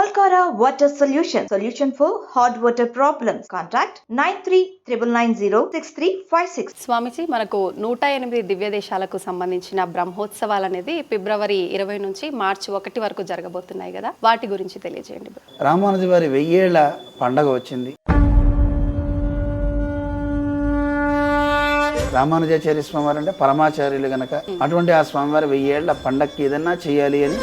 Alcara Water Solution. Solution for hot water problems. Contact 9399906356. స్వామిజీ, మనకు 108 దివ్య దేశాలకు సంబంధించిన బ్రహ్మోత్సవాలు అనేది ఫిబ్రవరి 20 నుంచి మార్చి 1 వరకు జరగబోతున్నాయి కదా, వాటి గురించి తెలియజేయండి. రామానుజ వారి 1000 ఏళ్ల పండగ వచ్చింది. రామానుజాచార్య స్వామివారు అంటే పరమాచార్యులు గనక అటువంటి ఆ స్వామివారి 1000 ఏళ్ల పండగకి ఏదన్నా చేయాలి అని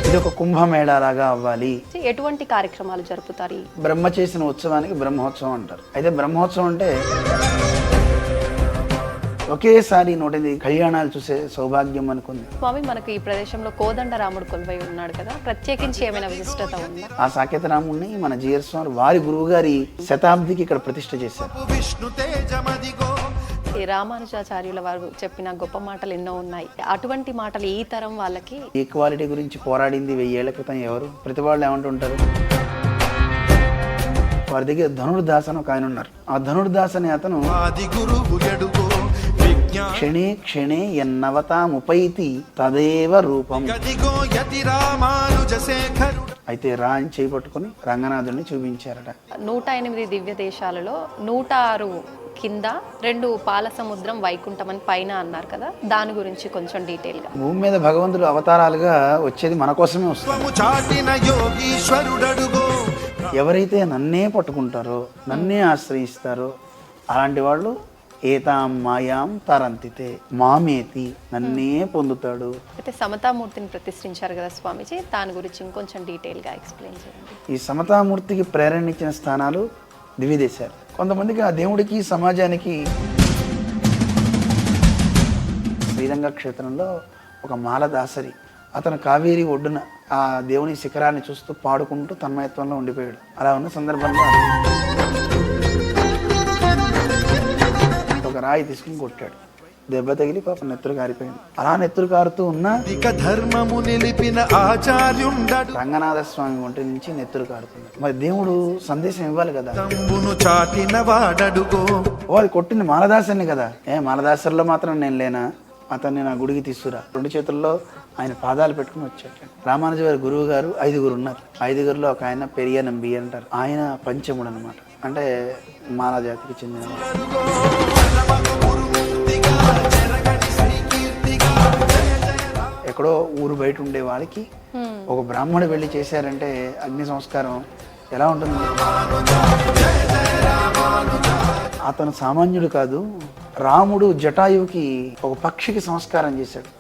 ఇది ఒక కుంభమేళాలాగా అవ్వాలి. ఎటువంటి కార్యక్రమాలు జరుపుతారు? బ్రహ్మ చేసిన ఉత్సవానికి బ్రహ్మోత్సవం అంటారు. అయితే బ్రహ్మోత్సవం అంటే ఒకేసారి 108 కళ్యాణాలు చూసే సౌభాగ్యం అనుకుంది. స్వామి, మనకు ఈ ప్రదేశంలో కోదండ రాముడు కొలువై ఉన్నాడు కదా, ప్రత్యేకించి ఏమైనా విశిష్టత ఉందా? ఆ సాకేత రాముడిని మన జిఆర్ స్వామి వారి గురువు గారి శతాబ్దికి ఇక్కడ ప్రతిష్ఠ చేశారు. రామానుజాచార్యుల వారు చెప్పిన గొప్ప మాటలు ఎన్నో ఉన్నాయి. అటువంటి మాటలు ఈ తరం వాళ్ళకి ఈక్వాలిటీ గురించి పోరాడింది 1000 ఏళ్ల క్రితం ఎవరు? ప్రతి వాళ్ళు ఏమంటుంటారు, వారి దగ్గర ధనుర్దాస్ అని ఒక ఆయన ఉన్నారు. ఆ ధనుర్దాస్ అనే అతను క్షణే క్షణే ఎన్నవతాముపైతి తదేవ రూపం. అయితే రా అని చేపట్టుకుని రంగనాథుడిని చూపించారట. 108 దివ్య దేశాలలో 106 కింద 2 పాల సముద్రం వైకుంఠం అని పైన అన్నారు కదా, దాని గురించి కొంచెం డీటెయిల్ గా. భూమి మీద భగవంతుడు అవతారాలుగా వచ్చేది మన కోసమే వస్తుంది. ఎవరైతే నన్నే పట్టుకుంటారో, నన్నే ఆశ్రయిస్తారో అలాంటి వాళ్ళు ఏతాం మాయాం తరంతితే మామేతి, నన్నే పొందుతాడు. అయితే సమతామూర్తిని ప్రతిష్ఠించారు కదా స్వామిజీ, దాని గురించి ఇంకొంచెం డీటెయిల్ గా ఎక్స్ప్లెయిన్ చేయండి. ఈ సమతామూర్తికి ప్రేరణ ఇచ్చిన స్థానాలు దివ్యదేశాలు. కొంతమందికి ఆ దేవుడికి సమాజానికి శ్రీరంగ క్షేత్రంలో ఒక మాలదాసరి, అతను కావేరి ఒడ్డున ఆ దేవుని శిఖరాన్ని చూస్తూ పాడుకుంటూ తన్మయత్వంలో ఉండిపోయాడు. అలా ఉన్న సందర్భంలో ఒక రాయి తీసుకుని కొట్టాడు. దెబ్బ తగిలి పాప నెత్తురు కారిపోయింది. అలా నెత్తురు కారుతూ ఉన్న రంగనాథ స్వామి ఒంటి నుంచి నెత్తురు కారుతుంది. మరి దేవుడు సందేశం ఇవ్వాలి కదా. అది కొట్టింది మాలదాసరిని కదా. మాలదాసరిలో మాత్రం నేను లేనా, అతన్ని నా గుడికి తీసుకురా. 2 చేతుల్లో ఆయన పాదాలు పెట్టుకుని వచ్చాడు. రామానుజ వారి గురువు గారు 5గురు ఉన్నారు. 5గురులో ఒక ఆయన పెరియ నంబి అంటారు. ఆయన పంచముడు అనమాట, అంటే మాల జాతికి చెందిన. ఎక్కడో ఊరు బయట ఉండే వాళ్ళకి ఒక బ్రాహ్మణుడు వెళ్ళి చేశారంటే అగ్ని సంస్కారం ఎలా ఉంటుంది? అతను సామాన్యుడు కాదు. రాముడు జటాయువుకి ఒక పక్షికి సంస్కారం చేశాడు.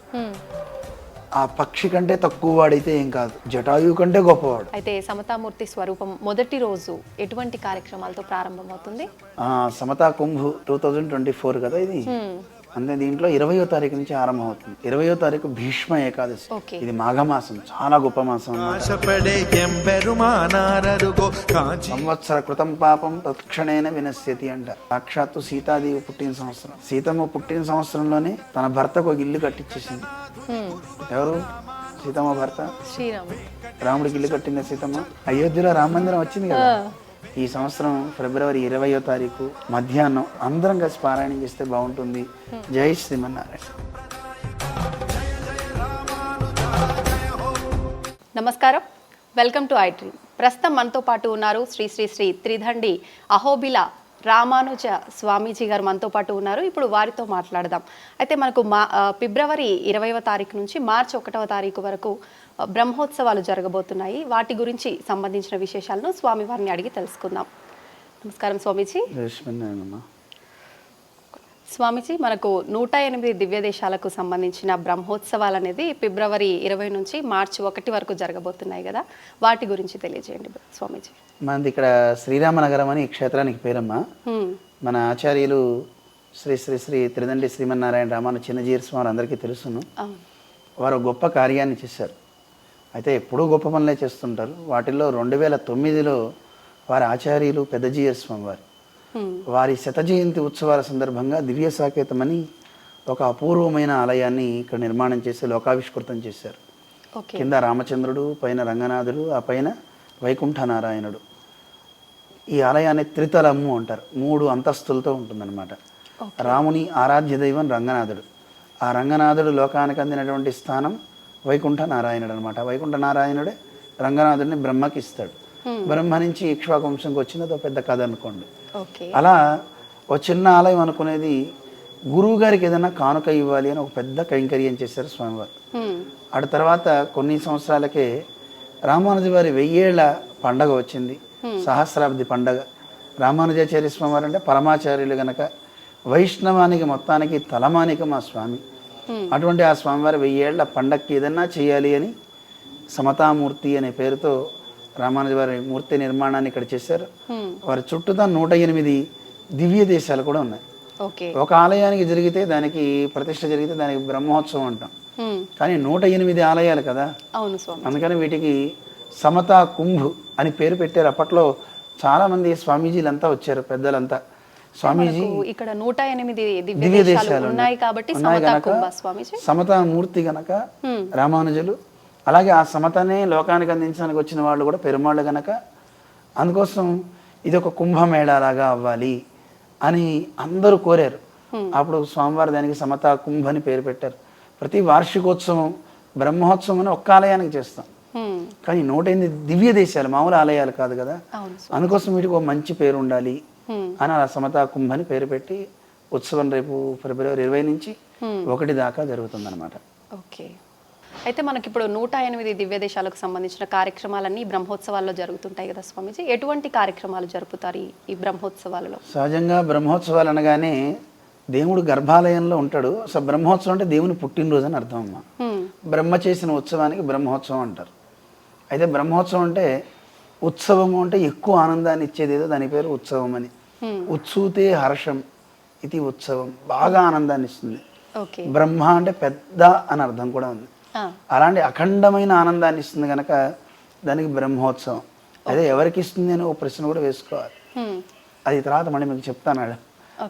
ఆ పక్షి కంటే తక్కువ వాడైతే ఏం కాదు, జటాయువు కంటే గొప్పవాడు. అయితే సమతామూర్తి స్వరూపం మొదటి రోజు ఎటువంటి కార్యక్రమాలతో ప్రారంభమవుతుంది? సమతా కుంభ్ 2024 కదా ఇది. అంటే దీంట్లో 20వ తారీఖు నుంచి ఆరంభమవుతుంది. 20వ తారీఖు భీష్మ ఏకాదశి. ఇది మాఘమాసం, చాలా గొప్ప మాసం. సంవత్సర కృతం పాపం తత్క్షణేన వినశ్యతి అంట. సాక్షాత్తు సీతాదేవి పుట్టిన సంవత్సరం. సీతమ్మ పుట్టిన సంవత్సరంలోనే తన భర్తకు ఒక ఇల్లు కట్టించేసింది. ఎవరు? సీతమ్మ భర్త శ్రీరాముడు. రాముడికి ఇల్లు కట్టింది సీతమ్మ. అయోధ్యలో రామ మందిరం వచ్చింది కదా. ఈ సంవత్సరం ఫిబ్రవరి 20వ తారీఖు మధ్యాహ్నం అందరం కలిసి పారాయణం చేస్తే బాగుంటుంది. జై శ్రీమన్నారాయణ. నమస్కారం, వెల్కమ్ టు ఐడ్రీమ్. ప్రస్తుతం మనతో పాటు ఉన్నారు శ్రీ శ్రీ శ్రీ త్రిదండి అహోబిల రామానుజ స్వామీజీ గారు మనతో పాటు ఉన్నారు. ఇప్పుడు వారితో మాట్లాడదాం. అయితే మనకు ఫిబ్రవరి 20వ తారీఖు నుంచి మార్చి 1వ తారీఖు వరకు బ్రహ్మోత్సవాలు జరగబోతున్నాయి. వాటి గురించి సంబంధించిన విశేషాలను స్వామివారిని అడిగి తెలుసుకుందాం. నమస్కారం స్వామీజీ. స్వామీజీ, మనకు 108 దివ్య దేశాలకు సంబంధించిన బ్రహ్మోత్సవాలు అనేది ఫిబ్రవరి 20 నుంచి మార్చి 1 వరకు జరగబోతున్నాయి కదా, వాటి గురించి తెలియజేయండి స్వామీజీ. మనది ఇక్కడ శ్రీరామనగరం అని ఈ క్షేత్రానికి పేరమ్మా. మన ఆచార్యులు శ్రీ శ్రీ శ్రీ త్రిదండి శ్రీమన్నారాయణ రామాను చిన్నజీర స్వామి అందరికీ తెలుసును. వారు గొప్ప కార్యాన్ని చేశారు. అయితే ఎప్పుడూ గొప్ప పనులే చేస్తుంటారు. వాటిల్లో 2009లో వారి ఆచార్యులు పెద్దజీయర్ స్వామి వారి 100వ జయంతి ఉత్సవాల సందర్భంగా దివ్య సాకేతమని ఒక అపూర్వమైన ఆలయాన్ని ఇక్కడ నిర్మాణం చేసి లోకావిష్కృతం చేశారు. కింద రామచంద్రుడు, పైన రంగనాథుడు, ఆ పైన వైకుంఠ నారాయణుడు. ఈ ఆలయాన్ని త్రితలము అంటారు. 3 అంతస్తులతో ఉంటుందన్నమాట. రాముని ఆరాధ్య దైవం రంగనాథుడు. ఆ రంగనాథుడు లోకానికి అందినటువంటి స్థానం వైకుంఠ నారాయణుడు అనమాట. వైకుంఠ నారాయణుడే రంగనాథుడిని బ్రహ్మకి ఇస్తాడు. బ్రహ్మ నుంచి ఇక్ష్వాకు వంశంకి వచ్చింది అదో పెద్ద కథ అనుకోండి. అలా ఒక చిన్న ఆలయం అనుకునేది గురువు గారికి ఏదైనా కానుక ఇవ్వాలి అని ఒక పెద్ద కైంకర్యం చేశారు స్వామివారు. ఆ తర్వాత కొన్ని సంవత్సరాలకే రామానుజ వారి 1000 ఏళ్ల పండగ వచ్చింది, సహస్రాబ్ది పండగ. రామానుజాచార్య స్వామివారు అంటే పరమాచార్యులు గనక వైష్ణవానికి మొత్తానికి తలమానిక మా స్వామి. అటువంటి ఆ స్వామివారి 1000 ఏళ్ల పండగకి ఏదన్నా చేయాలి అని సమతామూర్తి అనే పేరుతో రామానుజ వారి మూర్తి నిర్మాణాన్ని ఇక్కడ చేశారు. వారి చుట్టూతా 108 దివ్య దేశాలు కూడా ఉన్నాయి. ఒక ఆలయానికి జరిగితే దానికి ప్రతిష్ఠ జరిగితే దానికి బ్రహ్మోత్సవం అంటాం, కానీ 108 ఆలయాలు కదా, అందుకని వీటికి సమతా కుంభ్ అని పేరు పెట్టారు. అప్పట్లో చాలా మంది స్వామీజీలంతా వచ్చారు, పెద్దలంతా. స్వామీజీ ఇక్కడ 108 దివ్య దేశాలు ఉన్నాయి కాబట్టి సమతామూర్తి గనక రామానుజులు. అలాగే ఆ సమతనే లోకానికి అందించడానికి వచ్చిన వాళ్ళు కూడా పెరుమాళ్ళు గనక, అందుకోసం ఇది ఒక కుంభమేళాలాగా అవ్వాలి అని అందరూ కోరారు. అప్పుడు స్వామివారు దానికి సమతా కుంభ అని పేరు పెట్టారు. ప్రతి వార్షికోత్సవం బ్రహ్మోత్సవం అని ఒక్క ఆలయానికి చేస్తాం, కానీ 108 దివ్య దేశాలు మామూలు ఆలయాలు కాదు కదా, అందుకోసం వీటికి ఒక మంచి పేరు ఉండాలి అని అలా సమతా కుంభ అని పేరు పెట్టి ఉత్సవం రేపు ఫిబ్రవరి 20 నుంచి 1 దాకా జరుగుతుందన్నమాట. ఓకే, అయితే మనకి ఇప్పుడు 108 దివ్య దేశాలకు సంబంధించిన కార్యక్రమాలన్నీ బ్రహ్మోత్సవాల్లో జరుగుతుంటాయి కదా స్వామీజీ, ఎటువంటి కార్యక్రమాలు జరుపుతారు ఈ బ్రహ్మోత్సవాలలో? సహజంగా బ్రహ్మోత్సవాలు అనగానే దేవుడు గర్భాలయంలో ఉంటాడు. అసలు బ్రహ్మోత్సవం అంటే దేవుని పుట్టినరోజు అని అర్థం అమ్మ. బ్రహ్మ చేసిన ఉత్సవానికి బ్రహ్మోత్సవం అంటారు. అయితే బ్రహ్మోత్సవం అంటే ఉత్సవము అంటే ఎక్కువ ఆనందాన్ని ఇచ్చేది ఏదో దాని పేరు ఉత్సవం అని. ఉత్సూతే హర్షం ఇది ఉత్సవం, బాగా ఆనందాన్ని ఇస్తుంది. బ్రహ్మ అంటే పెద్ద అని అర్థం కూడా ఉంది. అలాంటి అఖండమైన ఆనందాన్ని ఇస్తుంది కనుక దానికి బ్రహ్మోత్సవం. అదే ఎవరికి ఇస్తుంది అని ఒక ప్రశ్న కూడా వేసుకోవాలి. అది తర్వాత మళ్ళీ మీకు చెప్తాను.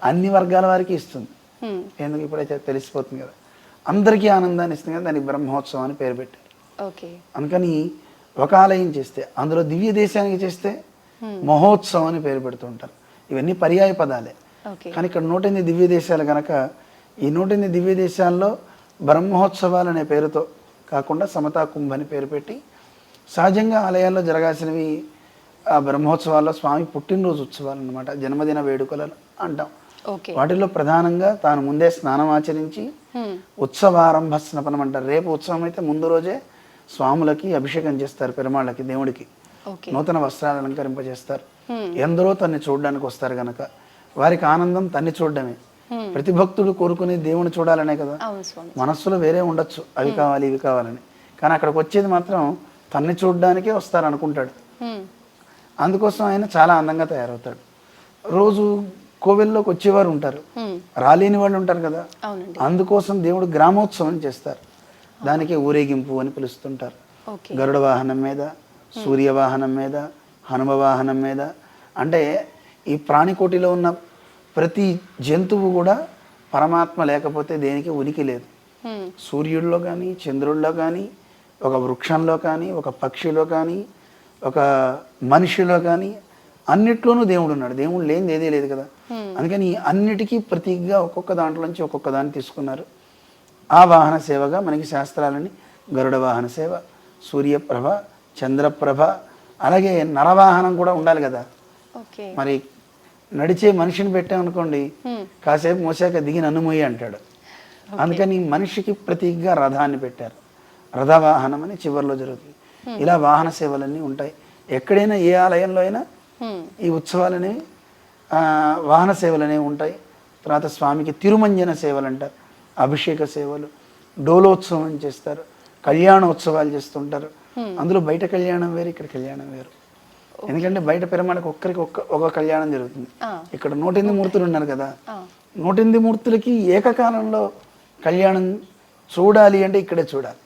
అన్ని వర్గాల వారికి ఇస్తుంది, ఎందుకు ఇప్పుడైతే తెలిసిపోతుంది కదా, అందరికీ ఆనందాన్ని ఇస్తుంది కదా, దానికి బ్రహ్మోత్సవం అని పేరు పెట్టారు. అందుకని ఒక ఆలయం చేస్తే అందులో దివ్య దేశానికి చేస్తే మహోత్సవం అని పేరు పెడుతుంటారు. ఇవన్నీ పర్యాయ పదాలే, కానీ ఇక్కడ 108 దివ్య దేశాలు కనుక ఈ 108 దివ్య దేశాల్లో బ్రహ్మోత్సవాలు అనే పేరుతో కాకుండా సమతా కుంభ అని పేరు పెట్టి, సహజంగా ఆలయాల్లో జరగాల్సినవి ఆ బ్రహ్మోత్సవాల్లో స్వామి పుట్టినరోజు ఉత్సవాలు అన్నమాట, జన్మదిన వేడుకలు అంటాం. వాటిల్లో ప్రధానంగా తాను ముందే స్నానం ఆచరించి ఉత్సవారంభ స్నపనం అంటారు. రేపు ఉత్సవం అయితే ముందు రోజే స్వాములకి అభిషేకం చేస్తారు, పెరుమాళ్ళకి, దేవుడికి నూతన వస్త్రాలు అలంకరింపజేస్తారు. ఎందరో తన్ని చూడడానికి వస్తారు గనక వారికి ఆనందం తన్ని చూడడమే. ప్రతి భక్తుడు కోరుకునే దేవుని చూడాలనే కదా, మనస్సులో వేరే ఉండొచ్చు అవి కావాలి ఇవి కావాలని, కానీ అక్కడికి వచ్చేది మాత్రం తన్ని చూడడానికే వస్తారు అనుకుంటాడు. అందుకోసం ఆయన చాలా అందంగా తయారవుతాడు. రోజు కోవెల్లోకి వచ్చేవారు ఉంటారు, రాలేని వాళ్ళు ఉంటారు కదా, అందుకోసం దేవుడు గ్రామోత్సవం చేస్తారు. దానికి ఊరేగింపు అని పిలుస్తుంటారు. గరుడ వాహనం మీద, సూర్య వాహనం మీద, హనుమ వాహనం మీద. అంటే ఈ ప్రాణికోటిలో ఉన్న ప్రతి జంతువు కూడా పరమాత్మ లేకపోతే దేనికి ఉనికి లేదు. సూర్యుడిలో కానీ, చంద్రుడిలో కానీ, ఒక వృక్షంలో కానీ, ఒక పక్షిలో కానీ, ఒక మనిషిలో కానీ, అన్నిట్లోనూ దేవుడు ఉన్నాడు. దేవుడు లేనిది ఏదీ లేదు కదా. అందుకని అన్నిటికీ ప్రతీకగా ఒక్కొక్క దాంట్లోంచి ఒక్కొక్క దాన్ని తీసుకున్నారు. ఆ వాహన సేవగా మనకి శాస్త్రాలని గరుడ వాహన సేవ, సూర్యప్రభ, చంద్రప్రభ, అలాగే నరవాహనం కూడా ఉండాలి కదా. మరి నడిచే మనిషిని పెట్టామనుకోండి, కాసేపు మోసాక దిగి నన్ను మోయి అంటాడు. అందుకని మనిషికి ప్రతీకగా రథాన్ని పెట్టారు. రథవాహనం అని చివరిలో జరుగుతుంది. ఇలా వాహన సేవలన్నీ ఉంటాయి. ఎక్కడైనా ఏ ఆలయంలో అయినా ఈ ఉత్సవాలనేవి వాహన సేవలు అనేవి ఉంటాయి. తర్వాత స్వామికి తిరుమంజన సేవలు అంటారు, అభిషేక సేవలు, డోలోత్సవం చేస్తారు, కళ్యాణోత్సవాలు చేస్తుంటారు. అందులో బయట కళ్యాణం వేరు, ఇక్కడ కళ్యాణం వేరు. ఎందుకంటే బయట పెరుమాళకి ఒక్కరికి ఒక కళ్యాణం జరుగుతుంది. ఇక్కడ 108 మూర్తులు ఉన్నారు కదా, 108 మూర్తులకి ఏకకాలంలో కళ్యాణం చూడాలి అంటే ఇక్కడే చూడాలి.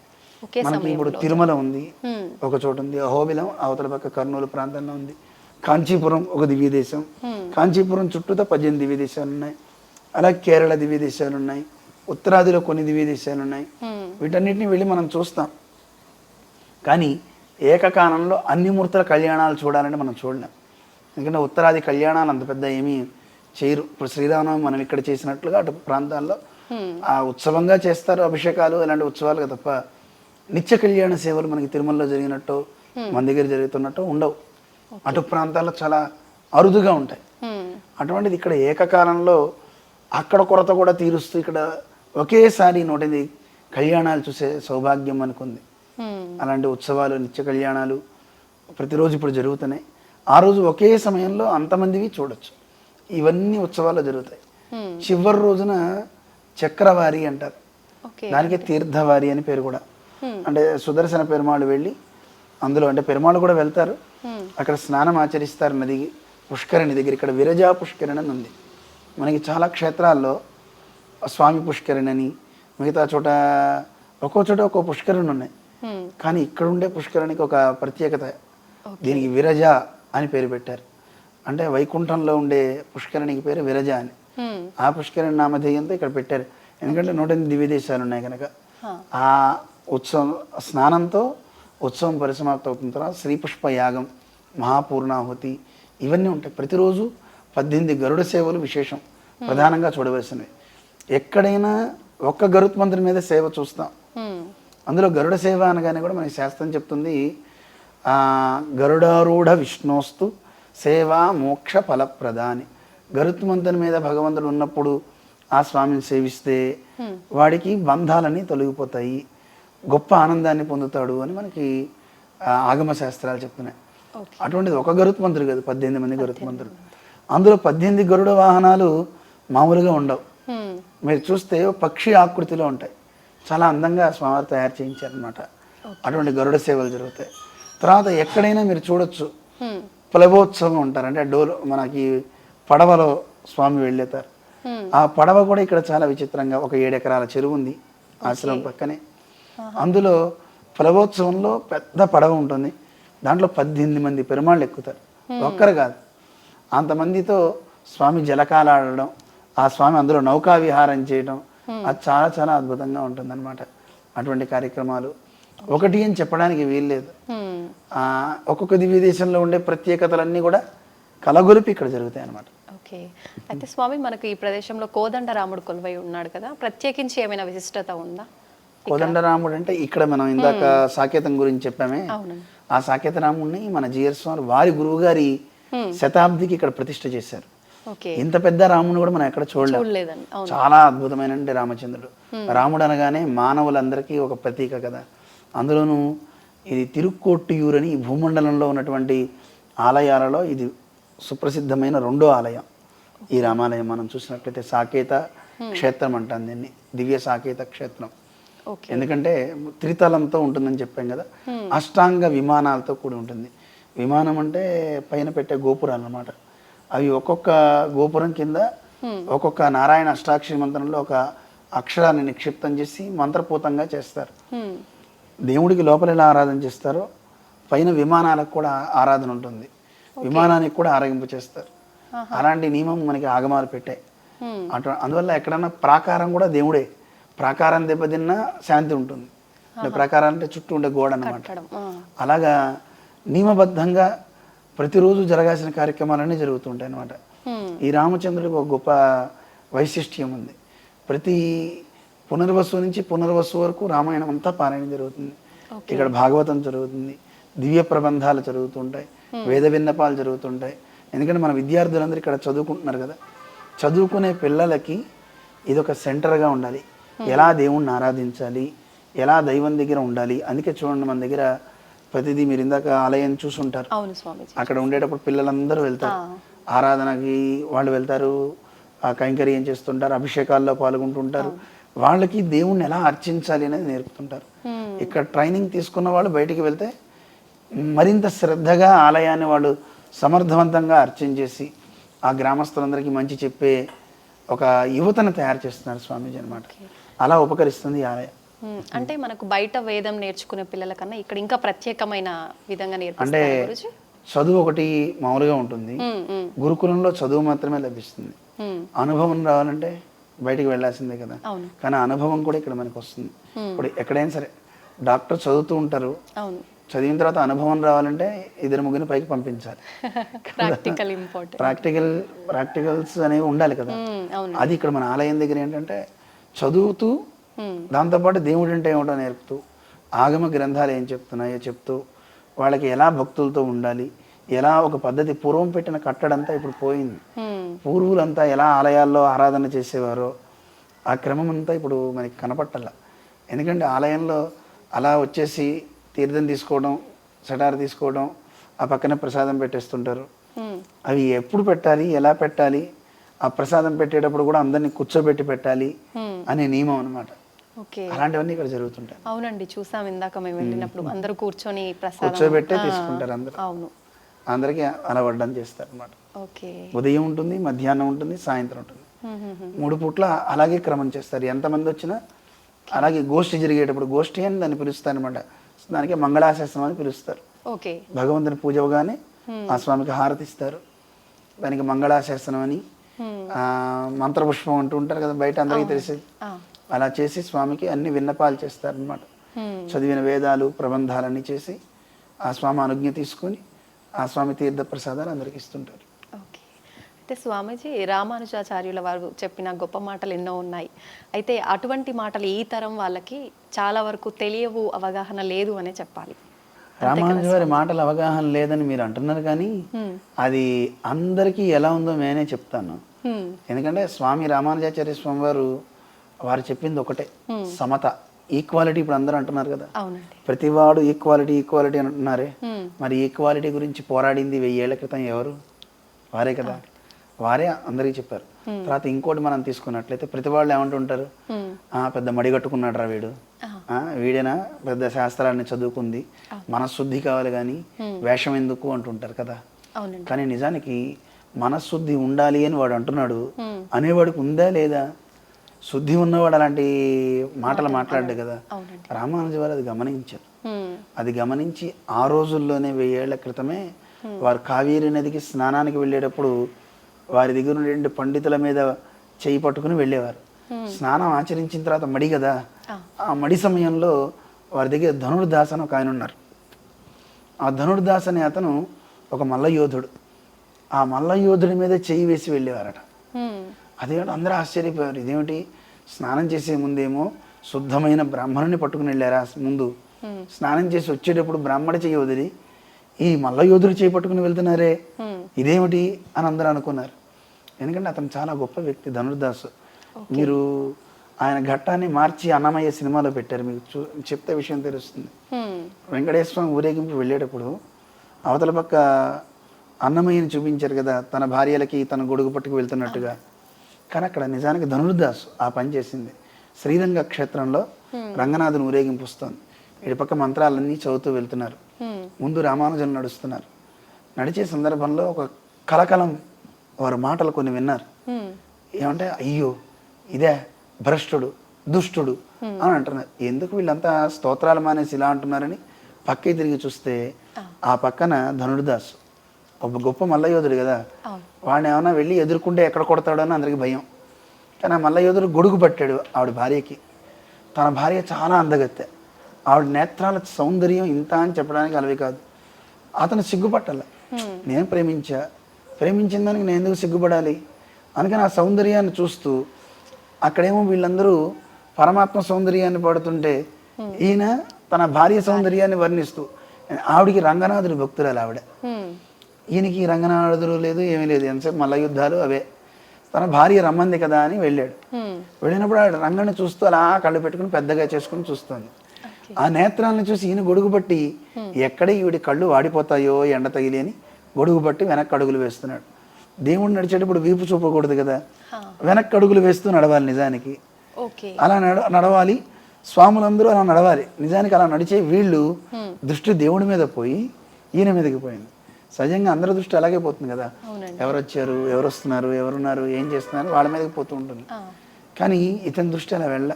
మనకి ఇప్పుడు తిరుమల ఉంది, ఒక చోటు ఉంది, అహోబిలం అవతల పక్క కర్నూలు ప్రాంతంలో ఉంది, కాంచీపురం ఒక దివ్య దేశం, కాంచీపురం చుట్టూతో 18 దివ్య దేశాలు ఉన్నాయి. అలాగే కేరళ దివ్య దేశాలు ఉన్నాయి, ఉత్తరాదిలో కొన్ని దివ్య దేశాలు ఉన్నాయి. వీటన్నిటిని వెళ్ళి మనం చూస్తాం, కానీ ఏకకాలంలో అన్ని మూర్తుల కళ్యాణాలు చూడాలంటే మనం చూడలేం. ఎందుకంటే ఉత్తరాది కళ్యాణాలు అంత పెద్ద ఏమీ చేయరు. ఇప్పుడు శ్రీరామనవమి మనం ఇక్కడ చేసినట్లుగా అటు ప్రాంతాల్లో ఆ ఉత్సవంగా చేస్తారు, అభిషేకాలు ఇలాంటి ఉత్సవాలుగా తప్ప నిత్య కళ్యాణ సేవలు మనకి తిరుమలలో జరిగినట్టు మన దగ్గర జరుగుతున్నట్టు ఉండవు. అటు ప్రాంతాల్లో చాలా అరుదుగా ఉంటాయి. అటువంటిది ఇక్కడ ఏకకాలంలో అక్కడ కొరత కూడా తీరుస్తూ ఇక్కడ ఒకేసారి 108 కళ్యాణాలు చూసే సౌభాగ్యం మనకుంది. అలాంటి ఉత్సవాలు, నిత్య కళ్యాణాలు ప్రతిరోజు ఇప్పుడు జరుగుతున్నాయి. ఆ రోజు ఒకే సమయంలో అంతమందివి చూడొచ్చు. ఇవన్నీ ఉత్సవాలు జరుగుతాయి. చివరి రోజున చక్రవారి అంటారు, దానికి తీర్థవారి అని పేరు కూడా. అంటే సుదర్శన పెరుమాళ్ళు వెళ్ళి అందులో, అంటే పెరుమాళ్ళు కూడా వెళ్తారు, అక్కడ స్నానం ఆచరిస్తారు నది పుష్కరిణి దగ్గర. ఇక్కడ విరజా పుష్కరిణి అని ఉంది. మనకి చాలా క్షేత్రాల్లో స్వామి పుష్కరిణి అని, మిగతా చోట ఒక్కో చోట ఒక్కో పుష్కరిణి ఉన్నాయి. కానీ ఇక్కడ ఉండే పుష్కరిణికి ఒక ప్రత్యేకత, దీనికి విరజ అని పేరు పెట్టారు. అంటే వైకుంఠంలో ఉండే పుష్కరిణికి పేరు విరజ అని. ఆ పుష్కరిణి నామధేయంతో ఇక్కడ పెట్టారు. ఎందుకంటే 108 దివ్య దేశాలు ఉన్నాయి కనుక. ఆ ఉత్సవం స్నానంతో ఉత్సవం పరిసమాప్తి అవుతున్న తర్వాత శ్రీపుష్ప యాగం, మహాపూర్ణాహుతి ఇవన్నీ ఉంటాయి. ప్రతిరోజు 18 గరుడ సేవలు విశేషం, ప్రధానంగా చూడవలసినవి. ఎక్కడైనా ఒక్క గరుత్మంతుని మీద సేవ చూస్తాం. అందులో గరుడ సేవ అనగానే కూడా మనకి శాస్త్రం చెప్తుంది, గరుడారూఢ విష్ణోస్తు సేవా మోక్ష ఫలప్రదాని. గరుత్మంతుని మీద భగవంతుడు ఉన్నప్పుడు ఆ స్వామిని సేవిస్తే వాడికి బంధాలన్నీ తొలగిపోతాయి, గొప్ప ఆనందాన్ని పొందుతాడు అని మనకి ఆగమ శాస్త్రాలు చెప్తున్నాయి. అటువంటిది ఒక గరుత్మంతుడు కాదు, 18 మంది గరుత్మంతుడు. అందులో 18 గరుడ వాహనాలు మామూలుగా ఉండవు. మీరు చూస్తే పక్షి ఆకృతిలో ఉంటాయి. చాలా అందంగా స్వామివారు తయారు చేయించారనమాట. అటువంటి గరుడ సేవలు జరుగుతాయి. తర్వాత ఎక్కడైనా మీరు చూడొచ్చు ప్లవోత్సవం ఉంటారు. అంటే డోలు మనకి పడవలో స్వామి వెళ్ళేతారు. ఆ పడవ కూడా ఇక్కడ చాలా విచిత్రంగా, ఒక 7 ఎకరాల చెరువు ఉంది ఆశ్రమం పక్కనే. అందులో ప్లవోత్సవంలో పెద్ద పడవ ఉంటుంది. దాంట్లో 18 మంది పెరుమాళ్ళు ఎక్కుతారు, ఒక్కరు కాదు. అంతమందితో స్వామి జలకాలాడడం, ఆ స్వామి అందులో నౌకా విహారం చేయడం, అది చాలా చాలా అద్భుతంగా ఉంటుంది అనమాట. అటువంటి కార్యక్రమాలు ఒకటి అని చెప్పడానికి వీల్లేదు. ఒక్కొక్క దివ్య దేశంలో ఉండే ప్రత్యేకతలన్నీ కూడా కలగొలిపి ఇక్కడ జరుగుతాయి అనమాట. ఓకే, అయితే స్వామి మనకు ఈ ప్రదేశంలో కోదండరాముడు కొలువై ఉన్నాడు కదా, ప్రత్యేకించి ఏమైనా విశిష్టత ఉందా? కోదండరాముడు అంటే ఇక్కడ మనం ఇందాక సాకేతం గురించి చెప్పామే, ఆ సాకేత రాముడిని మన జిఆర్ స్వామి వారి గురువు గారి శతాబ్దికి ఇక్కడ ప్రతిష్ఠ చేశారు. ఇంత పెద్ద రాముని కూడా మనం ఎక్కడ చూడలేదు. చాలా అద్భుతమైన రామచంద్రుడు. రాముడు అనగానే మానవులందరికీ ఒక ప్రతీక కదా. అందులోనూ ఇది తిరుక్కోట్టియూర్ అని ఈ భూమండలంలో ఉన్నటువంటి ఆలయాలలో ఇది సుప్రసిద్ధమైన 2వ ఆలయం. ఈ రామాలయం మనం చూసినట్లయితే సాకేత క్షేత్రం అంటాం దీన్ని, దివ్య సాకేత క్షేత్రం. ఎందుకంటే త్రితలంతో ఉంటుందని చెప్పాం కదా, అష్టాంగ విమానాలతో కూడి ఉంటుంది. విమానం అంటే పైన పెట్టే గోపురాలు అన్నమాట. అవి ఒక్కొక్క గోపురం కింద ఒక్కొక్క నారాయణ అష్టాక్షరి మంత్రంలో ఒక అక్షరాన్ని నిక్షిప్తం చేసి మంత్రపూతంగా చేస్తారు. దేవుడికి లోపల ఎలా ఆరాధన చేస్తారో పైన విమానాలకు కూడా ఆరాధన ఉంటుంది, విమానానికి కూడా ఆరగింపు చేస్తారు. అలాంటి నియమం మనకి ఆగమాలు పెట్టాయి. అందువల్ల ఎక్కడన్నా ప్రాకారం కూడా దేవుడే. ప్రాకారం దెబ్బతిన్నా శాంతి ఉంటుంది. అంటే ప్రాకారం అంటే చుట్టూ ఉండే గోడ అన్నమాట. అలాగా నియమబద్ధంగా ప్రతిరోజు జరగాల్సిన కార్యక్రమాలన్నీ జరుగుతుంటాయి అన్నమాట. ఈ రామచంద్రుడికి ఒక గొప్ప వైశిష్ట్యం ఉంది. ప్రతి పునర్వసు నుంచి పునర్వసు వరకు రామాయణం అంతా పారాయణం జరుగుతుంది. ఇక్కడ భాగవతం జరుగుతుంది, దివ్య ప్రబంధాలు జరుగుతుంటాయి, వేద విన్నపాలు జరుగుతుంటాయి. ఎందుకంటే మన విద్యార్థులందరూ ఇక్కడ చదువుకుంటున్నారు కదా, చదువుకునే పిల్లలకి ఇదొక సెంటర్గా ఉండాలి. ఎలా దేవుణ్ణి ఆరాధించాలి, ఎలా దైవం దగ్గర ఉండాలి. అందుకే చూడండి మన దగ్గర ప్రతిదీ మీరు ఇందాక ఆలయం చూసుంటారు, అక్కడ ఉండేటప్పుడు పిల్లలందరూ వెళ్తారు ఆరాధనకి, వాళ్ళు వెళ్తారు, ఆ కైంకర్యం చేస్తుంటారు, అభిషేకాల్లో పాల్గొంటుంటారు. వాళ్ళకి దేవుణ్ణి ఎలా అర్చించాలి అనేది నేర్పుతుంటారు. ఇక్కడ ట్రైనింగ్ తీసుకున్న వాళ్ళు బయటికి వెళ్తే మరింత శ్రద్ధగా ఆలయాన్ని వాళ్ళు సమర్థవంతంగా అర్చన చేసి ఆ గ్రామస్తులందరికీ మంచి చెప్పే ఒక యువతను తయారు చేస్తున్నారు స్వామీజీ అనమాట. అలా ఉపకరిస్తుంది ఈ ఆలయం. అంటే మనకు బయట వేదం నేర్చుకునే పిల్లల కన్నా ఇక్కడ ఇంకా ప్రత్యేకమైన విధంగా అంటే చదువు ఒకటి మామూలుగా ఉంటుంది, గురుకులంలో చదువు మాత్రమే లభిస్తుంది. అనుభవం రావాలంటే బయటికి వెళ్ళాల్సిందే కదా. కానీ అనుభవం కూడా ఇక్కడ మనకు వస్తుంది. ఇప్పుడు ఎక్కడైనా సరే డాక్టర్ చదువుతూ ఉంటారు, చదివిన తర్వాత అనుభవం రావాలంటే 2-3 పైకి పంపించాలి. ప్రాక్టికల్స్ అనేవి ఉండాలి కదా. అది ఇక్కడ మన ఆలయం దగ్గర ఏంటంటే చదువుతూ దాంతోపాటు దేవుడు అంటే ఏమిటో నేర్పుతూ ఆగమ గ్రంథాలు ఏం చెప్తున్నాయో చెప్తూ వాళ్ళకి ఎలా భక్తులతో ఉండాలి, ఎలా ఒక పద్ధతి పూర్వం పెట్టిన కట్టడంతా ఇప్పుడు పోయింది. పూర్వులంతా ఎలా ఆలయాల్లో ఆరాధన చేసేవారో ఆ క్రమం అంతా ఇప్పుడు మనకి కనపట్టాల. ఎందుకంటే ఆలయంలో అలా వచ్చేసి తీర్థం తీసుకోవడం, సటారు తీసుకోవడం, ఆ పక్కన ప్రసాదం పెట్టేస్తుంటారు. అవి ఎప్పుడు పెట్టాలి, ఎలా పెట్టాలి, ఆ ప్రసాదం పెట్టేటప్పుడు కూడా అందరినీ కూర్చోబెట్టి పెట్టాలి అనే నియమం అనమాట. అలాంటివన్నీ ఇక్కడ జరుగుతుంటాయి. అవునండి, చూసాం ఇందాక మేము వెళ్ళినప్పుడు అందరూ కూర్చొని కూర్చోబెట్టే తీసుకుంటారు అందరూ. అవును, అందరికీ అలా వడ్డం చేస్తారు అనమాట. ఉదయం ఉంటుంది, మధ్యాహ్నం ఉంటుంది, సాయంత్రం ఉంటుంది, 3 పూట్ల అలాగే క్రమం చేస్తారు. ఎంతమంది వచ్చినా అలాగే గోష్ఠి జరిగేటప్పుడు గోష్ఠి అని దాన్ని పిలుస్తారు అనమాట. దానికి మంగళాశాసనం అని పిలుస్తారు. భగవంతుని పూజ అవగానే ఆ స్వామికి హారతి ఇస్తారు, దానికి మంగళాశాసనం అని మంత్రపుష్పం అంటూ ఉంటారు కదా బయట అందరికీ తెలిసేది. అలా చేసి స్వామికి అన్ని విన్నపాలు చేస్తారు అనమాట. చదివిన వేదాలు ప్రబంధాలన్నీ చేసి ఆ స్వామి అనుజ్ఞ తీసుకొని ఆ స్వామి తీర్థ ప్రసాదాలు అందరికి ఇస్తుంటారు. అయితే స్వామీజీ, రామానుజాచార్యుల వారు చెప్పిన గొప్ప మాటలు ఎన్నో ఉన్నాయి. అయితే అటువంటి మాటలు ఈ తరం వాళ్ళకి చాలా వరకు తెలియవు, అవగాహన లేదు అనే చెప్పాలి. రామానుజ వారి మాటలు అవగాహన లేదని మీరు అంటున్నారు, కానీ అది అందరికీ ఎలా ఉందో నేనే చెప్తాను. ఎందుకంటే స్వామి రామానుజాచార్య స్వామి వారు చెప్పింది ఒకటే, సమత, ఈక్వాలిటీ. ఇప్పుడు అందరూ అంటున్నారు కదా, ప్రతివాడు ఈక్వాలిటీ ఈక్వాలిటీ అని అంటున్నారే. మరి ఈక్వాలిటీ గురించి పోరాడింది 1000 ఏళ్ల క్రితం ఎవరు? వారే కదా. వారే అందరికీ చెప్పారు. తర్వాత ఇంకోటి మనం తీసుకున్నట్లయితే ప్రతి వాళ్ళు ఏమంటుంటారు, పెద్ద మడిగట్టుకున్నాడు రా వీడు, వీడేనా పెద్ద శాస్త్రాన్ని చదువుకుంది, మనశుద్ధి కావాలి కానీ వేషం ఎందుకు అంటుంటారు కదా. కానీ నిజానికి మనశుద్ధి ఉండాలి అని వాడు అంటున్నాడు, అనేవాడికి ఉందా లేదా? శుద్ధి ఉన్నవాడు అలాంటి మాటలు మాట్లాడాడు కదా. రామానుజ వారు అది గమనించారు. అది గమనించి ఆ రోజుల్లోనే 1000 ఏళ్ల క్రితమే వారు కావేరీ నదికి స్నానానికి వెళ్ళేటప్పుడు వారి దగ్గర 2 పండితుల మీద చేయి పట్టుకుని వెళ్ళేవారు. స్నానం ఆచరించిన తర్వాత మడి కదా, ఆ మడి సమయంలో వారి దగ్గర ధనుర్దాస్ అని ఒక ఆయన ఉన్నారు. ఆ ధనుర్దాస్ అనే అతను ఒక మల్లయోధుడు. ఆ మల్లయోధుడి మీద చేయి వేసి వెళ్ళేవారట. అదేమిటి అందరూ ఆశ్చర్యపోయారు, ఇదేమిటి స్నానం చేసే ముందేమో శుద్ధమైన బ్రాహ్మణుని పట్టుకుని వెళ్ళారా, ముందు స్నానం చేసి వచ్చేటప్పుడు బ్రాహ్మణ చేయి వదిలి ఈ మల్లయోధుడు చేయి పట్టుకుని వెళ్తున్నారే, ఇదేమిటి అని అందరూ అనుకున్నారు. ఎందుకంటే అతను చాలా గొప్ప వ్యక్తి ధనుర్దాసు. మీరు ఆయన ఘట్టాన్ని మార్చి అన్నమయ్య సినిమాలో పెట్టారు, మీకు చెప్తే విషయం తెలుస్తుంది. వెంకటేశ్వర స్వామి ఊరేగింపు వెళ్ళేటప్పుడు అవతల పక్క అన్నమయ్యని చూపించారు కదా, తన భార్యలకి తన గొడుగు పట్టుకు వెళ్తున్నట్టుగా. కానీ అక్కడ నిజానికి ధనుర్దాసు ఆ పని చేసింది. శ్రీరంగ క్షేత్రంలో రంగనాథుని ఊరేగింపు వస్తుంది. ఇటు పక్క మంత్రాలన్నీ చదువుతూ వెళ్తున్నారు. ముందు రామానుజులు నడుస్తున్నారు. నడిచే సందర్భంలో ఒక కలకలం వారి మాటలు కొన్ని విన్నారు. ఏమంటే, అయ్యో ఇదే భ్రష్టుడు, దుష్టుడు అని అంటున్నారు. ఎందుకు వీళ్ళంతా స్తోత్రాలు మానేసి ఇలా అంటున్నారని పక్కే తిరిగి చూస్తే ఆ పక్కన ధనుర్దాసు, ఒక గొప్ప మల్లయోధుడు కదా, వాడిని ఏమైనా వెళ్ళి ఎదుర్కొంటే ఎక్కడ కొడతాడో అని అందరికి భయం. కానీ ఆ మల్లయోధుడు గొడుగు పట్టాడు ఆవిడ భార్యకి. తన భార్య చాలా అందగత్తె, ఆవిడ నేత్రాల సౌందర్యం ఇంత అని చెప్పడానికి అలవి కాదు. అతను సిగ్గుపట్టాల, నేను ప్రేమించిన దానికి నేను ఎందుకు సిగ్గుపడాలి? అందుకని ఆ సౌందర్యాన్ని చూస్తూ అక్కడేమో వీళ్ళందరూ పరమాత్మ సౌందర్యాన్ని పడుతుంటే ఈయన తన భార్య సౌందర్యాన్ని వర్ణిస్తూ, ఆవిడికి రంగనాథుడి భక్తురాలు ఆవిడ, ఈయనకి రంగనాథుడు లేదు ఏమీ లేదు, ఎంతసేపు మల్ల యుద్ధాలు అవే. తన భార్య రమ్మంది కదా అని వెళ్ళాడు. వెళ్ళినప్పుడు ఆవిడ రంగని చూస్తూ అలా కళ్ళు పెట్టుకుని పెద్దగా చేసుకుని చూస్తుంది. ఆ నేత్రాలను చూసి ఈయన గొడుగు పట్టి ఎక్కడ ఈవిడి కళ్ళు వాడిపోతాయో ఎండ తగిలి అని గొడుగు పట్టి వెనక్కి అడుగులు వేస్తున్నాడు. దేవుడు నడిచేటప్పుడు వీపు చూపకూడదు కదా, వెనక్కి అడుగులు వేస్తూ నడవాలి. నిజానికి అలా నడవాలి, స్వాములందరూ అలా నడవాలి. నిజానికి అలా నడిచే వీళ్ళు దృష్టి దేవుడి మీద పోయి ఈయన మీదకి పోయింది. సహజంగా అందరి దృష్టి అలాగే పోతుంది కదా, ఎవరు వచ్చారు, ఎవరు వస్తున్నారు, ఎవరున్నారు, ఏం చేస్తున్నారు, వాళ్ళ మీదకి పోతూ ఉంటుంది. కానీ ఇతని దృష్టి అలా వెళ్ళ,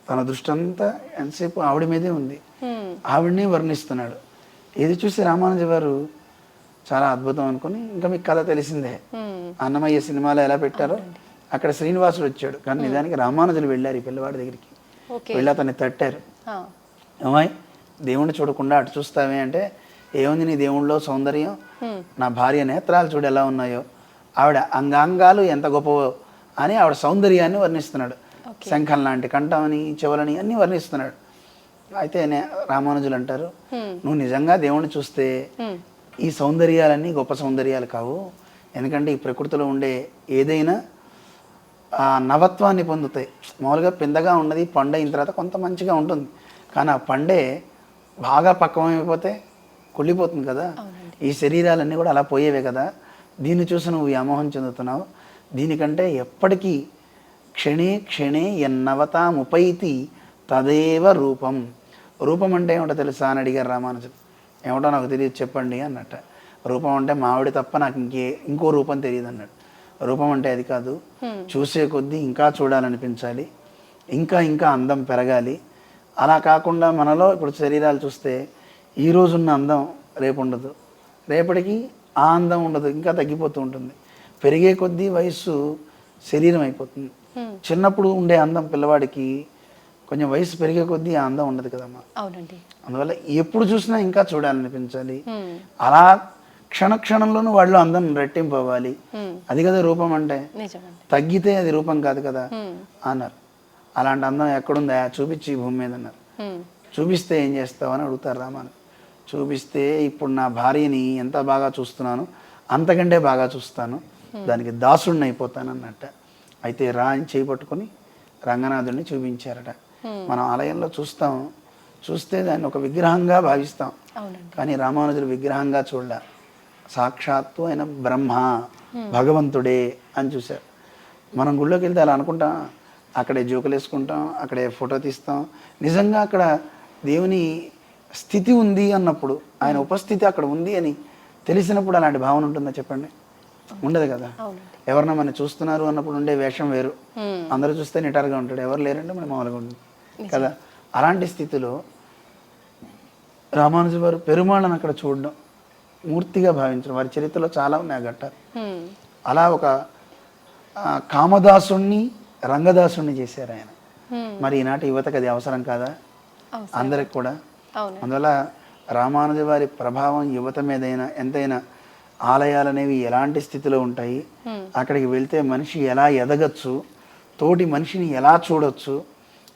తన దృష్టి అంతా ఎంతసేపు ఆవిడ మీదే ఉంది. ఆవిడనే వర్ణిస్తున్నాడు. ఇది చూసి రామానుజ వారు చాలా అద్భుతం అనుకుని, ఇంకా మీకు కథ తెలిసిందే, అన్నమయ్య సినిమాలో ఎలా పెట్టారో అక్కడ శ్రీనివాసుడు వచ్చాడు. కానీ నిజానికి రామానుజులు వెళ్ళారు ఈ పిల్లవాడి దగ్గరికి. వెళ్ళి అతన్ని తట్టారు. అమ్మాయి, దేవుణ్ణి చూడకుండా అటు చూస్తావే అంటే, ఏముంది నీ దేవుళ్ళలో సౌందర్యం, నా భార్య నేత్రాలు చూడు ఎలా ఉన్నాయో, ఆవిడ అంగాంగాలు ఎంత గొప్పవో అని ఆవిడ సౌందర్యాన్ని వర్ణిస్తున్నాడు. శంఖం లాంటి కంఠమని, చెవులని అన్నీ వర్ణిస్తున్నాడు. అయితే రామానుజులు అంటారు, నువ్వు నిజంగా దేవుణ్ణి చూస్తే ఈ సౌందర్యాలన్నీ గొప్ప సౌందర్యాలు కావు. ఎందుకంటే ఈ ప్రకృతిలో ఉండే ఏదైనా ఆ నవత్వాన్ని పొందుతాయి. మామూలుగా పిందగా ఉన్నది పండు అయిన తర్వాత కొంత మంచిగా ఉంటుంది, కానీ ఆ పండే బాగా పక్వమైపోతే కుళ్ళిపోతుంది కదా. ఈ శరీరాలన్నీ కూడా అలా పోయేవే కదా. దీన్ని చూసి నువ్వు వ్యామోహం చెందుతున్నావు. దీనికంటే ఎప్పటికీ క్షణే క్షణే ఎన్నవతాముపైతి తదేవ రూపం. రూపం అంటే ఏమిటో తెలుసా అని అడిగారు రామానుజులు. ఏమిటో నాకు తెలియదు చెప్పండి అన్నట్ట. రూపం అంటే మావిడి తప్ప నాకు ఇంకో రూపం తెలియదు అన్నాడు. రూపం అంటే అది కాదు, చూసే కొద్దీ ఇంకా చూడాలనిపించాలి, ఇంకా ఇంకా అందం పెరగాలి. అలా కాకుండా మనలో ఇప్పుడు శరీరాలు చూస్తే ఈరోజున్న అందం రేపు ఉండదు, రేపటికి ఆ అందం ఉండదు, ఇంకా తగ్గిపోతూ ఉంటుంది. పెరిగే కొద్దీ వయస్సు శరీరం అయిపోతుంది. చిన్నప్పుడు ఉండే అందం పిల్లవాడికి కొంచెం వయసు పెరిగే కొద్దీ ఆ అందం ఉండదు కదమ్మా. అవునండి. అందువల్ల ఎప్పుడు చూసినా ఇంకా చూడాలనిపించాలి. అలా క్షణంలోనూ వాళ్ళు అందం రెట్టింపు అవ్వాలి. అది కదా రూపం అంటే. తగ్గితే అది రూపం కాదు కదా అన్నారు. అలాంటి అందం ఎక్కడుందా చూపించి భూమి మీద అన్నారు. చూపిస్తే ఏం చేస్తావు అని అడుగుతారు రామాను. చూపిస్తే ఇప్పుడు నా భార్యని ఎంత బాగా చూస్తున్నాను అంతకంటే బాగా చూస్తాను, దానికి దాసుడిని అయిపోతాను అన్నట్ట. అయితే రా అని చేపట్టుకొని రంగనాథుడిని చూపించారట. మనం ఆలయంలో చూస్తే దాన్ని ఒక విగ్రహంగా భావిస్తాం, కానీ రామానుజులు విగ్రహంగా చూడలే. సాక్షాత్తు ఆయన బ్రహ్మ, భగవంతుడే అని చూశారు. మనం గుళ్ళోకి వెళ్తే అలా అనుకుంటాం, అక్కడే జోకులు వేసుకుంటాం, అక్కడే ఫోటో తీస్తాం. నిజంగా అక్కడ దేవుని స్థితి ఉంది అన్నప్పుడు, ఆయన ఉపస్థితి అక్కడ ఉంది అని తెలిసినప్పుడు అలాంటి భావన ఉంటుందా చెప్పండి? ఉండదు కదా. ఎవరన్నా మనం చూస్తున్నారు అన్నప్పుడు ఉండే వేషం వేరు. అందరూ చూస్తే నిటారుగా ఉంటాడు, ఎవరు లేరంటే మనం మామూలుగా ఉంటుంది కదా. అలాంటి స్థితిలో రామానుజు వారు పెరుమాళను అక్కడ చూడడం, మూర్తిగా భావించడం, వారి చరిత్రలో చాలా ఉన్నాయి ఘట్టాలు. అలా ఒక కామదాసుణ్ణి రంగదాసుణ్ణి చేశారు ఆయన. మరి ఈనాటి యువతకు అది అవసరం కాదా? అందరికి కూడా. అందువల్ల రామానుజ వారి ప్రభావం యువత మీదైనా ఎంతైనా, ఆలయాలు అనేవి ఎలాంటి స్థితిలో ఉంటాయి, అక్కడికి వెళ్తే మనిషి ఎలా ఎదగచ్చు, తోటి మనిషిని ఎలా చూడొచ్చు,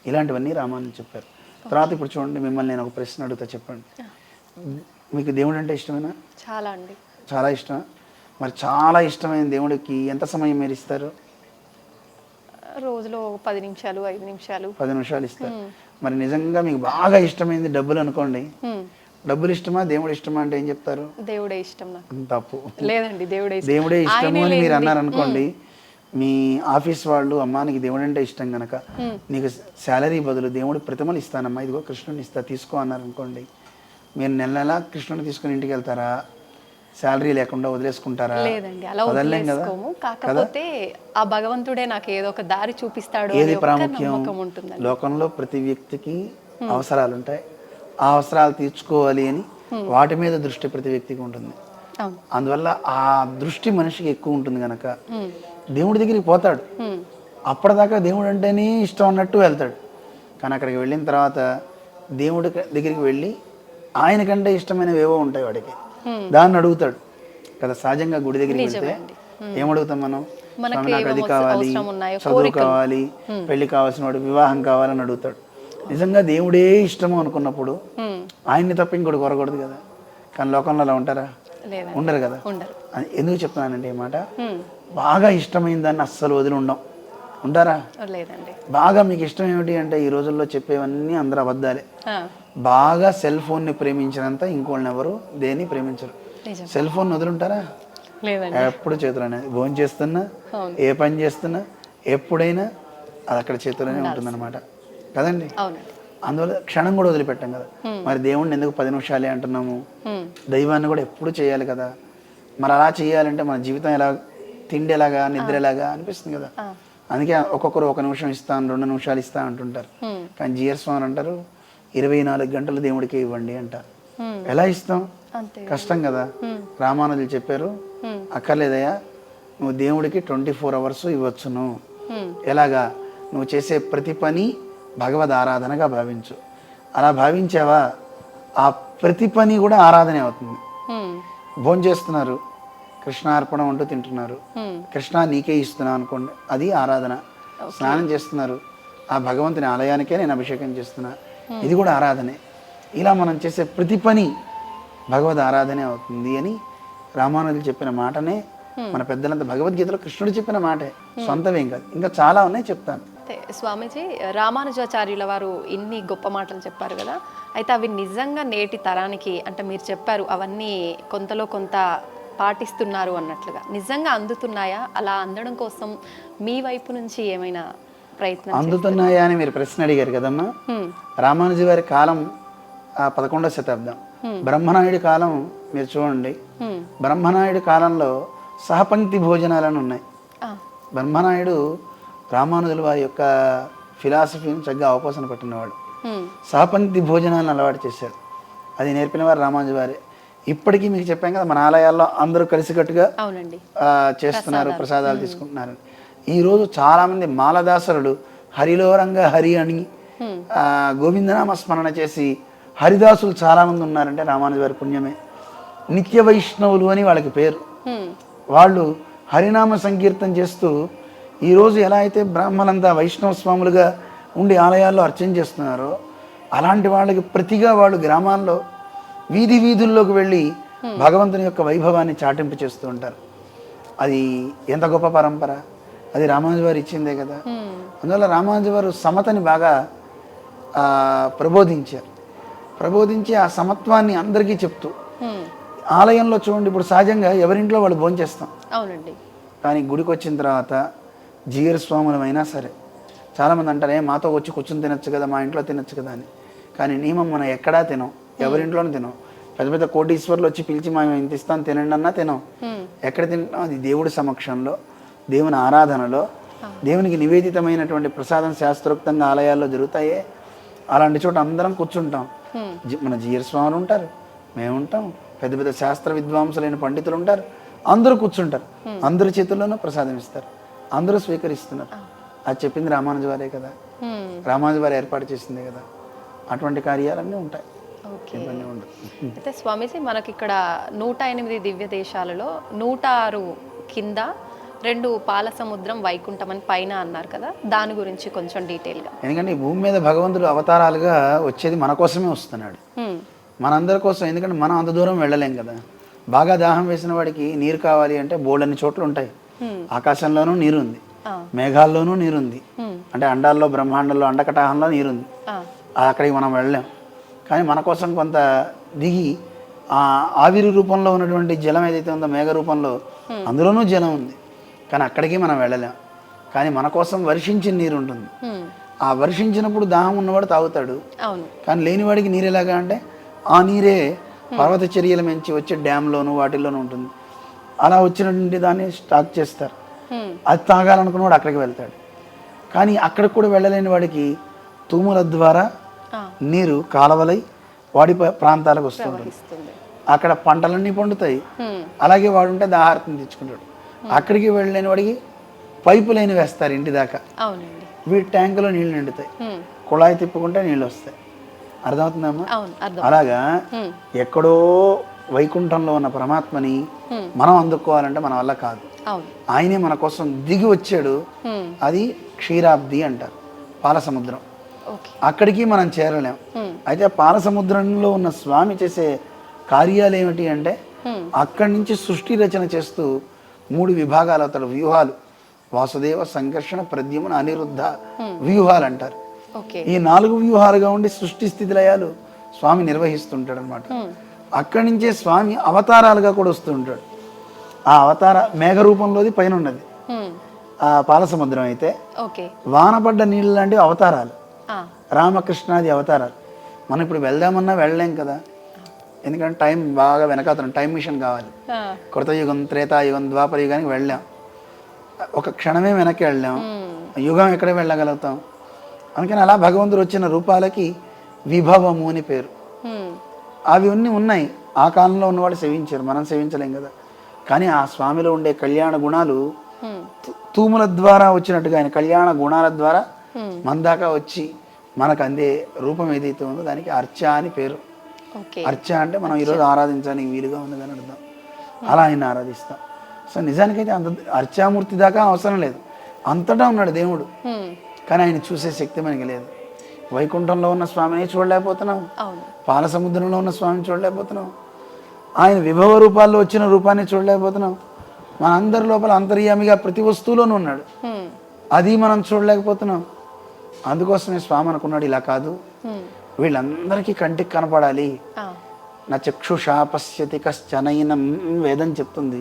ఇలాంటివన్నీ రామానుజు చెప్పారు. తర్వాత ఇప్పుడు చూడండి, మిమ్మల్ని నేను ఒక ప్రశ్న అడుగుతా, చెప్పండి. మీకు దేవుడు అంటే ఇష్టమేనా? చాలా అండి. చాలా ఇష్టం. మరి చాలా ఇష్టమైన దేవుడికి ఎంత సమయం మీరు ఇస్తారు? రోజులో 10 నిమిషాలు 5 నిమిషాలు 10 నిమిషాలు ఇస్తారు. మరి నిజంగా మీకు బాగా ఇష్టమైంది డబ్బులు అనుకోండి, డబ్బులు ఇష్టమా దేవుడు ఇష్టమా అంటే ఏం చెప్తారు? దేవుడే ఇష్టం నాకు. తప్పు. లేదండి, దేవుడే ఇష్టము అని మీరు అన్నారు అనుకోండి, మీ ఆఫీస్ వాళ్ళు అమ్మా నీకు దేవుడు అంటే ఇష్టం కనుక నీకు శాలరీ బదులు దేవుడు ప్రతిమలు ఇస్తానమ్మా, ఇదిగో కృష్ణుని ఇస్తా తీసుకో అన్నారు అనుకోండి, మీరు నెల కృష్ణుని తీసుకుని ఇంటికి వెళ్తారా? శాలరీ లేకుండా వదిలేసుకుంటారా? లేదండి, అలా వదిలేసుకోము. కాకపోతే ఆ భగవంతుడే నాకు ఏదో ఒక దారి చూపిస్తాడు. ఏది ప్రాముఖ్యం? లోకంలో ప్రతి వ్యక్తికి అవసరాలు ఉంటాయి, ఆ అవసరాలు తీర్చుకోవాలి అని వాటి మీద దృష్టి ప్రతి వ్యక్తికి ఉంటుంది. అందువల్ల ఆ దృష్టి మనిషికి ఎక్కువ ఉంటుంది కనుక దేవుడి దగ్గరికి పోతాడు. అప్పటిదాకా దేవుడు అంటేనే ఇష్టం అన్నట్టు వెళ్తాడు, కానీ అక్కడికి వెళ్ళిన తర్వాత దేవుడి దగ్గరికి వెళ్ళి ఆయనకంటే ఇష్టమైనవి ఏవో ఉంటాయి వాడికి, దాన్ని అడుగుతాడు కదా. సహజంగా గుడి దగ్గరికి వెళ్తే ఏమడుగుతాం మనం? స్వామి నాకు అది కావాలి, చదువు కావాలి, పెళ్లి కావాల్సిన వాడు, వివాహం కావాలని అడుగుతాడు. నిజంగా దేవుడే ఇష్టము అనుకున్నప్పుడు ఆయన్ని తప్ప ఇంకోటి కోరకూడదు కదా. కానీ లోకంలో అలా ఉంటారా? ఉండరు కదా. ఎందుకు చెప్తున్నానంటే ఈ మాట, బాగా ఇష్టమైన దాన్ని అస్సలు వదిలి ఉంటారా? బాగా మీకు ఇష్టం ఏమిటి అంటే ఈ రోజుల్లో చెప్పేవన్నీ అందరూ అబద్ధాలే. బాగా సెల్ ఫోన్ని ప్రేమించినంత ఇంకోళ్ళని ఎవరు దేన్ని ప్రేమించరు. Cell phone వదులుంటారా? ఎప్పుడు చేతులోనే. భోజనం చేస్తున్నా, ఏ పని చేస్తున్నా, ఎప్పుడైనా అది అక్కడ చేతుల్లోనే ఉంటుందన్నమాట కదండి. అందువల్ల క్షణం కూడా వదిలిపెట్టాం కదా. మరి దేవుణ్ణి ఎందుకు 10 నిమిషాలే అంటున్నాము? దైవాన్ని కూడా ఎప్పుడు చేయాలి కదా. మరి అలా చేయాలంటే మన జీవితం ఎలా, తిండి ఎలాగా, నిద్ర ఎలాగా అనిపిస్తుంది కదా. అందుకే ఒక్కొక్కరు 1 నిమిషం ఇస్తాను, 2 నిమిషాలు ఇస్తా అంటుంటారు. కానీ జిఆర్ స్వామి అంటారు 24 గంటలు దేవుడికే ఇవ్వండి అంటారు. ఎలా ఇస్తాం? కష్టం కదా. రామానుజులు చెప్పారు, అక్కర్లేదయ్యా, నువ్వు దేవుడికి 24 అవర్స్ ఇవ్వచ్చును. ఎలాగా? నువ్వు చేసే ప్రతి పని భగవద్ ఆరాధనగా భావించు. అలా భావించావా, ఆ ప్రతి పని కూడా ఆరాధనే అవుతుంది. భోజనం చేస్తున్నారు, కృష్ణార్పణం అంటూ తింటున్నారు, కృష్ణ నీకే ఇస్తున్నా అనుకోండి, అది ఆరాధన. స్నానం చేస్తున్నారు, ఆ భగవంతుని ఆలయానికే నేను అభిషేకం చేస్తున్నా, ఇది కూడా ఆరాధనే. ఇలా మనం చేసే ప్రతి పని భగవద్ ఆరాధనే అవుతుంది అని రామానుజులు చెప్పిన మాటనే మన పెద్దలంతా భగవద్గీతలో కృష్ణుడు చెప్పిన మాటే, సొంతమేం కాదు. ఇంకా చాలా ఉన్నాయి, చెప్తాను. అయితే స్వామీజీ, రామానుజాచార్యుల వారు ఇన్ని గొప్ప మాటలు చెప్పారు కదా, అయితే అవి నిజంగా నేటి తరానికి, అంటే మీరు చెప్పారు అవన్నీ కొంతలో కొంత పాటిస్తున్నారు అన్నట్లుగా, నిజంగా అందుతున్నాయా? అలా అందడం కోసం మీ వైపు నుంచి ఏమైనా ప్రయత్నం అందుతున్నాయా అని మీరు ప్రశ్న అడిగారు కదమ్మా. రామానుజు వారి కాలం 11వ శతాబ్దం. బ్రహ్మనాయుడి కాలం మీరు చూడండి. బ్రహ్మనాయుడి కాలంలో సహపంక్తి భోజనాలను ఉన్నాయి. బ్రహ్మనాయుడు రామానుజుల వారి యొక్క ఫిలాసఫీని చక్కగా అవపోసన పట్టినవాడు. సహపంక్తి భోజనాలను అలవాటు చేశాడు. అది నేర్పిన వారు రామానుజు వారే. ఇప్పటికీ మీకు చెప్పాం కదా, మన ఆలయాల్లో అందరూ కలిసికట్టుగా చేస్తున్నారు, ప్రసాదాలు తీసుకుంటున్నారు. ఈరోజు చాలామంది మాలదాసరులు హరిలోరంగా హరి అని గోవిందనామ స్మరణ చేసి హరిదాసులు చాలామంది ఉన్నారంటే రామానుజు వారి పుణ్యమే. నిత్య వైష్ణవులు అని వాళ్ళకి పేరు. వాళ్ళు హరినామ సంకీర్తన చేస్తూ ఈరోజు ఎలా అయితే బ్రాహ్మణులంతా వైష్ణవ స్వాములుగా ఉండి ఆలయాల్లో అర్చన చేస్తున్నారో, అలాంటి వాళ్ళకి ప్రతిగా వాళ్ళు గ్రామాల్లో వీధి వీధుల్లోకి వెళ్ళి భగవంతుని యొక్క వైభవాన్ని చాటింపు చేస్తూ ఉంటారు. అది ఎంత గొప్ప పరంపర! అది రామానుజు వారు ఇచ్చిందే కదా. అందువల్ల రామానుజు వారు సమతని బాగా ప్రబోధించి ఆ సమత్వాన్ని అందరికీ చెప్తూ, ఆలయంలో చూడండి, ఇప్పుడు సహజంగా ఎవరింట్లో వాళ్ళు భోంచేస్తాం. అవునండి. కానీ గుడికి వచ్చిన తర్వాత జీయర్ స్వాములమైనా సరే చాలామంది అంటారు, మాతో వచ్చి కూర్చొని తినచ్చు కదా, మా ఇంట్లో తినచ్చు కదా అని. కానీ నియమం మనం ఎక్కడా తినం, ఎవరింట్లోనూ తినం. పెద్ద పెద్ద కోటీశ్వర్లు వచ్చి పిలిచి మేము ఇంత ఇస్తాను తినండి అన్నా తినం. ఎక్కడ తింటాం? అది దేవుడి సమక్షంలో, దేవుని ఆరాధనలో, దేవునికి నివేదితమైనటువంటి ప్రసాదం శాస్త్రోక్తంగా ఆలయాల్లో జరుగుతాయే. అలాంటి చోట అందరం కూర్చుంటాం. మన జీయర్ స్వాములు ఉంటారు, మేము ఉంటాం, పెద్ద పెద్ద శాస్త్ర విద్వాంసులైన పండితులు ఉంటారు, అందరూ కూర్చుంటారు. అందరి చేతుల్లోనూ ప్రసాదం ఇస్తారు, అందరూ స్వీకరిస్తున్నారు. అది చెప్పింది రామానుజు వారే కదా, రామానుజు వారు ఏర్పాటు చేసిందే కదా. అటువంటి కార్యాలన్నీ ఉంటాయి. అయితే స్వామీజీ, మనకి ఇక్కడ 108 దివ్య దేశాలలో 106 కింద 2 పాల సముద్రం వైకుంఠం అని పైన అన్నారు కదా, దాని గురించి కొంచెం డీటెయిల్గా. ఎందుకంటే ఈ భూమి మీద భగవంతుడు అవతారాలుగా వచ్చేది మన కోసమే వస్తున్నాడు, మనందరి కోసం. ఎందుకంటే మనం అంత దూరం వెళ్ళలేం కదా. బాగా దాహం వేసిన వాడికి నీరు కావాలి అంటే బోల్డన్ని చోట్ల ఉంటాయి. ఆకాశంలోనూ నీరు ఉంది, మేఘాల్లోనూ నీరుంది, అంటే అండాల్లో, బ్రహ్మాండంలో, అండకటాహంలో నీరుంది. అక్కడికి మనం వెళ్ళలేం. కానీ మన కోసం కొంత దిగి ఆవిరి రూపంలో ఉన్నటువంటి జలం ఏదైతే ఉందో, మేఘ రూపంలో, అందులోనూ జలం ఉంది. కానీ అక్కడికి మనం వెళ్ళలేం. కానీ మన కోసం వర్షించిన నీరు ఉంటుంది. ఆ వర్షించినప్పుడు దాహం ఉన్నవాడు తాగుతాడు. కానీ లేనివాడికి నీరు ఎలాగా అంటే, ఆ నీరే పర్వత చర్యల నుంచి వచ్చే డ్యామ్లోను వాటిల్లోనూ ఉంటుంది. అలా వచ్చినటువంటి దాన్ని స్టాక్ చేస్తారు. అది తాగాలనుకున్నవాడు అక్కడికి వెళ్తాడు. కానీ అక్కడికి కూడా వెళ్ళలేని వాడికి తూముల ద్వారా నీరు కాలవలై వాడి ప్రాంతాలకు వస్తుంది. అక్కడ పంటలన్నీ పండుతాయి. అలాగే వాడు ఉంటే దాహార్తం తెచ్చుకుంటాడు. అక్కడికి వెళ్ళలేని వాడికి పైపు లైన్ వేస్తారు ఇంటి దాకా. వీటి ట్యాంకులో నీళ్లు నిండుతాయి, కుళాయి తిప్పుకుంటే నీళ్ళు వస్తాయి. అర్థమవుతుందమ్మా? అలాగా ఎక్కడో వైకుంఠంలో ఉన్న పరమాత్మని మనం అందుకోవాలంటే మన వల్ల కాదు. ఆయనే మన కోసం దిగి వచ్చాడు. అది క్షీరాబ్ది అంటారు, పాల సముద్రం. అక్కడికి మనం చేరలేం. అయితే పాల సముద్రంలో ఉన్న స్వామి చేసే కార్యాలు ఏమిటి అంటే, అక్కడి నుంచి సృష్టి రచన చేస్తూ 3 విభాగాలు అవుతాడు. వ్యూహాలు, వాసుదేవ, సంకర్షణ, ప్రద్యుమ్న, అనిరుద్ధ వ్యూహాలు అంటారు. ఈ 4 వ్యూహాలుగా ఉండి సృష్టి స్థితి లయాలు స్వామి నిర్వహిస్తుంటాడు అనమాట. అక్కడి నుంచే స్వామి అవతారాలుగా కూడా వస్తూ ఉంటాడు. ఆ అవతార మేఘ రూపంలోది పైన ఉన్నది ఆ పాల సముద్రం. అయితే వానపడ్డ నీళ్ళు లాంటివి అవతారాలు, రామకృష్ణాది అవతారాలు. మనం ఇప్పుడు వెళ్దామన్నా వెళ్ళలేం కదా, ఎందుకంటే టైం బాగా వెనకాతనం, టైం మిషన్ కావాలి. కృతయుగం, త్రేతాయుగం, ద్వాపర యుగానికి వెళ్ళాం, ఒక క్షణమే వెనక్కి వెళ్ళాం. యుగం ఎక్కడ వెళ్ళగలుగుతాం? అందుకని అలా భగవంతుడు వచ్చిన రూపాలకి విభవము అని పేరు. అవి అన్నీ ఉన్నాయి. ఆ కాలంలో ఉన్నవాళ్ళు సేవించారు, మనం సేవించలేం కదా. కానీ ఆ స్వామిలో ఉండే కళ్యాణ గుణాలు తూముల ద్వారా వచ్చినట్టుగా, ఆయన కళ్యాణ గుణాల ద్వారా మన దాకా వచ్చి మనకు అందే రూపం ఏదైతే ఉందో దానికి అర్చ అని పేరు. అర్చ అంటే మనం ఈరోజు ఆరాధించడానికి వీలుగా ఉన్నదని అర్థం. అలా ఆయన ఆరాధిస్తాం. సో నిజానికైతే అంత అర్చామూర్తి దాకా అవసరం లేదు, అంతటా ఉన్నాడు దేవుడు. కానీ ఆయన చూసే శక్తి మనకి లేదు. వైకుంఠంలో ఉన్న స్వామిని చూడలేకపోతున్నాం, అవును. పాల సముద్రంలో ఉన్న స్వామిని చూడలేకపోతున్నాం, ఆయన విభవ రూపాల్లో వచ్చిన రూపాన్ని చూడలేకపోతున్నాం. మన అందరి లోపల అంతర్యామిగా ప్రతి వస్తువులోనూ ఉన్నాడు, అది మనం చూడలేకపోతున్నాం. అందుకోసమే స్వామి అనుకున్నాడు, ఇలా కాదు, వీళ్ళందరికీ కంటికి కనపడాలి. నా చక్షుషా పశ్యతి కశ్చనైనం వేదం చెప్తుంది.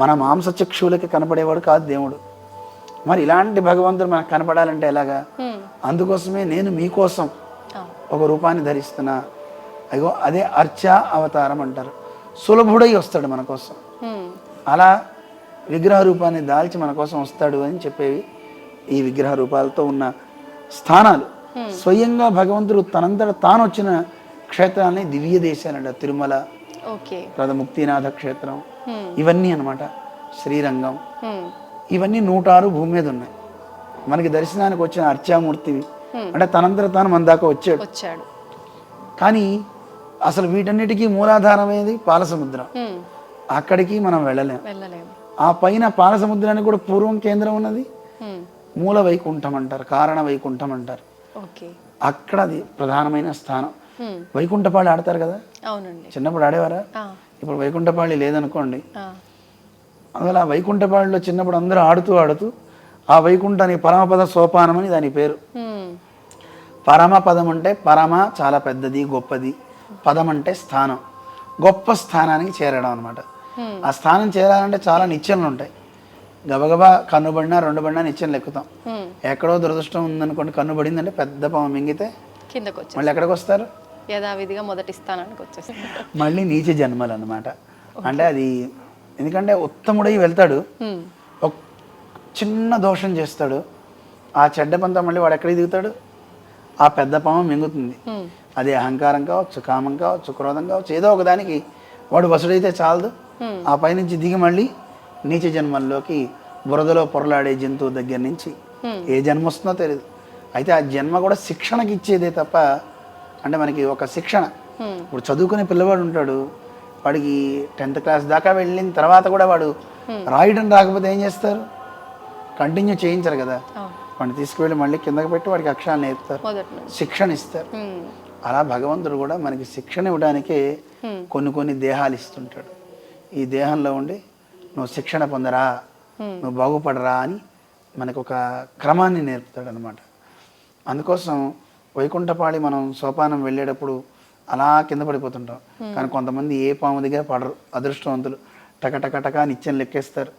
మన మాంస చక్షువులకి కనపడేవాడు కాదు దేవుడు. మరి ఇలాంటి భగవంతుడు మనకు కనపడాలంటే ఎలాగా? అందుకోసమే నేను మీకోసం ఒక రూపాన్ని ధరిస్తున్నా. అయ్యో అదే అర్చ అవతారం అంటారు. సులభుడై వస్తాడు మన కోసం, అలా విగ్రహ రూపాన్ని దాల్చి మన కోసం వస్తాడు అని చెప్పేవి ఈ విగ్రహ రూపాలతో ఉన్న స్థానాలు. స్వయంగా భగవంతుడు తనంతట తాను వచ్చిన క్షేత్రాలని దివ్య దేశాలంట. తిరుమల, ముక్తినాథ క్షేత్రం, ఇవన్నీ అన్నమాట. శ్రీరంగం, ఇవన్నీ 106 భూమి మీద ఉన్నాయి. మనకి దర్శనానికి వచ్చిన అర్చామూర్తివి అంటే తనంతట తాను మన దాకా వచ్చాడు. కానీ అసలు వీటన్నిటికీ మూలాధారమేది పాలసముద్రం. అక్కడికి మనం వెళ్ళలేము. ఆ పైన పాలసముద్రానికి కూడా పూర్వం కేంద్రం ఉన్నది, మూల వైకుంఠం అంటారు, కారణ వైకుంఠం అంటారు. అక్కడ అది ప్రధానమైన స్థానం. వైకుంఠపాళి ఆడతారు కదా, చిన్నప్పుడు ఆడేవారా? ఇప్పుడు వైకుంఠపాళి లేదనుకోండి. అందువల్ల ఆ వైకుంఠపాళిలో చిన్నప్పుడు అందరూ ఆడుతూ ఆ వైకుంఠానికి పరమపద సోపానం అని దాని పేరు. పరమపదం అంటే పరమ చాలా పెద్దది, గొప్పది. పదం అంటే స్థానం, గొప్ప స్థానానికి చేరడం అనమాట. ఆ స్థానం చేరాలంటే చాలా నిచ్చెనలు ఉంటాయి. గబగబా కన్నుబడినా 2 పడినా నిచ్చెనలు ఎక్కుతాం. ఎక్కడో దురదృష్టం ఉందనుకోండి, కన్నుబడిందంటే పెద్ద పాము మింగితే కిందకు వచ్చి మళ్ళీ ఎక్కడికి వస్తారు? యథావిధిగా మొదటి స్థానానికి వచ్చేస్తారు. మళ్ళీ నీచ జన్మలు అనమాట. అంటే అది ఎందుకంటే ఉత్తముడై వెళ్తాడు, ఒక చిన్న దోషం చేస్తాడు, ఆ చెడ్డ పంత మళ్ళీ వాడు ఎక్కడికి దిగుతాడు? ఆ పెద్ద పాము మింగుతుంది. అది అహంకారం కావచ్చు, కామం కావచ్చు, క్రోధం కావచ్చు, ఏదో ఒకదానికి వాడు వసుడైతే చాలదు. ఆ పైనుంచి దిగి మళ్ళీ నీచ జన్మల్లోకి బురదలో పొరలాడే జంతువు దగ్గర నుంచి ఏ జన్మ వస్తుందో తెలియదు. అయితే ఆ జన్మ కూడా శిక్షణకి ఇచ్చేదే తప్ప, అంటే మనకి ఒక శిక్షణ. ఇప్పుడు చదువుకునే పిల్లవాడు ఉంటాడు, వాడికి 10th క్లాస్ దాకా వెళ్ళిన తర్వాత కూడా వాడు రాయడం రాకపోతే ఏం చేస్తారు? కంటిన్యూ చేయించరు కదా, వాడిని తీసుకువెళ్ళి మళ్ళీ కిందకి పెట్టి వాడికి అక్షరాలు నేర్పుతారు, శిక్షణ ఇస్తారు. అలా భగవంతుడు కూడా మనకి శిక్షణ ఇవ్వడానికే కొన్ని దేహాలు ఇస్తుంటాడు. ఈ దేహంలో ఉండి నువ్వు శిక్షణ పొందరా, నువ్వు బాగుపడరా అని మనకు ఒక క్రమాన్ని నేర్పుతాడు అనమాట. అందుకోసం వైకుంఠపాళి మనం సోపానం వెళ్ళేటప్పుడు అలా కింద పడిపోతుంటాం. కానీ కొంతమంది ఏ పాము దగ్గర పడరు, అదృష్టవంతులు టకటకటక నిత్యం లెక్కేస్తారు,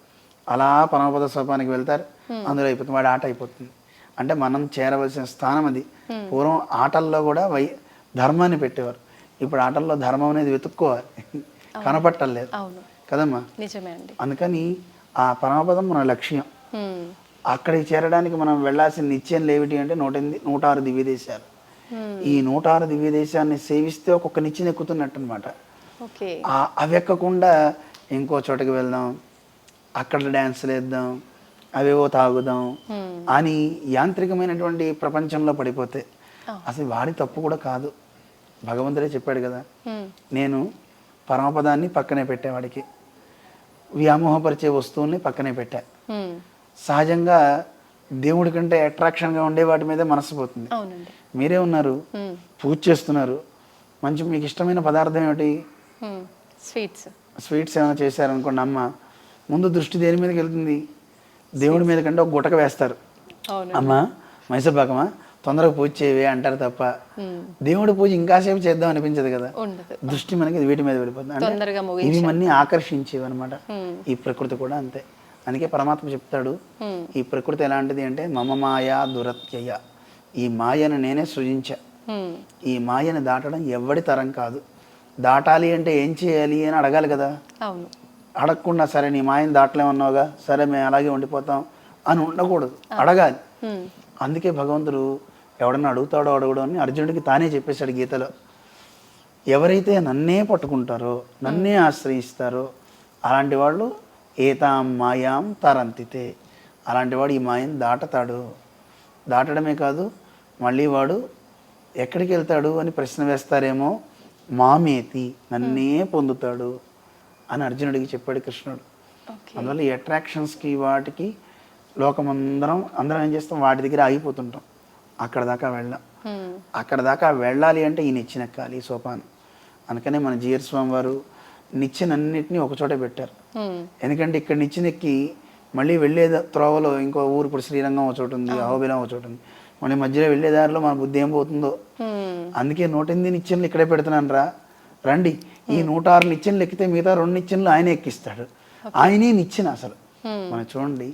అలా పరమపద సోపానికి వెళ్తారు, అందులో అయిపోతుంది, వాడి ఆట అయిపోతుంది. అంటే మనం చేరవలసిన స్థానం అది. పూర్వం ఆటల్లో కూడా ధర్మాన్ని పెట్టేవారు, ఇప్పుడు ఆటల్లో ధర్మం అనేది వెతుక్కోవాలి, కనపట్టలేదు కదమ్మా. అందుకని ఆ పరమపదం మన లక్ష్యం. అక్కడికి చేరడానికి మనం వెళ్ళాల్సిన నిత్యం ఏమిటి అంటే 106 దివ్య దేశాలు. ఈ 106 దివ్య దేశాన్ని సేవిస్తే ఒక్కొక్క నిచ్చెన ఎక్కుతున్నట్టు అనమాట. అవి ఎక్కకుండా ఇంకో చోటకి వెళ్దాం, అక్కడ డ్యాన్సులు వేద్దాం, అవేవో తాగుదాం అని యాంత్రికమైనటువంటి ప్రపంచంలో పడిపోతే అసలు వాడి తప్పు కూడా కాదు. భగవంతుడే చెప్పాడు కదా, నేను పరమపదాన్ని పక్కనే పెట్టేవాడికి, వ్యామోహపరిచే వస్తువుల్ని పక్కనే పెట్టా. సహజంగా దేవుడి కంటే అట్రాక్షన్గా ఉండే వాటి మీదే మనసు పోతుంది. మీరే ఉన్నారు, పూజ చేస్తున్నారు, మంచి మీకు ఇష్టమైన పదార్థం ఏమిటి? స్వీట్స్ ఏమైనా చేశారనుకోండి, అమ్మ ముందు దృష్టి దేని మీదకి వెళ్తుంది? దేవుడి మీద కంటే ఒక గుటక వేస్తారు. అమ్మ మైసూర్పాకమా తొందరగా పూజ చేయవే అంటారు తప్ప దేవుడి పూజ ఇంకాసేపు చేద్దాం అనిపించదు కదా. దృష్టి మనకి వీటి మీద వెళ్ళిపోతుంది. అంటే ఇవి మన్ని ఆకర్షించేవి అనమాట. ఈ ప్రకృతి కూడా అంతే. అందుకే పరమాత్మ చెప్తాడు, ఈ ప్రకృతి ఎలాంటిది అంటే మమ మాయా దురత్యయ, ఈ మాయను నేనే సృజించా, ఈ మాయను దాటడం ఎవడి తరం కాదు. దాటాలి అంటే ఏం చేయాలి అని అడగాలి కదా. అడగకుండా సరే నీ మాయను దాటలేమన్నావుగా, సరే మేము అలాగే ఉండిపోతాం అని ఉండకూడదు, అడగాలి. అందుకే భగవంతుడు ఎవడన్నా అడుగుతాడో అడగడో అని అర్జునుడికి తానే చెప్పేశాడు గీతలో. ఎవరైతే నన్నే పట్టుకుంటారో, నన్నే ఆశ్రయిస్తారో అలాంటి వాళ్ళు ఏతాం మాయాం తరంతితే, అలాంటి వాడు ఈ మాయను దాటతాడు. దాటడమే కాదు, మళ్ళీ వాడు ఎక్కడికి వెళ్తాడు అని ప్రశ్న వేస్తారేమో, మామేతి నన్నే పొందుతాడు అని అర్జునుడికి చెప్పాడు కృష్ణుడు. అందువల్ల ఈ అట్రాక్షన్స్కి వాటికి అందరం ఏం చేస్తాం, వాటి దగ్గర ఆగిపోతుంటాం, అక్కడ దాకా వెళ్ళాం. అక్కడ దాకా వెళ్ళాలి అంటే ఈ నిచ్చెనెక్కాలి సోపానం. అందుకనే మన జీఆర్ స్వామి వారు నిచ్చెనన్నిటినీ ఒకచోటే పెట్టారు. ఎందుకంటే ఇక్కడ నిచ్చెనెక్కి మళ్ళీ వెళ్ళే త్రోవలో ఇంకో ఊరు, ఇప్పుడు శ్రీరంగం ఒక చోటు ఉంది, అహోబిలం ఒక చోటు ఉంది, మళ్ళీ మధ్యలో వెళ్ళే దారిలో మన బుద్ధి ఏం పోతుందో. అందుకే 108 నిచ్చెనలు ఇక్కడే పెడుతున్నాను రండి. ఈ 106 నిచ్చెనలు ఎక్కితే మిగతా 2 నిచ్చెనలు ఆయన ఎక్కిస్తాడు. ఆయనే నిచ్చెన అసలు. మనం చూడండి,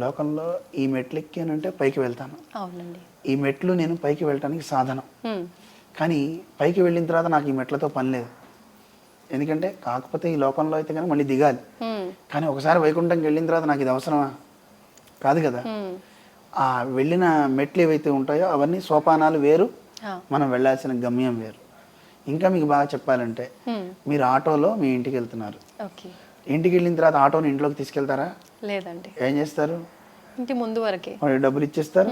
లోకంలో ఈ మెట్లు ఎక్కానంటే పైకి వెళ్తాను, ఈ మెట్లు నేను పైకి వెళ్ళటానికి సాధనం. కానీ పైకి వెళ్ళిన తర్వాత నాకు ఈ మెట్లతో పని లేదు. ఎందుకంటే కాకపోతే ఈ లోకంలో అయితే కానీ మళ్ళీ దిగాలి. కానీ ఒకసారి వైకుంఠంకి వెళ్ళిన తర్వాత నాకు ఇది అవసరమా? కాదు కదా. ఆ వెళ్ళిన మెట్లు ఏవైతే ఉంటాయో అవన్నీ సోపానాలు వేరు, మనం వెళ్ళాల్సిన గమ్యం వేరు. ఇంకా మీకు బాగా చెప్పాలంటే, మీరు ఆటోలో మీ ఇంటికి వెళ్తున్నారు, ఇంటికి వెళ్ళిన తర్వాత ఆటోని ఇంట్లోకి తీసుకెళ్తారా? లేదండి. ఏం చేస్తారు? ఇంటి ముందు వరకే వాడు డబ్బులు ఇచ్చేస్తారు,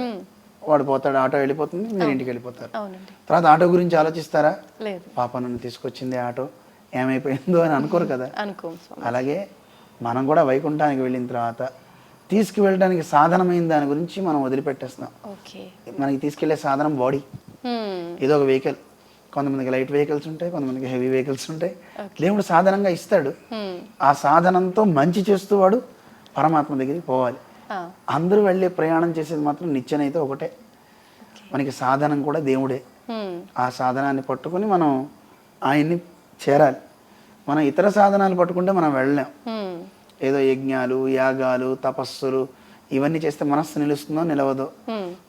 వాడు పోతాడు, ఆటో వెళ్ళిపోతుంది, మీరు ఇంటికి వెళ్ళిపోతారు. తర్వాత ఆటో గురించి ఆలోచిస్తారా? లేదు. పాప నన్ను తీసుకొచ్చింది ఆటో, ఏమైపోయిందో అని అనుకోరు కదా. అలాగే మనం కూడా వైకుంఠానికి వెళ్ళిన తర్వాత తీసుకువెళ్ళడానికి సాధనమైన దాని గురించి మనం వదిలిపెట్టేస్తాం. మనకి తీసుకెళ్లే సాధనం బాడీ, ఏదో ఒక వెహికల్. కొంతమందికి లైట్ వెహికల్స్ ఉంటాయి, కొంతమందికి హెవీ వెహికల్స్ ఉంటాయి. దేవుడు సాధనంగా ఇస్తాడు. ఆ సాధనంతో మంచి చేస్తూ వాడు పరమాత్మ దగ్గరికి పోవాలి. అందరూ వెళ్ళే ప్రయాణం చేసేది మాత్రం నిచ్చెనైతే ఒకటే. మనకి సాధనం కూడా దేవుడే. ఆ సాధనాన్ని పట్టుకుని మనం ఆయన్ని చేరాలి. మనం ఇతర సాధనాలు పట్టుకుంటే మనం వెళ్ళలేం. ఏదో యజ్ఞాలు, యాగాలు, తపస్సులు ఇవన్నీ చేస్తే మనస్సు నిలుస్తుందో నిలవదో.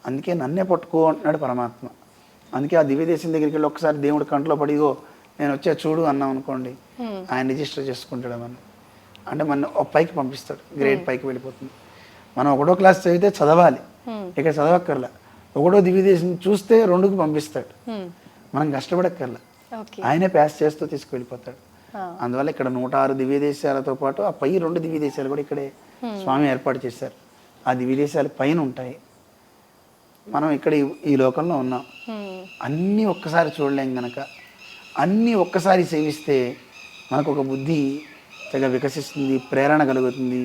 అందుకే నన్నే పట్టుకో అంటున్నాడు పరమాత్మ. అందుకే ఆ దివ్యదేశం దగ్గరికి వెళ్ళి ఒక్కసారి దేవుడు కంట్లో పడిగో నేను వచ్చా చూడు అన్నాం అనుకోండి, ఆయన రిజిస్టర్ చేసుకుంటాడు. మనం అంటే మన పైకి పంపిస్తాడు, గ్రేడ్ పైకి వెళ్ళిపోతుంది. మనం 1వ క్లాస్ చదివితే చదవాలి, ఇక్కడ చదవక్కర్లా. 1వ దివ్యదేశం చూస్తే 2కి పంపిస్తాడు, మనం కష్టపడక్కర్లా, ఆయనే ప్యాస్ చేస్తూ తీసుకువెళ్ళిపోతాడు. అందువల్ల ఇక్కడ 106 దివ్యదేశాలతో పాటు ఆ పై 2 దివ్యదేశాలు కూడా ఇక్కడే స్వామి ఏర్పాటు చేశారు. ఆ దివ్యదేశాలు పైన ఉంటాయి. మనం ఇక్కడ ఈ లోకంలో ఉన్నాం. అన్నీ ఒక్కసారి చూడలేం గనక అన్నీ ఒక్కసారి సేవిస్తే మనకు ఒక బుద్ధి తెగ వికసిస్తుంది, ప్రేరణ కలుగుతుంది,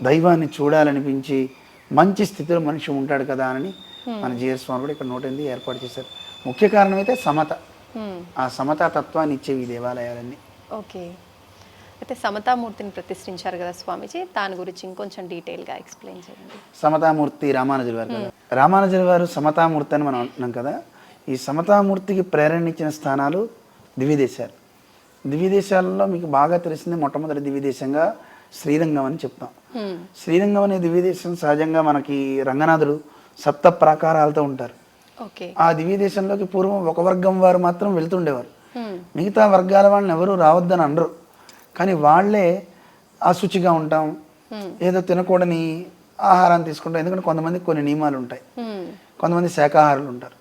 దైవాన్ని చూడాలనిపించి మంచి స్థితిలో మనిషి ఉంటాడు కదా అని మన జీఆర్ స్వామి కూడా ఇక్కడ 108 ఏర్పాటు చేశారు. ముఖ్య కారణం అయితే సమత. ఆ సమతా తత్వాన్ని ఇచ్చేవి దేవాలయాలన్నీ. ఓకే. అయితే సమతామూర్తిని ప్రతిష్ఠించారు కదా స్వామీజీ, దాని గురించి ఇంకొంచెం డీటెయిల్గా ఎక్స్ప్లెయిన్ చేయండి. సమతామూర్తి రామానుజుల వారు కదా. రామానుజుల వారు సమతామూర్తి అని మనం అంటున్నాం కదా. ఈ సమతామూర్తికి ప్రేరణ ఇచ్చిన స్థానాలు దివ్యదేశాలు. దివ్యదేశాలలో మీకు బాగా తెలిసింది మొట్టమొదటి దివ్యదేశంగా శ్రీరంగం అని చెప్తాం. శ్రీరంగం అనే దివ్యదేశం సహజంగా మనకి రంగనాథుడు 7 ప్రాకారాలతో ఉంటారు. ఆ దివ్యదేశంలోకి పూర్వం ఒక వర్గం వారు మాత్రం వెళ్తుండేవారు. మిగతా వర్గాల వాళ్ళని ఎవరు రావద్దని అనరు. కానీ వాళ్ళే అశుచిగా ఉంటాం, ఏదో తినకూడని ఆహారాన్ని తీసుకుంటాం. ఎందుకంటే కొంతమందికి కొన్ని నియమాలు ఉంటాయి. కొంతమంది శాకాహారులు ఉంటారు,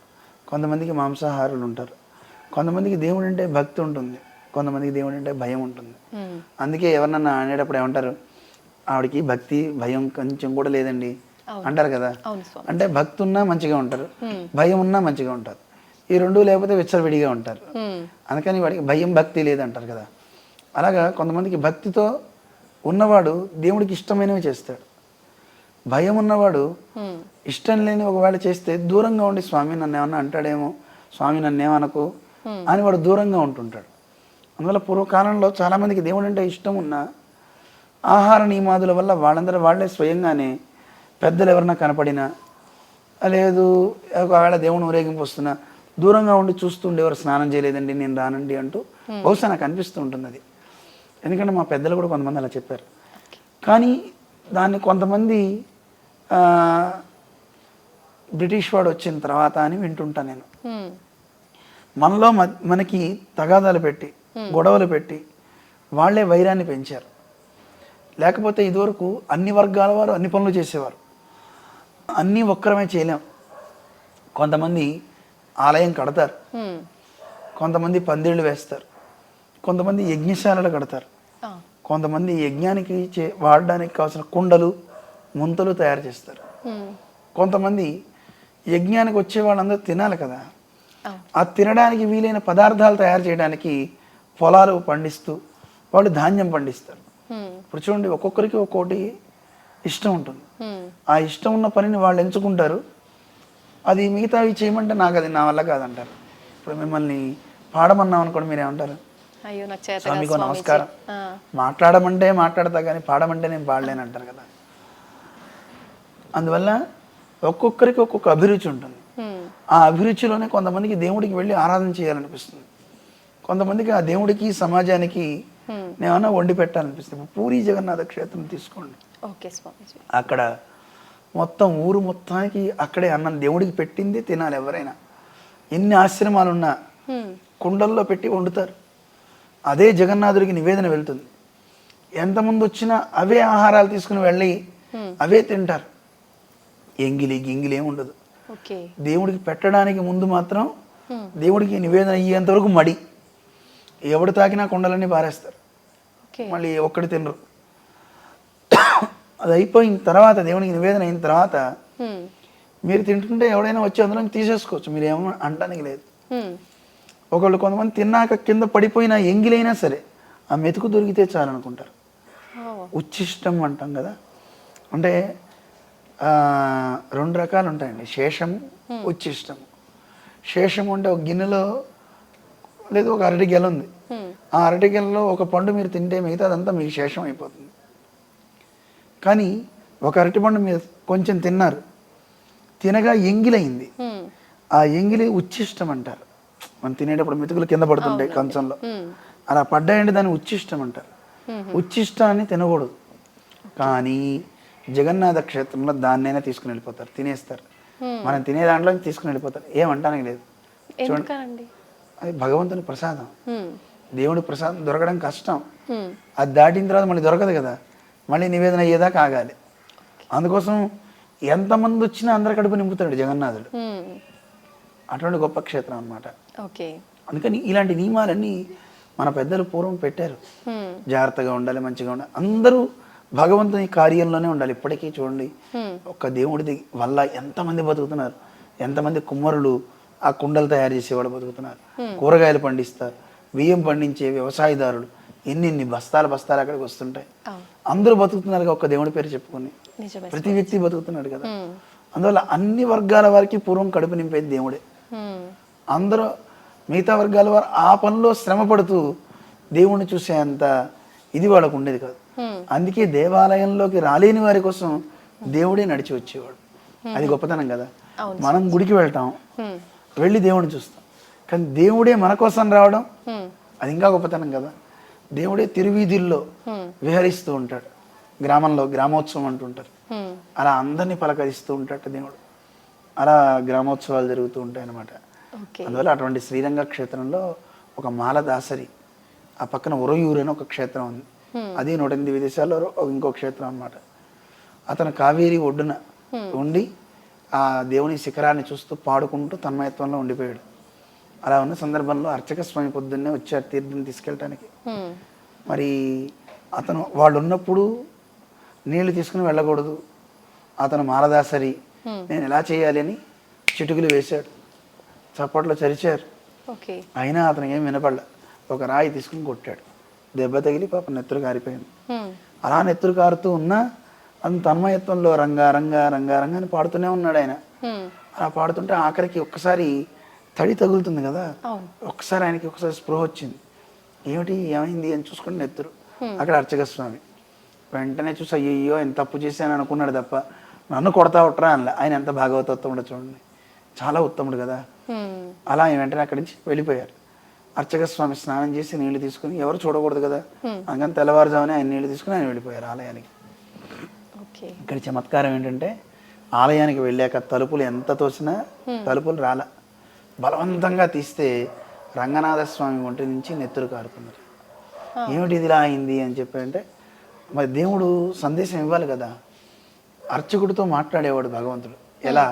కొంతమందికి మాంసాహారులు ఉంటారు, కొంతమందికి దేవుడు అంటే భక్తి ఉంటుంది, కొంతమందికి దేవుడు అంటే భయం ఉంటుంది. అందుకే ఎవరినన్నా అనేటప్పుడు ఏమంటారు, ఆవిడకి భక్తి భయం కొంచెం కూడా లేదండి అంటారు కదా. అంటే భక్తి ఉన్నా మంచిగా ఉంటారు, భయం ఉన్నా మంచిగా ఉంటారు. ఈ 2 లేకపోతే విచ్చలవిడిగా ఉంటారు. అందుకని వాడికి భయం భక్తి లేదంటారు కదా. అలాగా కొంతమందికి భక్తితో ఉన్నవాడు దేవుడికి ఇష్టమైనవి చేస్తాడు. భయం ఉన్నవాడు ఇష్టం లేని ఒకవేళ చేస్తే దూరంగా ఉండి స్వామి నన్ను ఏమన్నా అంటాడేమో, స్వామి నన్ను ఏమనకు అని వాడు దూరంగా ఉంటుంటాడు. అందువల్ల పూర్వకాలంలో చాలామందికి దేవుడు అంటే ఇష్టం ఉన్నా ఆహార నియమాదుల వల్ల వాళ్ళందరూ వాళ్ళే స్వయంగానే పెద్దలు ఎవరన్నా కనపడినా లేదు ఒకవేళ దేవుని ఊరేగింపు వస్తున్నా దూరంగా ఉండి చూస్తుండేవారు. స్నానం చేయలేదండి నేను రానండి అంటూ బహుశా నాకు అనిపిస్తూ ఉంటుంది అది. ఎందుకంటే మా పెద్దలు కూడా కొంతమంది అలా చెప్పారు. కానీ దాన్ని కొంతమంది బ్రిటిష్ వాడు వచ్చిన తర్వాత అని వింటుంటా నేను. మనలో మనకి తగాదాలు పెట్టి గొడవలు పెట్టి వాళ్ళే వైరాన్ని పెంచారు. లేకపోతే ఇదివరకు అన్ని వర్గాల వారు అన్ని పనులు చేసేవారు. అన్నీ ఒక్కరమే చేయలేం. కొంతమంది ఆలయం కడతారు, కొంతమంది పందిళ్ళు వేస్తారు, కొంతమంది యజ్ఞశాలలు కడతారు, కొంతమంది యజ్ఞానికి వాడడానికి కావాల్సిన కుండలు ముంతలు తయారు చేస్తారు. కొంతమంది యజ్ఞానికి వచ్చే వాళ్ళందరూ తినాలి కదా, ఆ తినడానికి వీలైన పదార్థాలు తయారు చేయడానికి పొలాలు పండిస్తూ వాళ్ళు ధాన్యం పండిస్తారు. ఇప్పుడు చూడండి, ఒక్కొక్కరికి ఒక్కొక్కటి ఇష్టం ఉంటుంది. ఆ ఇష్టం ఉన్న పనిని వాళ్ళు ఎంచుకుంటారు, అది మిగతావి చేయమంటే నాకు అది నా వల్ల కాదంటారు. ఇప్పుడు మిమ్మల్ని పాడమన్నాం అనుకోండి, మీరేమంటారు? అయ్యో నాకు చేత కాదు స్వామికో స్వామీజీ. నమస్కారం, మాట్లాడమంటే మాట్లాడతా కానీ పాడమంటే నేను పాడలేను అంటారు కదా. అందువల్ల ఒక్కొక్కరికి ఒక్కొక్క అభిరుచి ఉంటుంది. ఆ అభిరుచిలోనే కొంతమందికి దేవుడికి వెళ్ళి ఆరాధన చేయాలనిపిస్తుంది, కొంతమందికి ఆ దేవుడికి సమాజానికి నేమన్నా వండి పెట్టాలనిపిస్తుంది. పూరి జగన్నాథ క్షేత్రం తీసుకోండి, ఓకే స్వామీజీ. అక్కడ మొత్తం ఊరు మొత్తానికి అక్కడే అన్నం దేవుడికి పెట్టింది తినాలి. ఎవరైనా ఎన్ని ఆశ్రమాలున్నా కుండల్లో పెట్టి వండుతారు, అదే జగన్నాథుడికి నివేదన వెళ్తుంది. ఎంతమంది వచ్చినా అవే ఆహారాలు తీసుకుని వెళ్ళి అవే తింటారు. ఎంగిలి గింగిలి ఏమి ఉండదు. దేవుడికి పెట్టడానికి ముందు మాత్రం దేవుడికి నివేదన అయ్యేంతవరకు మడి, ఎవడు తాకినా కుండలన్నీ పారేస్తారు, మళ్ళీ ఒక్కడి తినరు. అది అయిపోయిన తర్వాత, దేవునికి నివేదన అయిన తర్వాత మీరు తింటుంటే ఎవడైనా వచ్చి అందులో తీసేసుకోవచ్చు, మీరు ఏమో అంటానికి లేదు. ఒకళ్ళు కొంతమంది తిన్నాక కింద పడిపోయిన ఎంగిలైనా సరే ఆ మెతుకు దొరికితే చాలనుకుంటారు. ఉచ్చిష్టం అంటాం కదా, అంటే 2 రకాలు ఉంటాయండి, శేషము, ఉచ్చిష్టము. శేషము అంటే ఒక గిన్నెలో లేదు ఒక అరటి గెల ఉంది, ఆ అరటి గెలలో ఒక పండు మీరు తింటే మిగతా అదంతా మీకు శేషం అయిపోతుంది. కానీ ఒక అరటి పండు మీరు కొంచెం తిన్నారు, తినగా ఎంగిలైంది, ఆ ఎంగిలి ఉచ్చిష్టం అంటారు. మనం తినేటప్పుడు మెతుకులు కింద పడుతుంటాయి కంచంలో, అలా పడ్డాయంటే దాన్ని ఉచ్చిష్టం అంటారు. ఉచ్చిష్టాన్ని తినకూడదు. కానీ జగన్నాథ క్షేత్రంలో దాన్నైనా తీసుకుని వెళ్ళిపోతారు, తినేస్తారు. మనం తినే దాంట్లో తీసుకుని వెళ్ళిపోతారు, ఏమంటానికి లేదు. చూడండి, అది భగవంతుని ప్రసాదం, దేవుడి ప్రసాదం దొరకడం కష్టం. అది దాటిన తర్వాత మళ్ళీ దొరకదు కదా, మళ్ళీ నివేదన అయ్యేదాకా ఆగాలి. అందుకోసం ఎంతమంది వచ్చినా అందరి కడుపు నింపుతాడు జగన్నాథుడు. అటువంటి గొప్ప క్షేత్రం అన్నమాట. అందుకని ఇలాంటి నియమాలన్నీ మన పెద్దలు పూర్వం పెట్టారు. జాగ్రత్తగా ఉండాలి, మంచిగా ఉండాలి, అందరూ భగవంతుని కార్యంలోనే ఉండాలి. ఇప్పటికీ చూడండి, ఒక్క దేవుడి వల్ల ఎంతమంది బతుకుతున్నారు, ఎంతమంది కుమ్మరులు ఆ కుండలు తయారు చేసేవాళ్ళు బతుకుతున్నారు, కూరగాయలు పండిస్తారు, బియ్యం పండించే వ్యవసాయదారులు, ఎన్ని బస్తాలు అక్కడికి వస్తుంటాయి. అందరూ బతుకుతున్నారు ఒక్క దేవుడి పేరు చెప్పుకొని, ప్రతి వ్యక్తి బతుకుతున్నాడు కదా. అందువల్ల అన్ని వర్గాల వారికి పూర్వం కడుపు నింపేది దేవుడే. అందరూ మిగతా వర్గాల వారు ఆ పనిలో శ్రమ పడుతూ దేవుణ్ణి చూసే అంత ఇది వాళ్ళకు ఉండేది కాదు. అందుకే దేవాలయంలోకి రాలేని వారి కోసం దేవుడే నడిచి వచ్చేవాడు. అది గొప్పతనం కదా. మనం గుడికి వెళ్తాం, వెళ్ళి దేవుడిని చూస్తాం, కానీ దేవుడే మన కోసం రావడం అది ఇంకా గొప్పతనం కదా. దేవుడే తిరువీధుల్లో విహరిస్తూ ఉంటాడు, గ్రామంలో గ్రామోత్సవం అంటుంటారు, అలా అందరినీ పలకరిస్తూ ఉంటాడు దేవుడు. అలా గ్రామోత్సవాలు జరుగుతూ ఉంటాయి అన్నమాట. అందువల్ల అటువంటి శ్రీరంగ క్షేత్రంలో ఒక మాలదాసరి, ఆ పక్కన ఉరయూరు అని ఒక క్షేత్రం ఉంది, అది 108 విదేశాల్లో ఇంకో క్షేత్రం అన్నమాట. అతను కావేరి ఒడ్డున ఉండి ఆ దేవుని శిఖరాన్ని చూస్తూ పాడుకుంటూ తన్మయత్వంలో ఉండిపోయాడు. అలా ఉన్న సందర్భంలో అర్చక స్వామి పొద్దున్నే వచ్చారు తీర్థం తీసుకెళ్ళటానికి. మరి అతను వాళ్ళు ఉన్నప్పుడు నీళ్లు తీసుకుని వెళ్ళకూడదు, అతను మాలదాసరి, నేను ఎలా చేయాలి అని చిటుకులు వేశాడు, చప్పట్లో చరిచారు. అయినా అతను ఏం వినపడలే. ఒక రాయి తీసుకుని కొట్టాడు, దెబ్బ తగిలి పాప నెత్తురు కారిపోయింది. అలా నెత్తురు కారుతూ ఉన్నా అతను తన్మయత్వంలో రంగా రంగా రంగా రంగా అని పాడుతూనే ఉన్నాడు ఆయన. అలా పాడుతుంటే ఆఖరికి ఒక్కసారి తడి తగులుతుంది కదా, ఒక్కసారి ఆయనకి ఒకసారి స్పృహ వచ్చింది. ఏమైంది అని చూసుకుని నెత్తురు, అక్కడ అర్చక స్వామి. వెంటనే చూసి అయ్యో ఎంత తప్పు చేశాను అనుకున్నాడు తప్ప నన్ను కొడతా ఉట్టరా అనలే. ఆయన ఎంత భాగవతోత్తముడు చూడండి, చాలా ఉత్తముడు కదా. అలా ఆయన వెంటనే అక్కడి నుంచి వెళ్ళిపోయారు. అర్చక స్వామి స్నానం చేసి నీళ్లు తీసుకుని, ఎవరు చూడకూడదు కదా, అందుకని తెల్లవారుజామునే ఆయన నీళ్లు తీసుకుని ఆయన వెళ్ళిపోయారు ఆలయానికి. ఇక్కడ చమత్కారం ఏంటంటే, ఆలయానికి వెళ్ళాక తలుపులు ఎంత తోసినా తలుపులు రాల, బలవంతంగా తీస్తే రంగనాథ స్వామి ఒంటి నుంచి నెత్తురు కారుతున్నారు. ఏమిటి ఇది ఇలా అయింది అని చెప్పంటే, మరి దేవుడు సందేశం ఇవ్వాలి కదా. అర్చకుడితో మాట్లాడేవాడు భగవంతుడు. ఎలా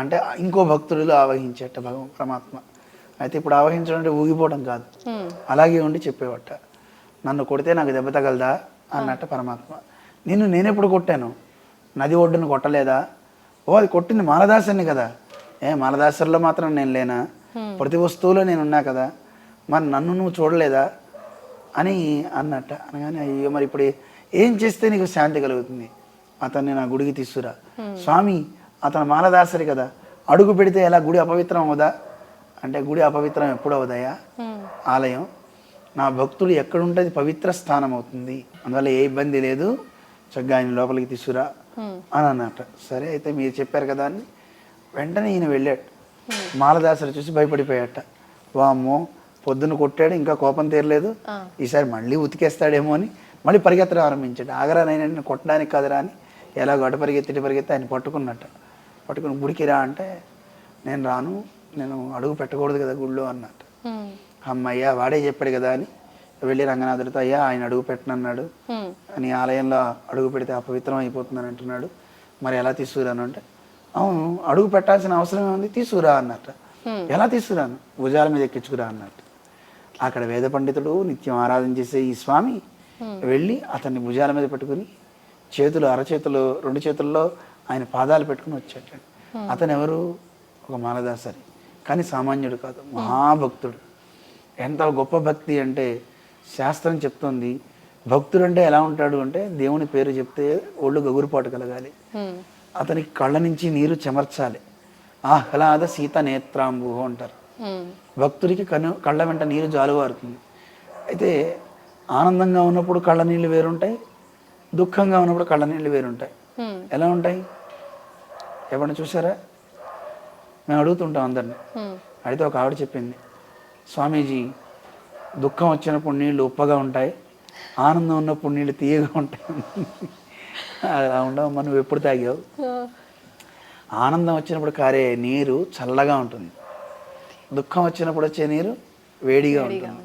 అంటే ఇంకో భక్తుడిలో ఆవహించేట పరమాత్మ. అయితే ఇప్పుడు ఆవహించడం అంటే ఊగిపోవడం కాదు, అలాగే ఉండి చెప్పేవట. నన్ను కొడితే నాకు దెబ్బ తగలదా అన్నట్ట పరమాత్మ. నేనెప్పుడు కొట్టాను, నది ఒడ్డును కొట్టలేదా? ఓ అది కొట్టింది మాలదాసరిని కదా, మాలదాసరిలో మాత్రం నేను లేనా? ప్రతి వస్తువులో నేనున్నా కదా, మరి నన్ను నువ్వు చూడలేదా అని అన్నట్ట. అనగానే అయ్యో మరి ఇప్పుడు ఏం చేస్తే నీకు శాంతి కలుగుతుంది? అతన్ని నా గుడికి తీసుకురా. స్వామి అతను మాలదాసరి కదా, అడుగు పెడితే ఎలా గుడి అపవిత్రం అవదా అంటే గుడి అపవిత్రం ఎప్పుడు అవదయా ఆలయం నా భక్తుడు ఎక్కడుంటే పవిత్ర స్థానం అవుతుంది, అందువల్ల ఏ ఇబ్బంది లేదు, చక్కగా ఆయన లోపలికి తీసుకురా అని అన్నట్ట. సరే అయితే మీరు చెప్పారు కదా అని వెంటనే ఈయన వెళ్ళాడు. మాలదాసులు చూసి భయపడిపోయాట. వామ్మో పొద్దున్న కొట్టాడు, ఇంకా కోపం తీరలేదు, ఈసారి మళ్ళీ ఉతికేస్తాడేమో అని మళ్ళీ పరిగెత్తడం ఆరంభించాడు. ఆగరా నేను కొట్టడానికి కదరా అని ఎలాగో అటు పరిగెత్తి ఆయన పట్టుకుని గుడికి రా అంటే నేను రాను, నేను అడుగు పెట్టకూడదు కదా గుళ్ళో అన్నట్టు. అమ్మయ్య వాడే చెప్పాడు కదా అని వెళ్ళి రంగనాథుడితో, అయ్యా ఆయన అడుగు పెట్టనన్నాడు అని, ఆలయంలో అడుగు పెడితే అపవిత్రం అయిపోతుందని అంటున్నాడు, మరి ఎలా తీసుకురాను అంటే, అవును అడుగు పెట్టాల్సిన అవసరం ఉంది, తీసుకురా అన్నట్టు. ఎలా తీసుకురాను, భుజాల మీద ఎక్కించుకురా అన్నట్టు. అక్కడ వేద పండితుడు నిత్యం ఆరాధన చేసే ఈ స్వామి వెళ్ళి అతన్ని భుజాల మీద పెట్టుకుని అరచేతులు 2 చేతుల్లో ఆయన పాదాలు పెట్టుకుని వచ్చాడు. అతను ఎవరు, ఒక మాలదాసరి, కానీ సామాన్యుడు కాదు, మహాభక్తుడు. ఎంత గొప్ప భక్తి అంటే శాస్త్రం చెప్తుంది, భక్తుడు అంటే ఎలా ఉంటాడు అంటే దేవుని పేరు చెప్తే ఒళ్ళు గగురుపాటు కలగాలి, అతనికి కళ్ళ నుంచి నీరు చెమర్చాలి, ఆహ్లాద సీత నేత్రాంబు అంటారు. భక్తుడికి కళ్ళ వెంట నీరు జాలువారుతుంది. అయితే ఆనందంగా ఉన్నప్పుడు కళ్ళ నీళ్ళు వేరుంటాయి, దుఃఖంగా ఉన్నప్పుడు కళ్ళ నీళ్ళు వేరుంటాయి. ఎలా ఉంటాయి ఎవరిని చూసారా? మేము అడుగుతుంటాం అందరిని. అయితే ఒక ఆవిడ చెప్పింది, స్వామీజీ దుఃఖం వచ్చినప్పుడు నీళ్ళు ఉప్పగా ఉంటాయి, ఆనందం ఉన్నప్పుడు నీళ్ళు తీయగా ఉంటాయి. అలా ఉండవు, నువ్వు ఎప్పుడు తాగావు? ఆనందం వచ్చినప్పుడు కారే నీరు చల్లగా ఉంటుంది, దుఃఖం వచ్చినప్పుడు వచ్చే నీరు వేడిగా ఉంటుంది.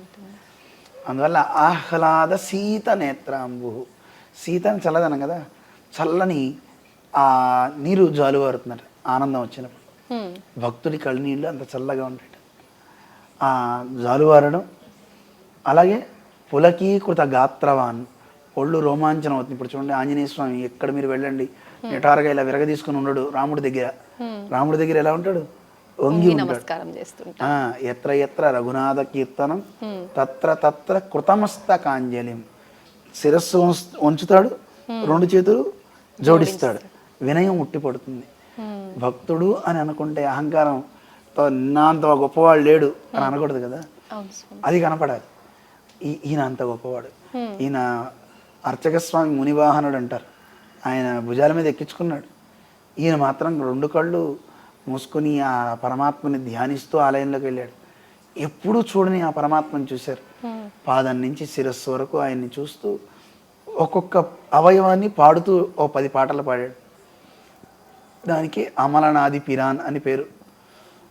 అందువల్ల ఆహ్లాద సీత నేత్రాంబు, సీతని చల్లదనం కదా, చల్లని ఆ నీరు జాలువారుతున్నట్టు ఆనందం వచ్చినప్పుడు. భక్తుడి కళ్ళు నీళ్ళు అంత చల్లగా ఉంటాయి, ఆ జాలువారడం. అలాగే పులకీకృత గాత్రవాన్, ఒళ్ళు రోమాంచనం అవుతుంది. ఇప్పుడు చూడండి ఆంజనేయ స్వామి ఎక్కడ మీరు వెళ్ళండి నిటారుగా ఇలా విరగ తీసుకుని ఉండడు. రాముడి దగ్గర ఎలా ఉంటాడు, వంగి నమస్కారం చేస్తుంటా. ఎత్ర ఎత్ర రఘునాథ కీర్తనం తత్ర తత్ర కృతమస్తకాంజలిం, శిరస్సు వంచుతాడు, 2 చేతులు జోడిస్తాడు, వినయం ఉట్టిపడుతుంది. భక్తుడు అని అనుకుంటే అహంకారంతో నిన్నంత గొప్పవాడు లేడు అని అనకూడదు కదా, అది కనపడాలి. ఈయన అంత గొప్పవాడు. ఈయన అర్చక స్వామి మునివాహనుడు అంటారు, ఆయన భుజాల మీద ఎక్కించుకున్నాడు. ఈయన మాత్రం 2 కళ్ళు మూసుకొని ఆ పరమాత్మని ధ్యానిస్తూ ఆలయంలోకి వెళ్ళాడు. ఎప్పుడూ చూడని ఆ పరమాత్మని చూశారు. పాదం నుంచి శిరస్సు వరకు ఆయన్ని చూస్తూ ఒక్కొక్క అవయవాన్ని పాడుతూ 10 పాటలు పాడాడు. దానికి అమలనాది పిరాన్ అని పేరు.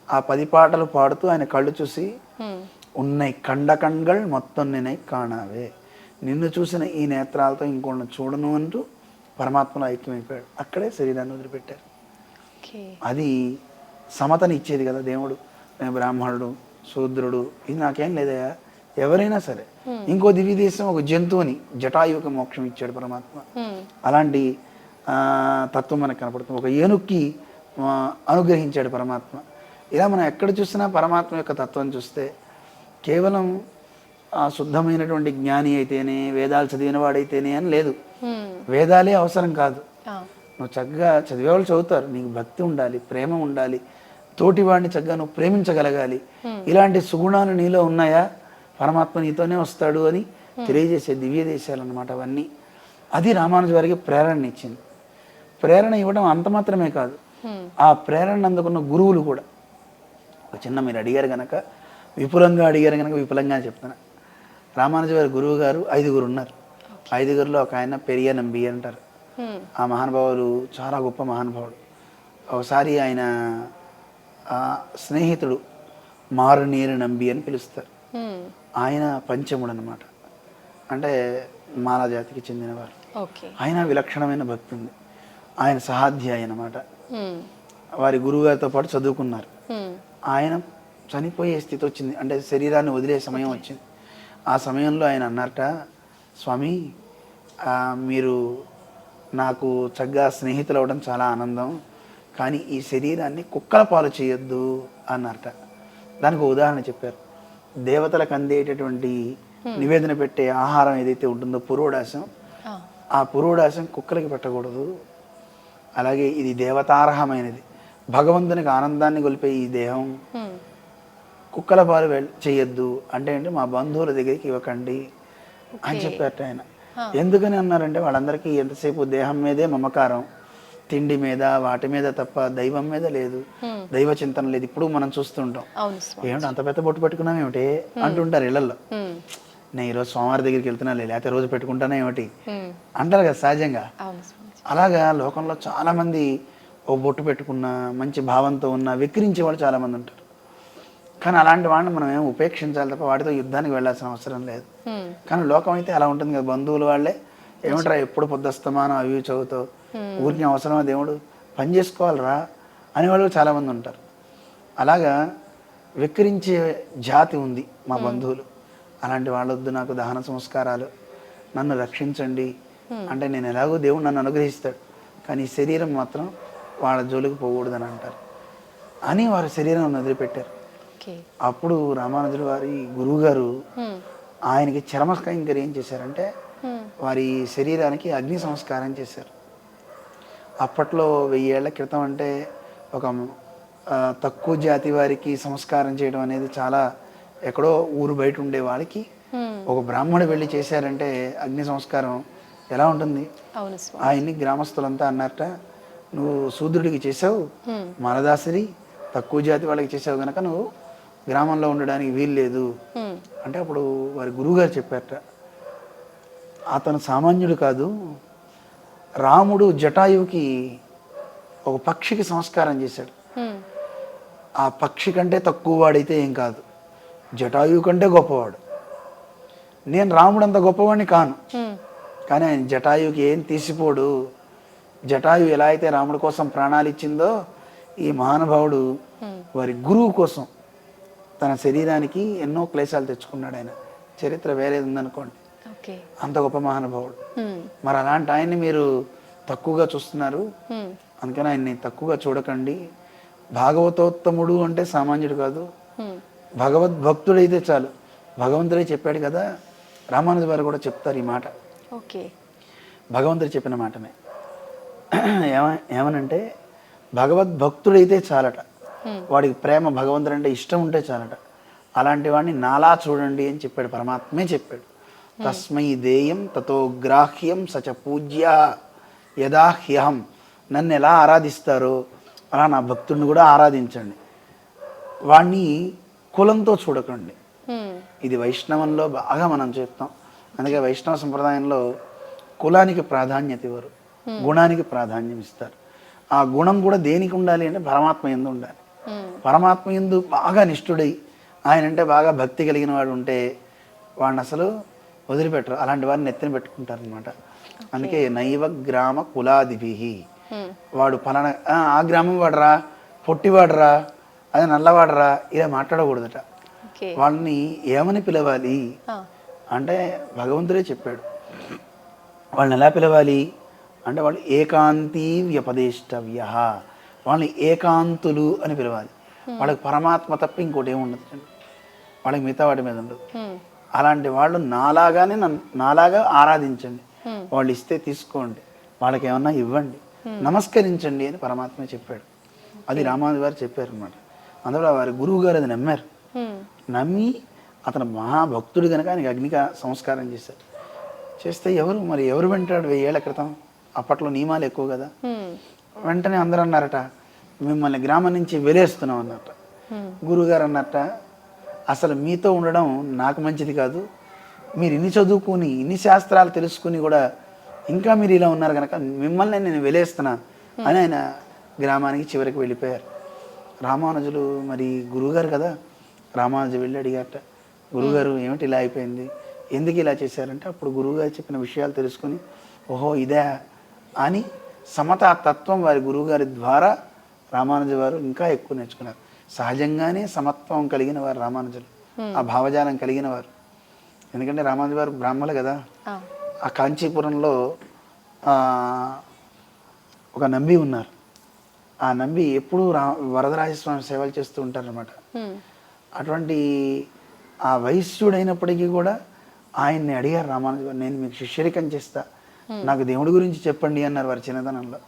ఆ 10 పాటలు పాడుతూ ఆయన కళ్ళు చూసి, ఉన్నై కండ కண்கள் మొత్తం నేనై కాణావే, నిన్ను చూసిన ఈ నేత్రాలతో ఇంకొన్ని చూడను అంటూ పరమాత్మలో ఐక్యమైపోయాడు. అక్కడే శరీరాన్ని వదిలిపెట్టారు. అది సమతని ఇచ్చేది కదా దేవుడు. నేను బ్రాహ్మణుడు శూద్రుడు ఇది నాకేం లేదయా, ఎవరైనా సరే. ఇంకో దివ్య దేశం ఒక జంతువుని జటాయువుకి మోక్షం ఇచ్చాడు పరమాత్మ. అలాంటి తత్వం మనకు కనపడుతుంది. ఒక ఏనుక్కి అనుగ్రహించాడు పరమాత్మ. ఇలా మనం ఎక్కడ చూసినా పరమాత్మ యొక్క తత్వం చూస్తే కేవలం శుద్ధమైనటువంటి జ్ఞాని అయితేనే, వేదాలు చదివిన వాడైతేనే అని లేదు. వేదాలే అవసరం కాదు, నువ్వు చక్కగా చదివేవాళ్ళు చదువుతారు, నీకు భక్తి ఉండాలి, ప్రేమ ఉండాలి, తోటి వాడిని చక్కగా నువ్వు ప్రేమించగలగాలి. ఇలాంటి సుగుణాలు నీలో ఉన్నాయా, పరమాత్మ నీతోనే వస్తాడు అని తెలియజేసే దివ్య దేశాలు అన్నమాట అవన్నీ. అది రామానుజ వారికి ప్రేరణ ఇచ్చింది. ప్రేరణ ఇవ్వడం అంత మాత్రమే కాదు, ఆ ప్రేరణ అందుకున్న గురువులు కూడా. ఒక చిన్న మీరు అడిగారు కనుక విపులంగా విపులంగా చెప్తున్నా. రామానుజ వారి గురువు గారు 5 ఉన్నారు. 5లో ఒక ఆయన పెరియ నంబి అంటారు. ఆ మహానుభావులు చాలా గొప్ప మహానుభావుడు. ఒకసారి ఆయన స్నేహితుడు మారునీరు నంబి అని పిలుస్తారు. ఆయన పంచముడు అనమాట, అంటే మాలా జాతికి చెందినవారు. ఆయన విలక్షణమైన భక్తి ఉంది. ఆయన సహాధ్యాయి అనమాట. వారి గురువుగారితో పాటు చదువుకున్నారు. ఆయన చనిపోయే స్థితి వచ్చింది, అంటే శరీరాన్ని వదిలే సమయం వచ్చింది. ఆ సమయంలో ఆయన అన్నారట, స్వామి మీరు నాకు చక్కగా స్నేహితులు అవ్వడం చాలా ఆనందం, కానీ ఈ శరీరాన్ని కుక్కల పాలు చేయొద్దు అన్నారట. దానికి ఉదాహరణ చెప్పారు. దేవతలకు అందేటటువంటి నివేదన పెట్టే ఆహారం ఏదైతే ఉంటుందో పురోడాశం, ఆ పురోడాశం కుక్కలకి పెట్టకూడదు. అలాగే ఇది దేవతార్హమైనది, భగవంతునికి ఆనందాన్ని గొలిపే ఈ దేహం కుక్కల పాలు చేయొద్దు అంటే ఏంటి, మా బంధువుల దగ్గరికి ఇవ్వకండి అని చెప్పారట ఆయన. ఎందుకని అన్నారంటే వాళ్ళందరికీ ఎంతసేపు దేహం మీదే మమకారం, తిండి మీద వాటి మీద తప్ప దైవం మీద లేదు, దైవ చింతన లేదు. ఇప్పుడు మనం చూస్తుంటాం, ఏమిటి అంత పెద్ద బొట్టు పెట్టుకున్నాం ఏమిటి అంటుంటారు ఇళ్లలో. నేను ఈరోజు స్వామివారి దగ్గరికి వెళ్తున్నా, లేకపోతే రోజు పెట్టుకుంటానే ఏమిటి అంటారు కదా సహజంగా. అలాగా లోకంలో చాలా మంది ఓ బొట్టు పెట్టుకున్న మంచి భావంతో ఉన్న విక్రించే వాళ్ళు చాలా మంది ఉంటారు. కానీ అలాంటి వాడిని మనం ఏం ఉపేక్షించాలి తప్ప వాటితో యుద్ధానికి వెళ్ళాల్సిన అవసరం లేదు. కానీ లోకం అయితే అలా ఉంటుంది కదా, బంధువులు వాళ్ళే ఏమంటారా ఎప్పుడు పొద్దుస్తమానం అవి చదువుతావు, ఊరికి అవసరమా దేవుడు, పని చేసుకోవాలరా అనేవాళ్ళు చాలా మంది ఉంటారు. అలాగా విక్రించే జాతి ఉంది మా బంధువులు. అలాంటి వాళ్ళొద్దు, నాకు దహన సంస్కారాలు, నన్ను రక్షించండి అంటే నేను ఎలాగో దేవుడు నన్ను అనుగ్రహిస్తాడు, కానీ ఈ శరీరం మాత్రం వాళ్ళ జోలికి పోకూడదని అంటారు అని వారి శరీరం వదిలిపెట్టారు. అప్పుడు రామానుజుల వారి గురువు గారు ఆయనకి చర్మ కైంకర్యం చేశారంటే వారి శరీరానికి అగ్ని సంస్కారం చేశారు. అప్పట్లో 1000 ఏళ్ల క్రితం అంటే ఒక తక్కువ జాతి వారికి సంస్కారం చేయడం అనేది చాలా, ఎక్కడో ఊరు బయట ఉండే వాళ్ళకి ఒక బ్రాహ్మణుడు వెళ్ళి చేశారంటే అగ్ని సంస్కారం ఎలా ఉంటుంది. ఆయన్ని గ్రామస్తులంతా అన్నారట, నువ్వు శూద్రుడికి చేసావు, మలదాసరి తక్కువ జాతి వాళ్ళకి చేసావు కనుక నువ్వు గ్రామంలో ఉండడానికి వీలు లేదు అంటే అప్పుడు వారి గురువుగారు చెప్పారట, అతను సామాన్యుడు కాదు, రాముడు జటాయువుకి ఒక పక్షికి సంస్కారం చేశాడు. ఆ పక్షి కంటే తక్కువ వాడైతే ఏం కాదు, జటాయువు కంటే గొప్పవాడు. నేను రాముడు అంత గొప్పవాడిని కాను, కానీ ఆయన జటాయువుకి ఏం తీసిపోడు. జటాయువు ఎలా అయితే రాముడి కోసం ప్రాణాలు ఇచ్చిందో ఈ మహానుభావుడు వారి గురువు కోసం తన శరీరానికి ఎన్నో క్లేశాలు తెచ్చుకున్నాడు. ఆయన చరిత్ర వేరేది ఉందనుకోండి, అంత గొప్ప మహానుభావుడు. మరి అలాంటి ఆయన్ని మీరు తక్కువగా చూస్తున్నారు, అందుకని ఆయన్ని తక్కువగా చూడకండి. భాగవతోత్తముడు అంటే సామాన్యుడు కాదు, భగవద్భక్తుడైతే చాలు. భగవంతుడే చెప్పాడు కదా, రామానుజ వారు కూడా చెప్తారు ఈ మాట, భగవంతుడు చెప్పిన మాటనే. ఏమనంటే భగవద్భక్తుడైతే చాలట, వాడికి ప్రేమ భగవంతుడు అంటే ఇష్టం ఉంటే చాలట. అలాంటి వాడిని నాలా చూడండి అని చెప్పాడు, పరమాత్మే చెప్పాడు. తస్మై దేయం తతో గ్రాహ్యం సచ పూజ్య యదా హ్యహం. నన్ను ఎలా ఆరాధిస్తారో అలా నా భక్తుడిని కూడా ఆరాధించండి. వాడిని కులంతో చూడకండి. ఇది వైష్ణవంలో బాగా మనం చెప్తాం. అందుకే వైష్ణవ సంప్రదాయంలో కులానికి ప్రాధాన్యత ఇవ్వరు, గుణానికి ప్రాధాన్యం ఇస్తారు. ఆ గుణం కూడా దేనికి ఉండాలి అంటే పరమాత్మ యందు ఉండాలి. పరమాత్మ యందు బాగా నిష్ఠుడై ఆయన అంటే బాగా భక్తి కలిగిన వాడు ఉంటే వాడిని అసలు వదిలిపెట్టరు, అలాంటి వారిని ఎత్తిన పెట్టుకుంటారు అనమాట. అందుకే నైవ గ్రామ కులాదిభి, వాడు ఫలానా ఆ గ్రామం వాడరా, పొట్టివాడరా, అదే నల్లవాడరా ఇలా మాట్లాడకూడదట. వాళ్ళని ఏమని పిలవాలి అంటే భగవంతుడే చెప్పాడు. వాళ్ళని ఎలా పిలవాలి అంటే వాళ్ళు ఏకాంతీ వ్యపదేష్టవ్య, వాళ్ళని ఏకాంతులు అని పిలవాలి. వాళ్ళకి పరమాత్మ తప్ప ఇంకోటి ఏముండదు, వాళ్ళకి మిగతా వాటి మీద ఉండదు. అలాంటి వాళ్ళు నాలాగా ఆరాధించండి, వాళ్ళు ఇస్తే తీసుకోండి, వాళ్ళకి ఏమన్నా ఇవ్వండి, నమస్కరించండి అని పరమాత్మ చెప్పాడు. అది రామానుజ వారు చెప్పారు అనమాట. అందులో వారి గురువు గారు అది నమ్మారు. నమ్మి అతను మహాభక్తుడు కనుక ఆయనకి అగ్నిక సంస్కారం చేశారు. చేస్తే ఎవరు వింటాడు? 1000 ఏళ్ల క్రితం అప్పట్లో నియమాలు ఎక్కువ కదా. వెంటనే అందరూ అన్నారట, మిమ్మల్ని గ్రామం నుంచి వెలేస్తున్నాం అన్నట్ట. గురువుగారు అన్నట్ట, అసలు మీతో ఉండడం నాకు మంచిది కాదు, మీరు ఇన్ని చదువుకుని ఇన్ని శాస్త్రాలు తెలుసుకుని కూడా ఇంకా మీరు ఇలా ఉన్నారు కనుక మిమ్మల్ని నేను వెలేస్తున్నా అని ఆయన గ్రామానికి చివరికి వెళ్ళిపోయారు. రామానుజులు మరి గురువుగారు కదా, రామానుజు వెళ్ళి అడిగారట, గురువుగారు ఏమిటి ఇలా అయిపోయింది, ఎందుకు ఇలా చేశారంటే అప్పుడు గురువుగారు చెప్పిన విషయాలు తెలుసుకుని ఓహో ఇదే అని సమతా తత్వం వారి గురువుగారి ద్వారా రామానుజ వారు ఇంకా ఎక్కువ నేర్చుకున్నారు. సహజంగానే సమత్వం కలిగిన వారు రామానుజులు, ఆ భావజాలం కలిగిన వారు. ఎందుకంటే రామానుజ వారు బ్రాహ్మణులు కదా. ఆ కాంచీపురంలో ఒక నంబి ఉన్నారు. ఆ నంబి ఎప్పుడూ వరదరాజస్వామి సేవలు చేస్తూ ఉంటారనమాట. అటువంటి ఆ వైశ్యుడైనప్పటికీ కూడా ఆయన్ని అడిగారు రామానుజ గారు, నేను మీకు శిష్యరికం చేస్తా, నాకు దేవుడి గురించి చెప్పండి అన్నారు వారి చిన్నతనంలో.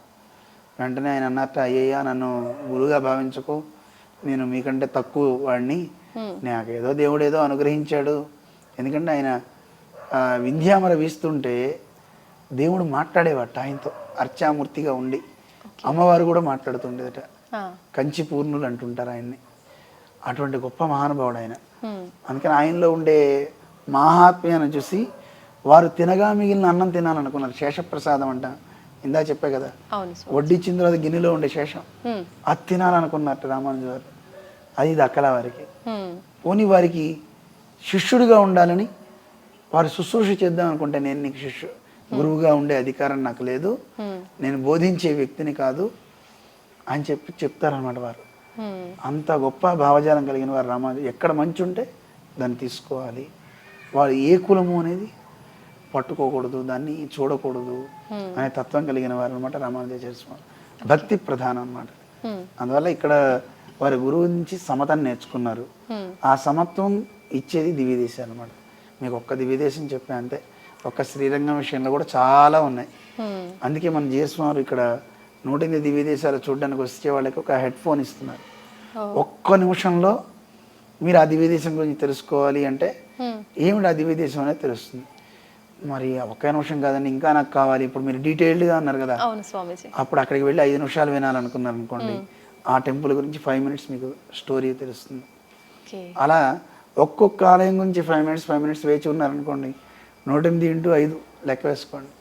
వెంటనే ఆయన అన్నట్టు, అయ్యయ్యా నన్ను గురువుగా భావించకు, నేను మీకంటే తక్కువ వాడిని, నాకేదో దేవుడు ఏదో అనుగ్రహించాడు. ఎందుకంటే ఆయన వింధ్యామర వీస్తుంటే దేవుడు మాట్లాడేవాట ఆయనతో అర్చామూర్తిగా ఉండి, అమ్మవారు కూడా మాట్లాడుతుండేదట. కంచి పూర్ణులు అంటుంటారు ఆయన్ని. అటువంటి గొప్ప మహానుభావుడు ఆయన. అందుకని ఆయనలో ఉండే మహాత్మ్యాన్ని చూసి వారు తినగా మిగిలిన అన్నం తినాలనుకున్నారు. శేషప్రసాదం అంట, ఇందా చెప్పే కదా, వడ్డించిన తర్వాత గిన్నెలో ఉండే శేషం అది తినాలనుకున్నట్టు రామానుజు వారు. అది దక్కల వారికి. పోనీ వారికి శిష్యుడిగా ఉండాలని, వారు శుశ్రూష చేద్దాం అనుకుంటే, నేను నీకు గురువుగా ఉండే అధికారం నాకు లేదు, నేను బోధించే వ్యక్తిని కాదు అని చెప్తారనమాట వారు. అంత గొప్ప భావజాలం కలిగిన వారు రామానుజు. ఎక్కడ మంచి ఉంటే దాన్ని తీసుకోవాలి, వారు ఏ కులము అనేది పట్టుకోకూడదు, దాన్ని చూడకూడదు అనే తత్వం కలిగిన వారు అనమాట రామానుజాచార్య స్వామి. భక్తి ప్రధానం అనమాట. అందువల్ల ఇక్కడ వారి గురువు నుంచి సమతను నేర్చుకున్నారు. ఆ సమత్వం ఇచ్చేది దివ్యదేశాలు అనమాట. మీకు ఒక్క దివ్యదేశం చెప్పా అంతే. ఒక్క శ్రీరంగం విషయంలో కూడా చాలా ఉన్నాయి. అందుకే మన జీఎస్వామి ఇక్కడ 108 దివ్యదేశాలు చూడడానికి వచ్చే వాళ్ళకి ఒక హెడ్ ఫోన్ ఇస్తున్నారు. ఒక్క నిమిషంలో మీరు ఆ దివ్యదేశం గురించి తెలుసుకోవాలి అంటే ఏమిటి ఆ దివ్యదేశం అనేది తెలుస్తుంది. మరి ఒక్క నిమిషం కాదండి, ఇంకా నాకు కావాలి. ఇప్పుడు మీరు డీటెయిల్డ్గా అన్నారు కదా, అప్పుడు అక్కడికి వెళ్ళి 5 నిమిషాలు వినాలనుకున్నారు అనుకోండి, ఆ టెంపుల్ గురించి 5 మినిట్స్ మీకు స్టోరీ తెలుస్తుంది. అలా ఒక్కొక్క ఆలయం గురించి 5 మినిట్స్ వేచి ఉన్నారనుకోండి, 108 × 5 లెక్క వేసుకోండి.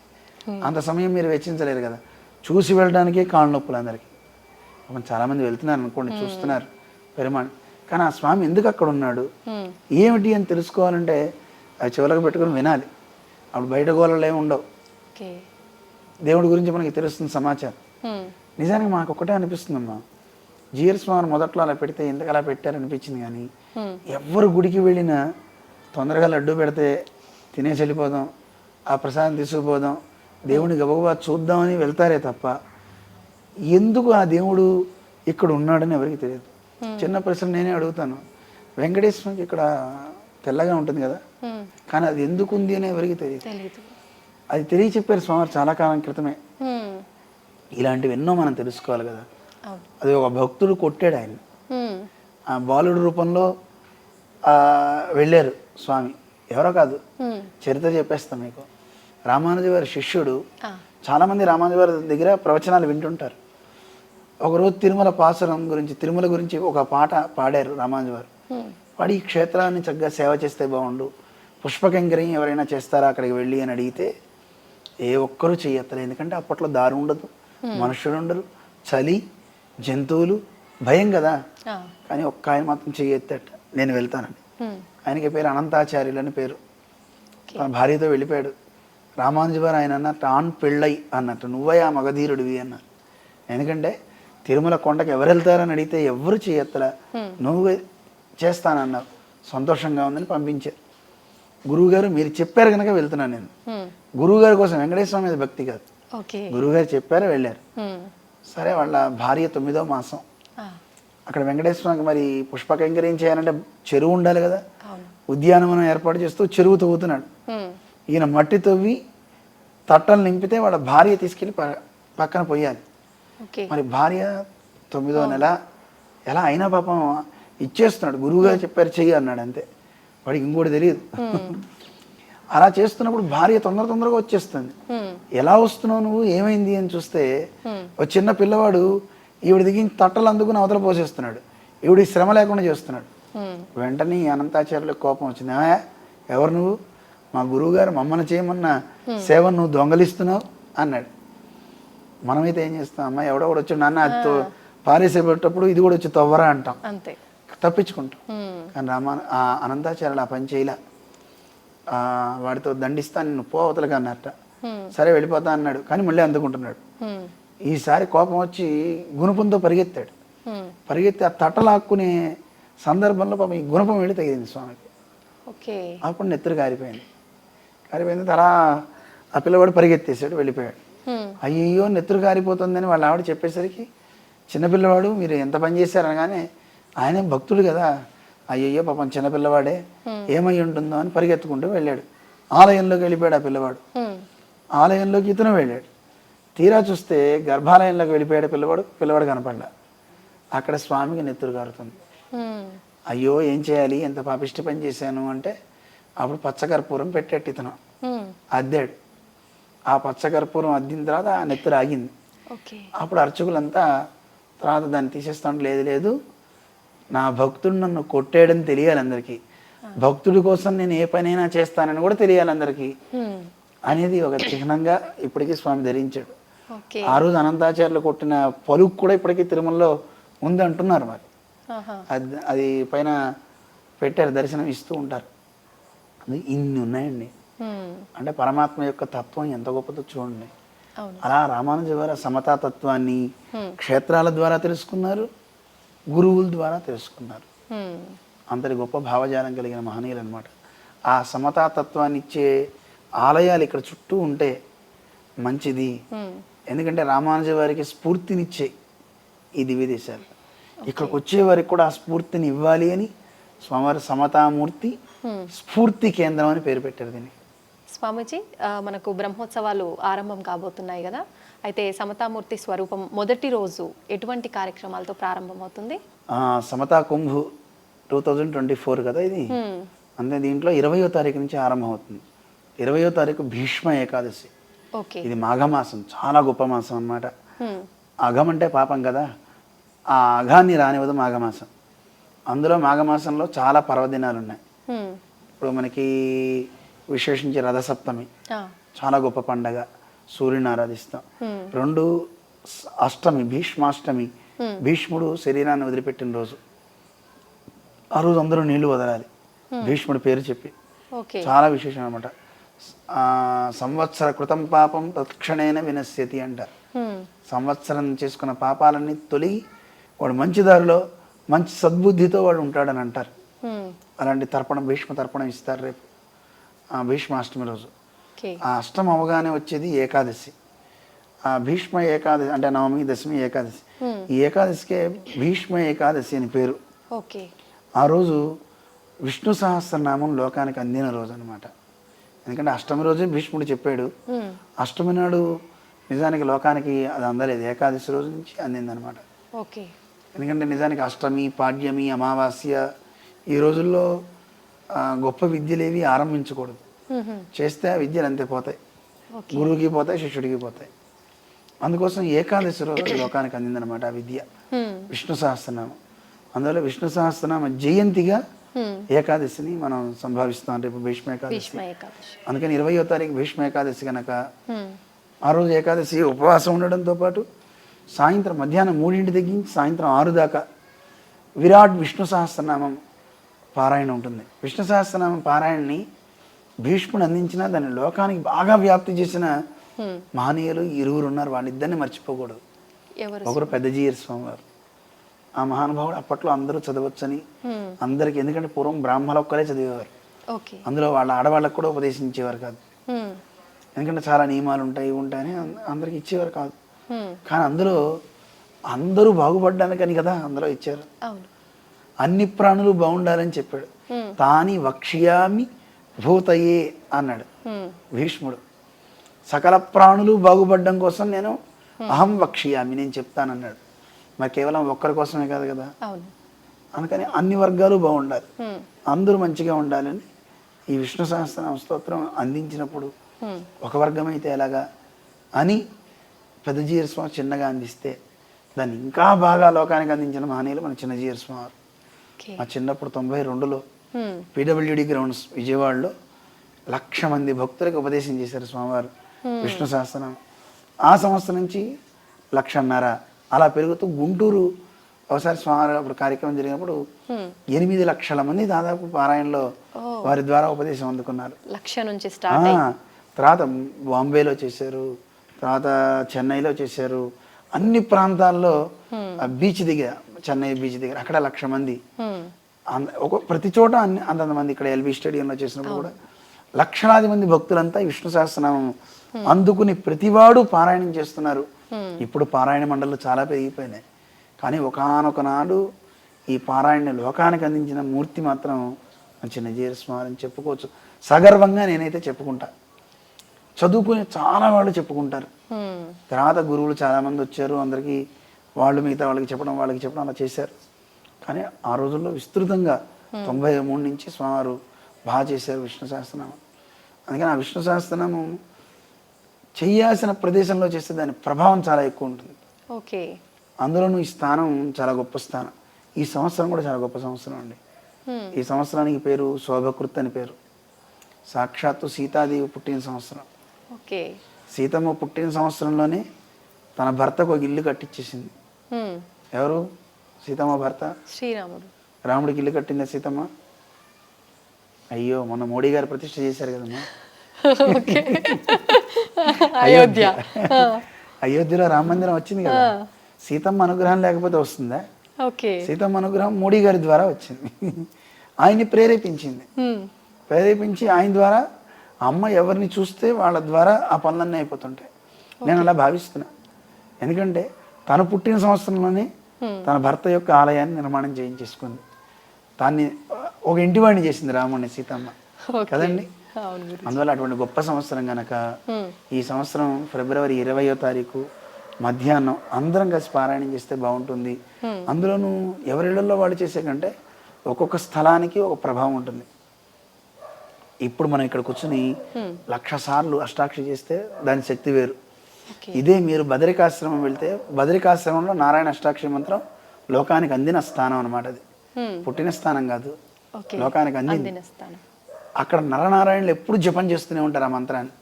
అంత సమయం మీరు వెచ్చించలేరు కదా. చూసి వెళ్ళడానికే కాళ్ళ నొప్పులు అందరికీ. చాలామంది వెళ్తున్నారు అనుకోండి, చూస్తున్నారు పెరుమాణ్, కానీ ఆ స్వామి ఎందుకు అక్కడ ఉన్నాడు ఏమిటి అని తెలుసుకోవాలంటే అది చెవులకు పెట్టుకుని వినాలి. అప్పుడు బయట గోళలు ఏమి ఉండవు. దేవుడి గురించి మనకి తెలుస్తుంది సమాచారం. నిజానికి మాకు ఒకటే అనిపిస్తుందమ్మా, జీఎస్ స్వామి మొదట్లో అలా పెడితే ఎందుకు అలా పెట్టారనిపించింది. కానీ ఎవరు గుడికి వెళ్ళినా తొందరగా లడ్డు పెడితే తినేసి వెళ్ళిపోదాం, ఆ ప్రసాదం తీసుకుపోదాం, దేవుడిని గబగబా చూద్దామని వెళ్తారే తప్ప ఎందుకు ఆ దేవుడు ఇక్కడ ఉన్నాడని ఎవరికి తెలియదు. చిన్న ప్రశ్న నేనే అడుగుతాను, వెంకటేశ్వరకి ఇక్కడ తెల్లగా ఉంటుంది కదా, కానీ అది ఎందుకు ఉంది అని ఎవరికి తెలియదు. అది తెలియచెప్పారు స్వామి చాలా కాలం క్రితమే. ఇలాంటివి ఎన్నో మనం తెలుసుకోవాలి కదా. అది ఒక భక్తుడు కొట్టాడు ఆయన, ఆ బాలుడు రూపంలో వెళ్ళారు స్వామి. ఎవరో కాదు, చరిత్ర చెప్పేస్తాం మీకు. రామానుజు వారి శిష్యుడు, చాలామంది రామానుజు వారి దగ్గర ప్రవచనాలు వింటుంటారు. ఒకరోజు తిరుమల పాసురం గురించి, తిరుమల గురించి ఒక పాట పాడారు రామానుజు వారు. వాడు ఈ క్షేత్రాన్ని చక్కగా సేవ చేస్తే బాగుండు, పుష్పకంకరం ఎవరైనా చేస్తారా అక్కడికి వెళ్ళి అని అడిగితే ఏ ఒక్కరూ చెయ్యత్తలేదు. ఎందుకంటే అప్పట్లో దారి ఉండదు, మనుషులు ఉండరు, చలి, జంతువులు, భయం కదా. కానీ ఒక్క ఆయన మాత్రం చెయ్యెత్తట, నేను వెళ్తానని. ఆయనకి పేరు అనంతాచార్యులు అని పేరు. తన భార్యతో వెళ్ళిపోయాడు. రామానుజు వారు ఆయన అన్నట్టు ఆన్ పెళ్ళై అన్నట్టు, నువ్వయ్యా మగధీరుడివి అన్నారు. ఎందుకంటే తిరుమల కొండకి ఎవరు వెళ్తారని అడిగితే ఎవరు చెయ్యత్తలా, నువ్వు చేస్తానన్నావు, సంతోషంగా ఉందని పంపించారు. గురువుగారు మీరు చెప్పారు కనుక వెళ్తున్నాను నేను. గురువుగారి కోసం, వెంకటేశ్వర మీద భక్తి కాదు, గురువుగారు చెప్పారు వెళ్ళారు. సరే, వాళ్ళ భార్య 9వ మాసం. అక్కడ వెంకటేశ్వరకి మరి పుష్పకైంకర్యం చేయాలంటే చెరువు ఉండాలి కదా. ఉద్యానవనం ఏర్పాటు చేస్తూ చెరువు తవ్వుతున్నాడు. ఈయన మట్టి తవ్వి తట్టలు నింపితే వాళ్ళ భార్య తీసుకెళ్ళి పక్కన పోయాలి. మరి భార్య 9వ నెల ఎలా అయినా పాపం ఇచ్చేస్తున్నాడు. గురువుగారు చెప్పారు చెయ్యి అన్నాడు, అంతే. వాడికి ఇంకోటి తెలియదు. అలా చేస్తున్నప్పుడు భార్య తొందరగా వచ్చేస్తుంది. ఎలా వస్తున్నావు నువ్వు, ఏమైంది అని చూస్తే ఒక చిన్న పిల్లవాడు ఈవిడ దిగి తట్టలు అందుకుని అవతల పోసేస్తున్నాడు. ఈవిడి శ్రమ లేకుండా చేస్తున్నాడు. వెంటనే అనంతాచార్యులకు కోపం వచ్చింది. ఎవరు నువ్వు, మా గురువు గారు మమ్మల్ని చేయమన్న సేవను నువ్వు దొంగలిస్తున్నావు అన్నాడు. మనమైతే ఏం చేస్తాం, అమ్మ ఎవడో కూడా వచ్చాడు నాన్న అది పారేసేటప్పుడు ఇది కూడా వచ్చి తవ్వరా అంటాం, తప్పించుకుంటాం. కానీ అనంతాచార్యులు ఆ పని చేయలే. వాడితో దండిస్తాను నిన్ను పో అవతలగా అన్నట్ట. సరే వెళ్ళిపోతా అన్నాడు, కానీ మళ్ళీ అందుకుంటున్నాడు. ఈసారి కోపం వచ్చి గుణపంతో పరిగెత్తాడు. పరిగెత్తి ఆ తట్టలాక్కునే సందర్భంలో పాపం ఈ గుణపం వెళ్ళి తగిలింది స్వామికి. అప్పుడు నెత్తురు కారిపోయింది. అలా ఆ పిల్లవాడు పరిగెత్తేసాడు, వెళ్ళిపోయాడు. అయ్యో నెత్తురు కారిపోతుందని వాళ్ళ ఆవిడ చెప్పేసరికి చిన్నపిల్లవాడు మీరు ఎంత పని చేశారనగానే ఆయన భక్తుడు కదా, అయ్యయ్యో పాపం చిన్నపిల్లవాడే ఏమై ఉంటుందో అని పరిగెత్తుకుంటూ వెళ్ళాడు. ఆలయంలోకి వెళ్ళిపోయాడు ఆ పిల్లవాడు. ఆలయంలోకి ఇతను వెళ్ళాడు. తీరా చూస్తే గర్భాలయంలోకి వెళ్ళిపోయాడు పిల్లవాడు కనపడ్డా. అక్కడ స్వామికి నెత్తురు కారుతుంది. అయ్యో ఏం చేయాలి, ఎంత పాపిష్టి పని చేశాను అంటే అప్పుడు పచ్చకర్పూరం పెట్టేట్టు ఇతను అద్దాడు. ఆ పచ్చకర్పూరం అద్దిన తర్వాత ఆ నెత్తురు ఆగింది. అప్పుడు అర్చకులంతా తర్వాత దాన్ని తీసేస్తాను, లేదు నా భక్తుడు నన్ను కొట్టాడని తెలియాలి అందరికీ, భక్తుడి కోసం నేను ఏ పనైనా చేస్తానని కూడా తెలియాలి అందరికీ అనేది ఒక చిహ్నంగా ఇప్పటికీ స్వామి ధరించాడు. ఆ రోజు అనంతాచార్యులు కొట్టిన పలుకు కూడా ఇప్పటికీ తిరుమలలో ఉంది అంటున్నారు. మరి అది పైన పెట్టారు, దర్శనం ఇస్తూ ఉంటారు. ఇన్ని ఉన్నాయండి. అంటే పరమాత్మ యొక్క తత్వం ఎంత గొప్పదో చూడండి. అలా రామానుజ గారు సమతా తత్వాన్ని క్షేత్రాల ద్వారా తెలుసుకున్నారు, గురువుల ద్వారా తెలుసుకున్నారు. అంతటి గొప్ప భావజాలం కలిగిన మహనీయులు అనమాట. ఆ సమతా తత్వాన్ని ఇచ్చే ఆలయాలు ఇక్కడ చుట్టూ ఉంటే మంచిది. ఎందుకంటే రామానుజ వారికి స్ఫూర్తినిచ్చే ఈ దివ్య దేశాలు. ఇక్కడికి వచ్చే వారికి కూడా ఆ స్ఫూర్తిని ఇవ్వాలి అని స్వామివారి సమతామూర్తి స్ఫూర్తి కేంద్రం అని పేరు పెట్టారు దీన్ని. స్వామీజీ, మనకు బ్రహ్మోత్సవాలు ఆరంభం కాబోతున్నాయి కదా, అయితే సమతామూర్తి స్వరూపం మొదటి రోజు ఎటువంటి కార్యక్రమాలతో ప్రారంభమవుతుంది? సమతా కుంభ్ 2024 కదా ఇది. అంటే దీంట్లో 20వ తారీఖు నుంచి ఆరంభం అవుతుంది. 20వ తారీఖు భీష్మ ఏకాదశి. ఇది మాఘమాసం, చాలా గొప్ప మాసం అన్నమాట. అఘం అంటే పాపం కదా, ఆ అఘాన్ని రానివ్వదు మాఘమాసం. అందులో మాఘమాసంలో చాలా పర్వదినాలు ఉన్నాయి. ఇప్పుడు మనకి విశేషించి రథసప్తమి చాలా గొప్ప పండగ, సూర్యుని ఆరాధిస్తాం. 2 అష్టమి, భీష్మాష్టమి, భీష్ముడు శరీరాన్ని వదిలిపెట్టిన రోజు. ఆ రోజు అందరూ నీళ్లు వదలాలి భీష్ముడి పేరు చెప్పి. చాలా విశేషం అనమాట. సంవత్సర కృతం పాపం తత్క్షణేన వినశ్యతి అంటారు. సంవత్సరం చేసుకున్న పాపాలన్నీ తొలగి వాడు మంచి దారిలో మంచి సద్బుద్ధితో వాడు ఉంటాడని అంటారు. అలాంటి తర్పణం, భీష్మ తర్పణం ఇస్తారు రేపు భీష్మాష్టమి రోజు. ఆ అష్టమి అవగానే వచ్చేది ఏకాదశి. ఆ భీష్మ ఏకాదశి అంటే నవమి, దశమి, ఏకాదశి. ఈ ఏకాదశికే భీష్మ ఏకాదశి అని పేరు. ఆ రోజు విష్ణు సహస్రనామం లోకానికి అందిన రోజు అనమాట. ఎందుకంటే అష్టమి రోజే భీష్ముడు చెప్పాడు. అష్టమి నాడు నిజానికి లోకానికి అది అందలేదు, ఏకాదశి రోజు నుంచి అందిందనమాట. ఎందుకంటే నిజానికి అష్టమి, పాడ్యమి, అమావాస్య ఈ రోజుల్లో గొప్ప విద్యలేవి ఆరంభించకూడదు. చేస్తే ఆ విద్యలు అంతే పోతాయి, గురువుకి పోతాయి, శిష్యుడికి పోతాయి. అందుకోసం ఏకాదశి రోజు లోకానికి అందిందనమాట ఆ విద్య, విష్ణు సహస్రనామం. అందువల్ల విష్ణు సహస్రనామ జయంతిగా ఏకాదశిని మనం సంభావిస్తాం రేపు భీష్మ ఏకాదశి. అందుకని 20వ తారీఖు భీష్మ ఏకాదశి కనుక ఆ రోజు ఏకాదశి ఉపవాసం ఉండడంతో పాటు సాయంత్రం మధ్యాహ్నం 3 తగ్గించి సాయంత్రం 6 దాకా విరాట్ విష్ణు సహస్రనామం పారాయణ ఉంటుంది. విష్ణు సహస్రనామం పారాయణని భీష్ముడు అందించిన దాన్ని లోకానికి బాగా వ్యాప్తి చేసిన మహనీయులు 2 ఉన్నారు. వాళ్ళిద్దరిని మర్చిపోకూడదు. ఒకరు పెద్దజీయర్ స్వామి వారు. ఆ మహానుభావుడు అప్పట్లో అందరూ చదవచ్చని అందరికి, ఎందుకంటే పూర్వం బ్రాహ్మణులు ఒక్కరే చదివేవారు. అందులో వాళ్ళ ఆడవాళ్ళకు కూడా ఉపదేశించేవారు కాదు. ఎందుకంటే చాలా నియమాలు ఉంటాయి, ఉంటాయని అందరికి ఇచ్చేవారు కాదు. కానీ అందులో అందరూ బాగుపడ్డానికని కదా అందులో ఇచ్చారు. అన్ని ప్రాణులు బాగుండాలని చెప్పాడు. తాని వక్ష్యామి భూతయే అన్నాడు భీష్ముడు. సకల ప్రాణులు బాగుపడడం కోసం నేను అహం వక్ష్యామి, నేను చెప్తానన్నాడు. మరి కేవలం ఒక్కరి కోసమే కాదు కదా. అందుకని అన్ని వర్గాలు బాగుండాలి, అందరూ మంచిగా ఉండాలని ఈ విష్ణు సహస్రనామ స్తోత్రం అందించినప్పుడు ఒక వర్గం అయితే ఎలాగా అని పెద్దజీయర్ స్వామి చిన్నగా అందిస్తే దాన్ని ఇంకా బాగా లోకానికి అందించిన మహనీయులు మన చిన్నజీయర్ స్వామి. మా చిన్నప్పుడు 92లో PWD గ్రౌండ్స్ విజయవాడలో 1,00,000 మంది భక్తులకు ఉపదేశం చేశారు స్వామివారు విష్ణు సహస్రనామం. ఆ సంవత్సరం నుంచి 1,50,000 అలా పెరుగుతూ గుంటూరు ఒకసారి స్వామివారు అప్పుడు కార్యక్రమం జరిగినప్పుడు 8 లక్షల మంది దాదాపు పారాయణలో వారి ద్వారా ఉపదేశం అందుకున్నారు. 1,00,000 నుంచి స్టార్ట్. తర్వాత బాంబేలో చేశారు, తర్వాత చెన్నైలో చేశారు. అన్ని ప్రాంతాల్లో బీచ్ దగ్గర, చెన్నై బీచ్ దగ్గర అక్కడ 1,00,000 మంది, ప్రతి చోట అంతమంది. ఇక్కడ LB స్టేడియంలో చేసినప్పుడు కూడా లక్షలాది మంది భక్తులంతా విష్ణు సహస్రనామం అందుకుని ప్రతివాడు పారాయణం చేస్తున్నారు. ఇప్పుడు పారాయణ మండళ్ళు చాలా పెరిగిపోయినాయి. కానీ ఒకానొక నాడు ఈ పారాయణ లోకానికి అందించిన మూర్తి మాత్రం చిన్నజీయర్ స్వామి అని చెప్పుకోవచ్చు. సగర్వంగా నేనైతే చెప్పుకుంటా. చదువుకునే చాలా వాళ్ళు చెప్పుకుంటారు. తర్వాత గురువులు చాలామంది వచ్చారు, అందరికీ వాళ్ళు మిగతా వాళ్ళకి చెప్పడం అలా చేశారు. కానీ ఆ రోజుల్లో విస్తృతంగా 93 నుంచి స్వామివారు బాగా చేశారు విష్ణు సహస్రనామం. అందుకని ఆ విష్ణు సహస్రనామం చెయ్యాల్సిన ప్రదేశంలో చేస్తే దాని ప్రభావం చాలా ఎక్కువ ఉంటుంది. ఓకే. అందులోనూ ఈ స్థానం చాలా గొప్ప స్థానం. ఈ సంవత్సరం కూడా చాలా గొప్ప సంవత్సరం అండి. ఈ సంవత్సరానికి పేరు శోభకృత్ అని పేరు. సాక్షాత్తు సీతాదేవి పుట్టిన సంవత్సరం. ఓకే. సీతమ్మ పుట్టిన సంవత్సరంలోనే తన భర్తకు ఒక ఇల్లు కట్టించేసింది. ఎవరు? సీతమ్మ భర్త శ్రీరాముడు. రాముడికి ఇల్లు కట్టిందా సీతమ్మ? అయ్యో, మొన్న మోడీ గారు ప్రతిష్ఠ చేశారు కదమ్మా అయోధ్య. అయోధ్యలో రామ మందిరం వచ్చింది కదా. సీతమ్మ అనుగ్రహం లేకపోతే వస్తుందా? ఓకే. సీతమ్మ అనుగ్రహం మోడీ గారి ద్వారా వచ్చింది. ఆయన్ని ప్రేరేపించింది. ప్రేరేపించి ఆయన ద్వారా అమ్మ ఎవరిని చూస్తే వాళ్ళ ద్వారా ఆ పనులన్నీ అయిపోతుంటాయి. నేను అలా భావిస్తున్నా. ఎందుకంటే తను పుట్టిన సంవత్సరంలోనే తన భర్త యొక్క ఆలయాన్ని నిర్మాణం చేయించేసుకుంది. దాన్ని ఒక ఇంటివాడిని చేసింది రాముడిని సీతమ్మ కదండి. అందువల్ల అటువంటి గొప్ప సంవత్సరం కనుక ఈ సంవత్సరం ఫిబ్రవరి 20వ తారీఖు మధ్యాహ్నం అందరం కలిసి పారాయణం చేస్తే బాగుంటుంది. అందులోనూ ఎవరిళ్లలో వాళ్ళు చేసే కంటే ఒక్కొక్క స్థలానికి ఒక ప్రభావం ఉంటుంది. ఇప్పుడు మనం ఇక్కడ కూర్చుని 1,00,000 సార్లు అష్టాక్షరి చేస్తే దాని శక్తి వేరు. ఇదే మీరు బదరికాశ్రమం వెళ్తే బదరికాశ్రమంలో నారాయణ అష్టాక్షరి మంత్రం లోకానికి అందిన స్థానం అనమాట. అది పుట్టిన స్థానం కాదు, లోకానికి అందిన స్థానం. అక్కడ నరనారాయణలు ఎప్పుడు జపం చేస్తూనే ఉంటారు ఆ మంత్రాన్ని.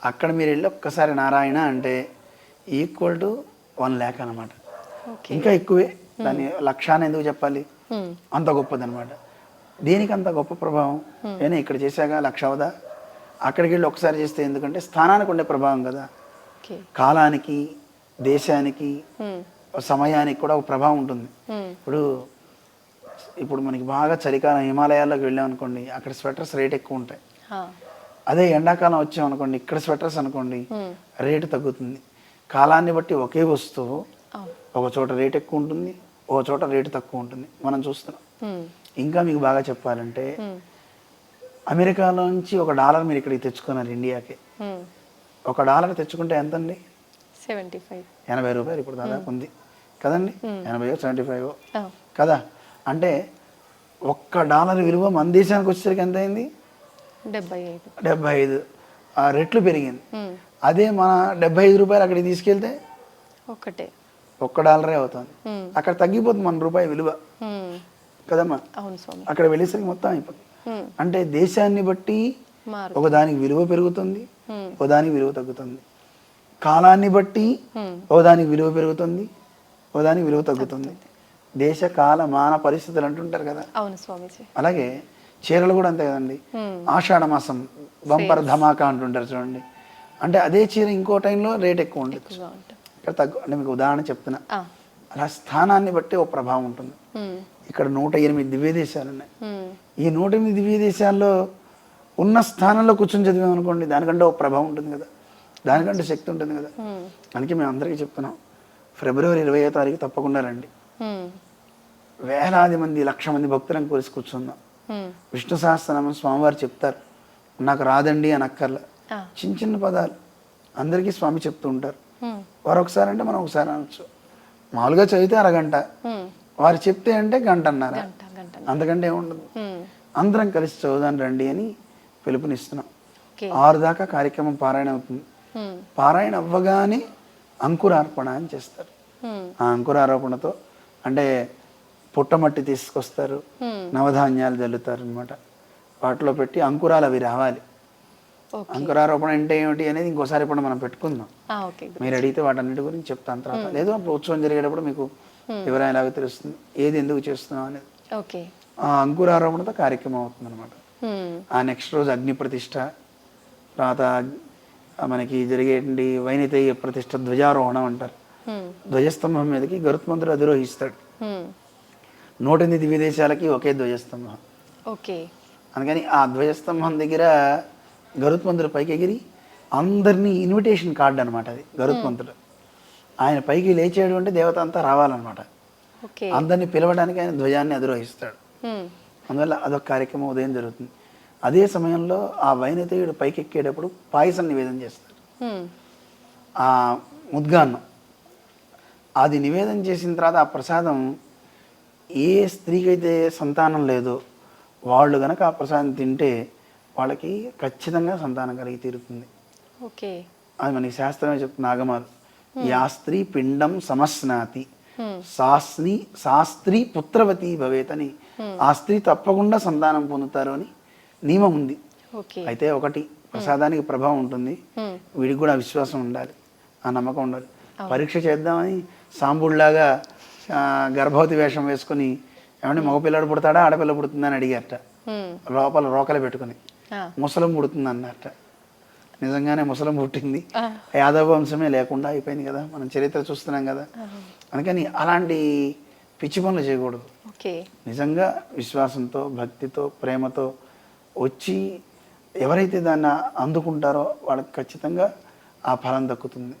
అక్కడ మీరు వెళ్ళి ఒక్కసారి నారాయణ అంటే ఈక్వల్ టు 1,00,000 అనమాట. ఇంకా ఎక్కువే. దాన్ని 1,00,000 ఎందుకు చెప్పాలి, అంత గొప్పది అనమాట. దేనికి అంత గొప్ప ప్రభావం? ఏనా ఇక్కడ చేశాక 1,00,000 అవదా? అక్కడికి వెళ్ళి ఒకసారి చేస్తే ఎందుకంటే స్థానానికి ఉండే ప్రభావం కదా. కాలానికి, దేశానికి, సమయానికి కూడా ఒక ప్రభావం ఉంటుంది. ఇప్పుడు మనకి బాగా చలికాలం హిమాలయాల్లోకి వెళ్ళాం అనుకోండి, అక్కడ స్వెటర్స్ రేట్ ఎక్కువ ఉంటాయి. అదే ఎండాకాలం వచ్చాం అనుకోండి, ఇక్కడ స్వెటర్స్ అనుకోండి రేటు తగ్గుతుంది. కాలాన్ని బట్టి ఒకే వస్తువు ఒక చోట రేట్ ఎక్కువ ఉంటుంది, ఒక చోట రేటు తక్కువ ఉంటుంది. మనం చూస్తున్నాం. ఇంకా మీకు బాగా చెప్పాలంటే అమెరికాలో నుంచి $1 మీరు ఇక్కడికి తెచ్చుకున్నారు ఇండియాకి. $1 తెచ్చుకుంటే ఎంత అండి? 80 రూపాయలు ఇప్పుడు దాదాపు ఉంది కదండి. 80 75 కదా. అంటే $1 విలువ మన దేశానికి వచ్చేసరికి ఎంత అయింది? 75 రెట్లు పెరిగింది. అదే మన 75 రూపాయలు అక్కడికి తీసుకెళ్తే $1 అవుతుంది. అక్కడ తగ్గిపోతుంది మన రూపాయి విలువ కదమ్మా. అక్కడ వెళ్ళేసరికి మొత్తం అయిపోతుంది. అంటే దేశాన్ని బట్టి ఒకదానికి విలువ పెరుగుతుంది, ఒకదానికి విలువ తగ్గుతుంది. కాలాన్ని బట్టి ఒకదానికి విలువ పెరుగుతుంది, ఒకదానికి విలువ తగ్గుతుంది. దేశ కాల మాన పరిస్థితులు అంటుంటారు కదా. అలాగే చీరలు కూడా అంతే కదండి. ఆషాఢ మాసం బంపర్ ధమాకా అంటుంటారు చూడండి. అంటే అదే చీర ఇంకో టైంలో రేట్ ఎక్కువ ఉండొచ్చు, ఇక్కడ తగ్గు. అంటే మీకు ఉదాహరణ చెప్తున్నా. అలా స్థానాన్ని బట్టి ఒక ప్రభావం ఉంటుంది. ఇక్కడ 108 దివ్య దేశాలు ఉన్నాయి. ఈ 108 దివ్య దేశాల్లో ఉన్న స్థానంలో కూర్చొని చదివామనుకోండి, దానికంటే ఒక ప్రభావం ఉంటుంది కదా, దానికంటే శక్తి ఉంటుంది కదా. అందుకే మేము అందరికీ చెప్తున్నాం, ఫిబ్రవరి 20వ తారీఖు తప్పకుండా రండి. వేలాది మంది, 1,00,000 మంది భక్తులను కలిసి కూర్చుందాం. విష్ణు సహస్రనామం స్వామివారు చెప్తారు. నాకు రాదండి అని అక్కర్లే, చిన్న చిన్న పదాలు అందరికీ స్వామి చెప్తూ ఉంటారు. వారు ఒకసారి అంటే మనం ఒకసారి అనొచ్చు. మామూలుగా చదివితే అరగంట, వారు చెప్తే అంటే గంటన్నర, అంతకంటే ఏముండదు. అందరం కలిసి చదువుదాం రండి అని పిలుపునిస్తున్నాం. 6 దాకా కార్యక్రమం పారాయణ అవుతుంది. పారాయణ అవ్వగానే అంకురార్పణ అని చేస్తారు. ఆ అంకురారోపణతో అంటే పుట్టమట్టి తీసుకొస్తారు, నవధాన్యాలు జల్లుతారు అనమాట. వాటిలో పెట్టి అంకురాలు అవి రావాలి. అంకురారోపణ అంటే ఏమిటి అనేది ఇంకోసారి ఇప్పుడు మనం పెట్టుకుందాం. మీరు అడిగితే వాటన్నిటి గురించి చెప్తాను తర్వాత. లేదు అప్పుడు ఉత్సవం జరిగేటప్పుడు మీకు వివరాలు ఎలాగో తెలుస్తుంది, ఏది ఎందుకు చేస్తున్నాం అనేది. ఆ అంకురారోపణతో కార్యక్రమం అవుతుంది అనమాట. ఆ నెక్స్ట్ రోజు అగ్ని ప్రతిష్ట, తర్వాత మనకి జరిగేటువంటి వైనితేయ ప్రతిష్ట, ధ్వజారోహణం అంటారు. ధ్వజస్తంభం మీదకి గరుత్మంతుడు అధిరోహిస్తాడు. 108 దివ్య దేశాలకి ఒకే ధ్వజస్తంభం. అందుకని ఆ ధ్వజస్తంభం దగ్గర గరుత్మంతుడు పైకి ఎగిరి అందరినీ ఇన్విటేషన్ కార్డు అనమాట. అది గరుత్మంతుడు ఆయన పైకి లేచేడు అంటే దేవత అంతా రావాలన్నమాట. అందరినీ పిలవడానికి ఆయన ధ్వజాన్ని అధిరోహిస్తాడు. అందువల్ల అదొక కార్యక్రమం ఉదయం జరుగుతుంది. అదే సమయంలో ఆ వైనతేయుడు పైకెక్కేటప్పుడు పాయసం నివేదన చేస్తారు. ఆ ముద్గాన్నం అది నివేదన చేసిన తర్వాత ఆ ప్రసాదం ఏ స్త్రీకైతే సంతానం లేదో వాళ్ళు గనక ఆ ప్రసాదం తింటే వాళ్ళకి ఖచ్చితంగా సంతానం కలిగి తీరుతుంది. ఓకే, అది మనకి శాస్త్రమే చెప్తుంది. ఆగమాలు యా స్త్రీ పిండం సమస్నాతి శాస్త్రీ పుత్రవతి భవేత్ అని, ఆ స్త్రీ తప్పకుండా సంతానం పొందుతారు అని నియమం ఉంది. అయితే ఒకటి, ప్రసాదానికి ప్రభావం ఉంటుంది, వీడికి కూడా విశ్వాసం ఉండాలి, ఆ నమ్మకం ఉండాలి. పరీక్ష చేద్దామని సాంబుళ్లాగా గర్భవతి వేషం వేసుకుని ఏమంటే మగపిల్లడు పుడతాడా ఆడపిల్ల పుడుతుందని అడిగారట. లోపల రోకలు పెట్టుకుని ముసలం పుడుతుంది అన్నట్ట. నిజంగానే ముసలం పుట్టింది. యాదవ వంశమే లేకుండా అయిపోయింది కదా, మనం చరిత్ర చూస్తున్నాం కదా. అందుకని అలాంటి పిచ్చి పనులు చేయకూడదు. నిజంగా విశ్వాసంతో, భక్తితో, ప్రేమతో వచ్చి ఎవరైతే దాన్ని అందుకుంటారో వాళ్ళకి ఖచ్చితంగా ఆ ఫలం దక్కుతుంది.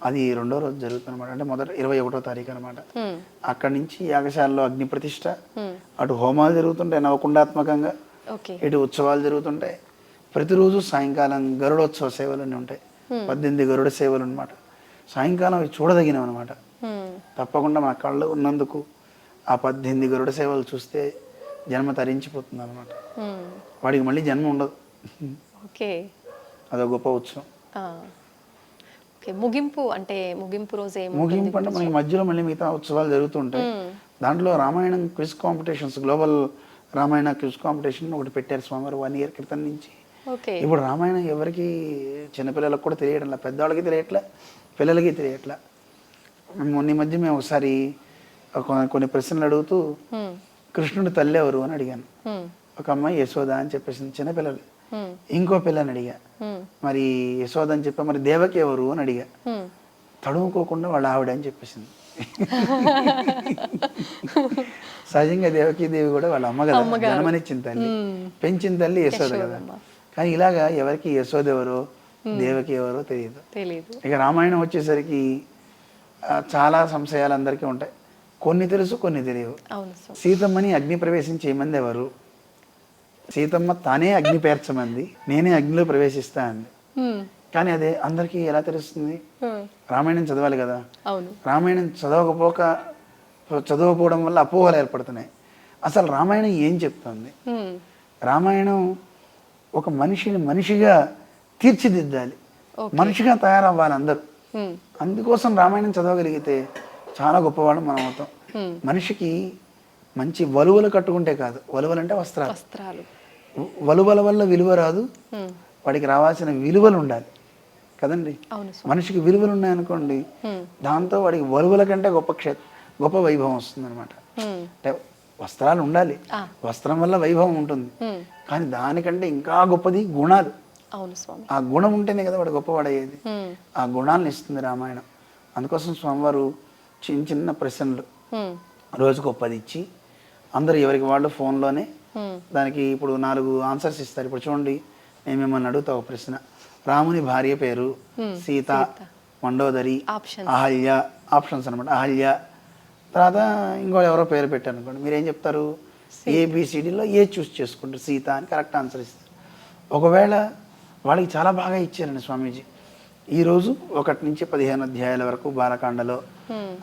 అది రెండో రోజు జరుగుతుంది అనమాట. అంటే మొదట 21వ తారీఖు అనమాట. అక్కడి నుంచి యాగశాలలో అగ్ని ప్రతిష్ట, అటు హోమాలు జరుగుతుంటాయి నవకుండాత్మకంగా, ఇటు ఉత్సవాలు జరుగుతుంటాయి. ప్రతిరోజు సాయంకాలం గరుడోత్సవ సేవలన్నీ ఉంటాయి. 18 గరుడ సేవలు అనమాట. సాయంకాలం అవి చూడదగినవి అనమాట. తప్పకుండా మన కళ్ళు ఉన్నందుకు ఆ 18 గరుడ సేవలు చూస్తే జన్మ తరించిపోతుంది అనమాట. వాడికి మళ్ళీ జన్మ ఉండదు. అదొక గొప్ప ఉత్సవం. ముగింపు అంటే ముగింపు రోజు ముగింపు అంటే మనకి మధ్యలో మళ్ళీ మిగతా ఉత్సవాలు జరుగుతుంటాయి. దాంట్లో Ramayanam quiz competitions, global Ramayana quiz competition ఒకటి పెట్టారు స్వామివారు 1 ఇయర్ క్రితం నుంచి. ఇప్పుడు రామాయణం ఎవరికి, చిన్నపిల్లలకు కూడా తెలియట్లా, పెద్దవాళ్ళకి తెలియట్లే, పిల్లలకి తెలియట్లా. మొన్న మధ్య మేము ఒకసారి కొన్ని ప్రశ్నలు అడుగుతూ కృష్ణుడి తల్లి ఎవరు అని అడిగాను. ఒక అమ్మాయి యశోద అని చెప్పేసింది, చిన్నపిల్లలు. ఇంకో పిల్లని అడిగా, మరి యశోద అని చెప్పా, మరి దేవకి ఎవరు అని అడిగా. తడుముకోకుండా వాళ్ళ ఆవిడ అని చెప్పేసింది. సహజంగా దేవకీదేవి కూడా వాళ్ళ అమ్మ కదా, జన్మనిచ్చిన తల్లి, పెంచిన తల్లి యశోద కదా. కానీ ఇలాగా ఎవరికి యశోద ఎవరో దేవకి ఎవరో తెలియదు. ఇక రామాయణం వచ్చేసరికి చాలా సంశయాలు అందరికీ ఉంటాయి. కొన్ని తెలుసు, కొన్ని తెలియవు. సీతమ్మని అగ్ని ప్రవేశించేమంది ఎవరు? సీతమ్మ తానే అగ్ని పేర్చమంది, నేనే అగ్నిలో ప్రవేశిస్తా అంది. కానీ అదే అందరికీ ఎలా తెలుస్తుంది? రామాయణం చదవాలి కదా. రామాయణం చదవకపోవడం వల్ల అపోహలు ఏర్పడుతున్నాయి. అసలు రామాయణం ఏం చెప్తుంది? రామాయణం ఒక మనిషిని మనిషిగా తీర్చిదిద్దాలి, మనిషిగా తయారవ్వాలి అందరూ. అందుకోసం రామాయణం చదవగలిగితే చాలా గొప్పవాళ్ళు మనం అవుతాం. మనిషికి మంచి వలువలు కట్టుకుంటే కాదు, వలువలు అంటే వస్త్రాలు. వలువల వల్ల విలువ రాదు, వాడికి రావాల్సిన విలువలు ఉండాలి కదండి. మనిషికి విలువలు ఉన్నాయనుకోండి, దాంతో వాడికి వలువల కంటే గొప్ప వైభవం వస్తుంది అనమాట. అంటే వస్త్రాలు ఉండాలి, వస్త్రం వల్ల వైభవం ఉంటుంది, కానీ దానికంటే ఇంకా గొప్పది గుణాలు. ఆ గుణం ఉంటేనే కదా వాడు గొప్పవాడయ్యేది. ఆ గుణాలను ఇస్తుంది రామాయణం. అందుకోసం స్వామివారు చిన్న చిన్న ప్రశ్నలు రోజుకు 10 ఇచ్చి అందరూ ఎవరికి వాళ్ళు ఫోన్లోనే దానికి ఇప్పుడు 4 ఆన్సర్స్ ఇస్తారు. ఇప్పుడు చూడండి, నేను మిమ్మల్ని అడుగుతా ఒక ప్రశ్న. రాముని భార్య పేరు సీత, మండోదరి, అహల్య, ఆప్షన్స్ అనమాట. అహల్య తర్వాత ఇంకో ఎవరో పేరు పెట్టారు అనుకోండి, మీరు ఏం చెప్తారు? ABCDలో ఏ చూస్ చేసుకుంటారు? సీత అని కరెక్ట్ ఆన్సర్ ఇస్తారు. ఒకవేళ వాళ్ళకి చాలా బాగా ఇచ్చారండి స్వామీజీ, ఈరోజు 1 నుంచి 15 అధ్యాయాల వరకు బాలకాండలో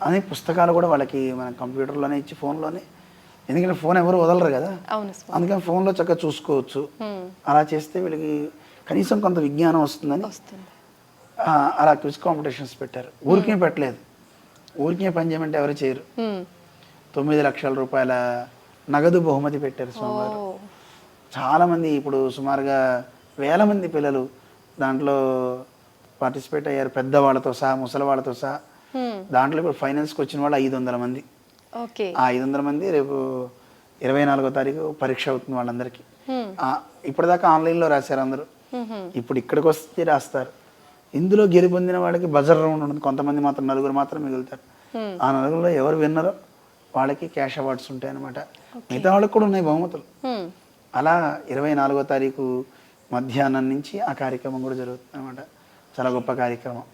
అనే పుస్తకాలు కూడా వాళ్ళకి మన కంప్యూటర్లోనే ఇచ్చి ఫోన్లోనే, ఎందుకంటే ఫోన్ ఎవరు వదలరు కదా, అందుకని ఫోన్లో చక్కగా చూసుకోవచ్చు. అలా చేస్తే వీళ్ళకి కనీసం కొంత విజ్ఞానం వస్తుందని అలా క్విజ్ కాంపిటీషన్స్ పెట్టారు. ఊరికే పెట్టలేదు, ఊరికే పని చేయమంటే ఎవరు చేయరు. 9 లక్షల రూపాయల నగదు బహుమతి పెట్టారు స్వామివారు. చాలామంది ఇప్పుడు సుమారుగా 1000 మంది పిల్లలు దాంట్లో పార్టిసిపేట్ అయ్యారు, పెద్దవాళ్ళతో సహా, ముసలి వాళ్ళతో సహా. దాంట్లో ఇప్పుడు ఫైనల్స్కి వచ్చిన వాళ్ళు 500 మంది. ఆ 500 మంది రేపు 24వ తారీఖు పరీక్ష అవుతుంది వాళ్ళందరికీ. ఇప్పటిదాకా ఆన్లైన్లో రాశారు అందరూ, ఇప్పుడు ఇక్కడికి వస్తే రాస్తారు. ఇందులో గెలుపొందిన వాళ్ళకి బజర్ రౌండ్ ఉంటుంది, కొంతమంది మాత్రం 4 మాత్రం మిగులుతారు. ఆ 4లో ఎవరు విన్నరో వాళ్ళకి క్యాష్ అవార్డ్స్ ఉంటాయి అన్నమాట. మిగతా వాళ్ళకి కూడా ఉన్నాయి బహుమతులు. అలా 24వ తారీఖు మధ్యాహ్నం నుంచి ఆ కార్యక్రమం కూడా జరుగుతుంది అనమాట. చాలా గొప్ప కార్యక్రమం.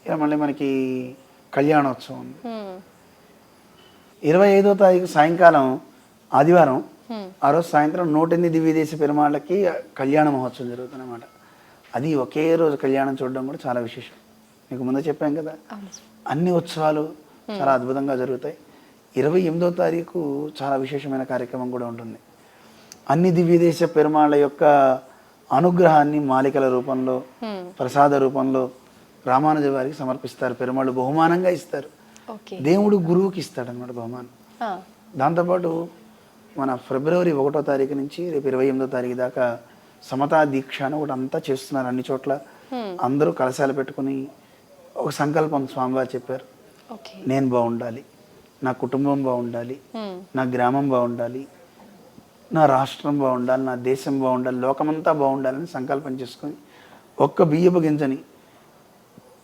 ఇక మళ్ళీ మనకి కళ్యాణోత్సవం ఉంది. 25వ తారీఖు సాయంకాలం ఆదివారం ఆ రోజు సాయంత్రం 108 దివ్యదేశ పెరుమాళ్ళకి కళ్యాణ మహోత్సవం జరుగుతుందన్నమాట. అది ఒకే రోజు కళ్యాణం చూడడం కూడా చాలా విశేషం. మీకు ముందే చెప్పాం కదా, అన్ని ఉత్సవాలు చాలా అద్భుతంగా జరుగుతాయి. 28వ తారీఖు చాలా విశేషమైన కార్యక్రమం కూడా ఉంటుంది. అన్ని దివ్యదేశ పెరుమాళ్ళ యొక్క అనుగ్రహాన్ని మాలికల రూపంలో, ప్రసాద రూపంలో రామానుజ వారికి సమర్పిస్తారు. పెరుమాళ్ళు బహుమానంగా ఇస్తారు. దేవుడు గురువుకి ఇస్తాడు అనమాట బహుమానం. దాంతోపాటు మన ఫిబ్రవరి 1వ తారీఖు నుంచి రేపు 28వ తారీఖు దాకా సమతా దీక్ష అని ఒకటి అంతా చేస్తున్నారు. అన్ని చోట్ల అందరూ కలశాలు పెట్టుకుని ఒక సంకల్పం స్వామివారు చెప్పారు. నేను బాగుండాలి, నా కుటుంబం బాగుండాలి, నా గ్రామం బాగుండాలి, నా రాష్ట్రం బాగుండాలి, నా దేశం బాగుండాలి, లోకమంతా బాగుండాలని సంకల్పం చేసుకొని ఒక్క బియ్యపు గింజని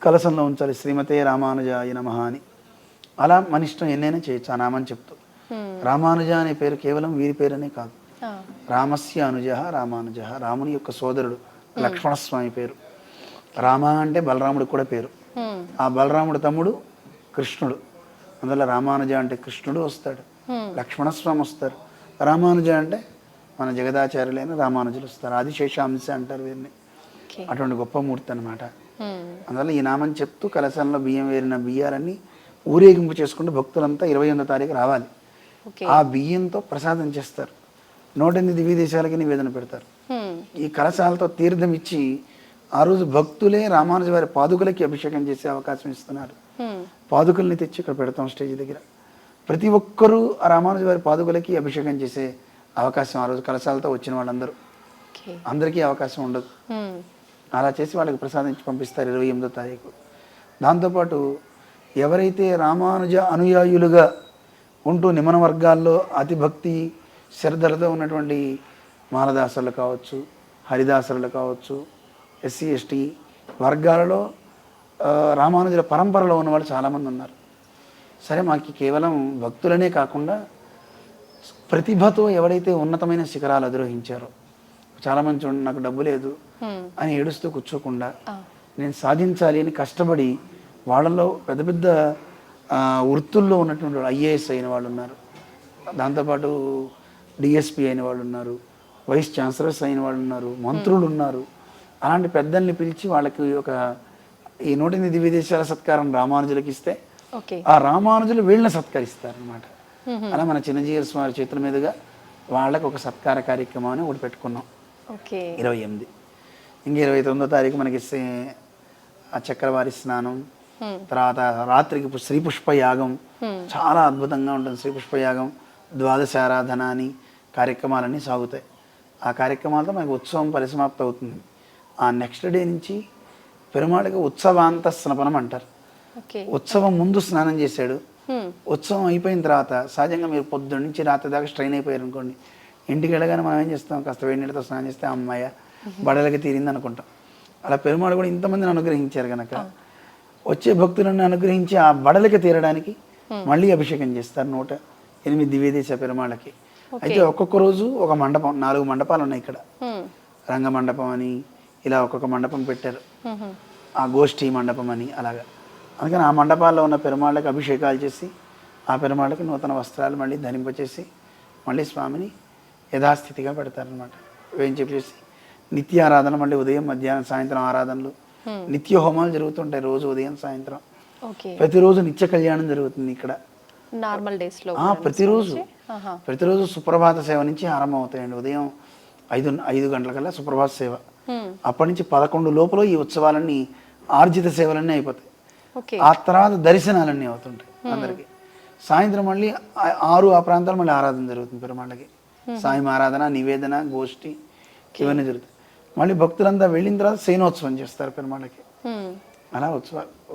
కలశంలో ఉంచాలి. శ్రీమతే రామానుజాయ నమః అని. అలా మన ఇష్టం ఎన్నైనా చేయొచ్చు ఆ నామని చెప్తూ. రామానుజ అనే పేరు కేవలం వీరి పేరనే కాదు, రామస్య అనుజ రామానుజ, రాముని యొక్క సోదరుడు లక్ష్మణస్వామి పేరు. రామ అంటే బలరాముడికి కూడా పేరు. ఆ బలరాముడు తమ్ముడు కృష్ణుడు. అందువల్ల రామానుజ అంటే కృష్ణుడు వస్తాడు, లక్ష్మణస్వామి వస్తారు. రామానుజ అంటే మన జగదాచార్యులైన రామానుజులు వస్తారు. ఆదిశేషాంశ అంటారు వీరిని. అటువంటి గొప్ప మూర్తి అనమాట. అందువల్ల ఈ నామని చెప్తూ కలశంలో బియ్యం వేరిన బియ్యాలన్నీ ఊరేగింపు చేసుకుంటూ భక్తులంతా 28వ తారీఖు రావాలి. ఆ బియ్యంతో ప్రసాదం చేస్తారు. 108 దివ్య దేశాలకి నివేదన పెడతారు. ఈ కలశాలతో తీర్థం ఇచ్చి ఆ రోజు భక్తులే రామానుజ వారి పాదుకలకి అభిషేకం చేసే అవకాశం ఇస్తున్నారు. పాదుకల్ని తెచ్చి ఇక్కడ పెడతాం స్టేజ్ దగ్గర. ప్రతి ఒక్కరూ ఆ రామానుజ వారి పాదుకలకి అభిషేకం చేసే అవకాశం ఆ రోజు కలశాలతో వచ్చిన వాళ్ళందరూ. అందరికీ అవకాశం ఉండదు. అలా చేసి వాళ్ళకి ప్రసాదించి పంపిస్తారు 28వ తారీఖు. దాంతోపాటు ఎవరైతే రామానుజ అనుయాయులుగా ఉంటూ నిమన వర్గాల్లో అతి భక్తి శ్రద్ధలతో ఉన్నటువంటి మాలదాసులు కావచ్చు, హరిదాసులు కావచ్చు, ఎస్సీ ఎస్టీ వర్గాలలో రామానుజుల పరంపరలో ఉన్నవాళ్ళు చాలామంది ఉన్నారు. సరే, మాకు కేవలం భక్తులనే కాకుండా ప్రతిభతో ఎవరైతే ఉన్నతమైన శిఖరాలు అధిరోహించారో, చాలామంది చూడండి నాకు డబ్బు లేదు అని ఏడుస్తూ కూర్చోకుండా నేను సాధించాలి అని కష్టపడి వాళ్ళలో పెద్ద పెద్ద వృత్తుల్లో ఉన్నటువంటి ఐఏఎస్ అయిన వాళ్ళు ఉన్నారు, దాంతోపాటు డిఎస్పి అయిన వాళ్ళు ఉన్నారు, వైస్ ఛాన్సలర్స్ అయిన వాళ్ళు ఉన్నారు, మంత్రులు ఉన్నారు. అలాంటి పెద్దల్ని పిలిచి వాళ్ళకి ఒక ఈ 108 దివ్య దేశాల సత్కారం రామానుజులకి ఇస్తే ఆ రామానుజులు వీళ్ళని సత్కరిస్తారు అనమాట. అలా మన చిన్నజీయర్ స్వామి చేతుల మీదుగా వాళ్ళకి ఒక సత్కార కార్యక్రమం అని ఒకటి పెట్టుకున్నాం 28. ఇంక 29వ తారీఖు మనకి ఆ చక్రవారి స్నానం, తర్వాత రాత్రికి శ్రీ పుష్పయాగం చాలా అద్భుతంగా ఉంటుంది. శ్రీ పుష్పయాగం, ద్వాదశ ఆరాధన అని కార్యక్రమాలన్నీ సాగుతాయి. ఆ కార్యక్రమాలతో మనకి ఉత్సవం పరిసమాప్తి అవుతుంది. ఆ నెక్స్ట్ డే నుంచి పెరుమాళకి ఉత్సవాంత స్నపనం అంటారు. ఉత్సవం ముందు స్నానం చేశాడు, ఉత్సవం అయిపోయిన తర్వాత సహజంగా మీరు పొద్దున్న నుంచి రాత్రి దాకా స్ట్రెయిన్ అయిపోయారు అనుకోండి, ఇంటికి వెళ్ళగానే మనం ఏం చేస్తాం, కాస్త వేడి నీళ్ళతో స్నానం చేస్తే అమ్మాయ బడలకి తీరింది అనుకుంటాం. అలా పెరుమాళ్ కూడా ఇంతమందిని అనుగ్రహించారు కనుక వచ్చే భక్తులను అనుగ్రహించి ఆ బడలకి తీరడానికి మళ్ళీ అభిషేకం చేస్తారు 108 దివ్యదేశ పెరుమాళ్ళకి. అయితే ఒక్కొక్క రోజు ఒక మండపం, 4 మండపాలు ఉన్నాయి ఇక్కడ. రంగ మండపం అని ఇలా ఒక్కొక్క మండపం పెట్టారు, ఆ గోష్ఠీ మండపం అని అలాగా. అందుకని ఆ మండపాల్లో ఉన్న పెరుమాళ్ళకి అభిషేకాలు చేసి ఆ పెరుమాళ్ళకి నూతన వస్త్రాలు మళ్ళీ ధరింపచేసి మళ్ళీ స్వామిని యథాస్థితిగా పెడతారనమాట. వేయించేసి నిత్య ఆరాధన, మళ్ళీ ఉదయం మధ్యాహ్నం సాయంత్రం ఆరాధనలు, నిత్య హోమాలు జరుగుతుంటాయి రోజు ఉదయం సాయంత్రం. ప్రతిరోజు నిత్య కళ్యాణం జరుగుతుంది ఇక్కడ నార్మల్ డేస్ లో. ప్రతిరోజు సుప్రభాత సేవ నుంచి ఆరంభం అవుతాయండి. ఉదయం 5 గంటలకల్లా సుప్రభాత సేవ. అప్పటి నుంచి 11 లోపల ఈ ఉత్సవాలన్నీ ఆర్జిత సేవలన్నీ అయిపోతాయి. ఆ తర్వాత దర్శనాలన్నీ అవుతుంటాయి అందరికి. సాయంత్రం మళ్ళీ 6 ఆ ప్రాంతాలు మళ్ళీ ఆరాధన జరుగుతుంది పెరుమాళ్ళకి. సాయం ఆరాధన, నివేదన, గోష్ఠి ఇవన్నీ జరుగుతాయి. మళ్ళీ భక్తులంతా వెళ్ళిన తర్వాత శయనోత్సవం చేస్తారు పెరుమాళ్ళకి. అలా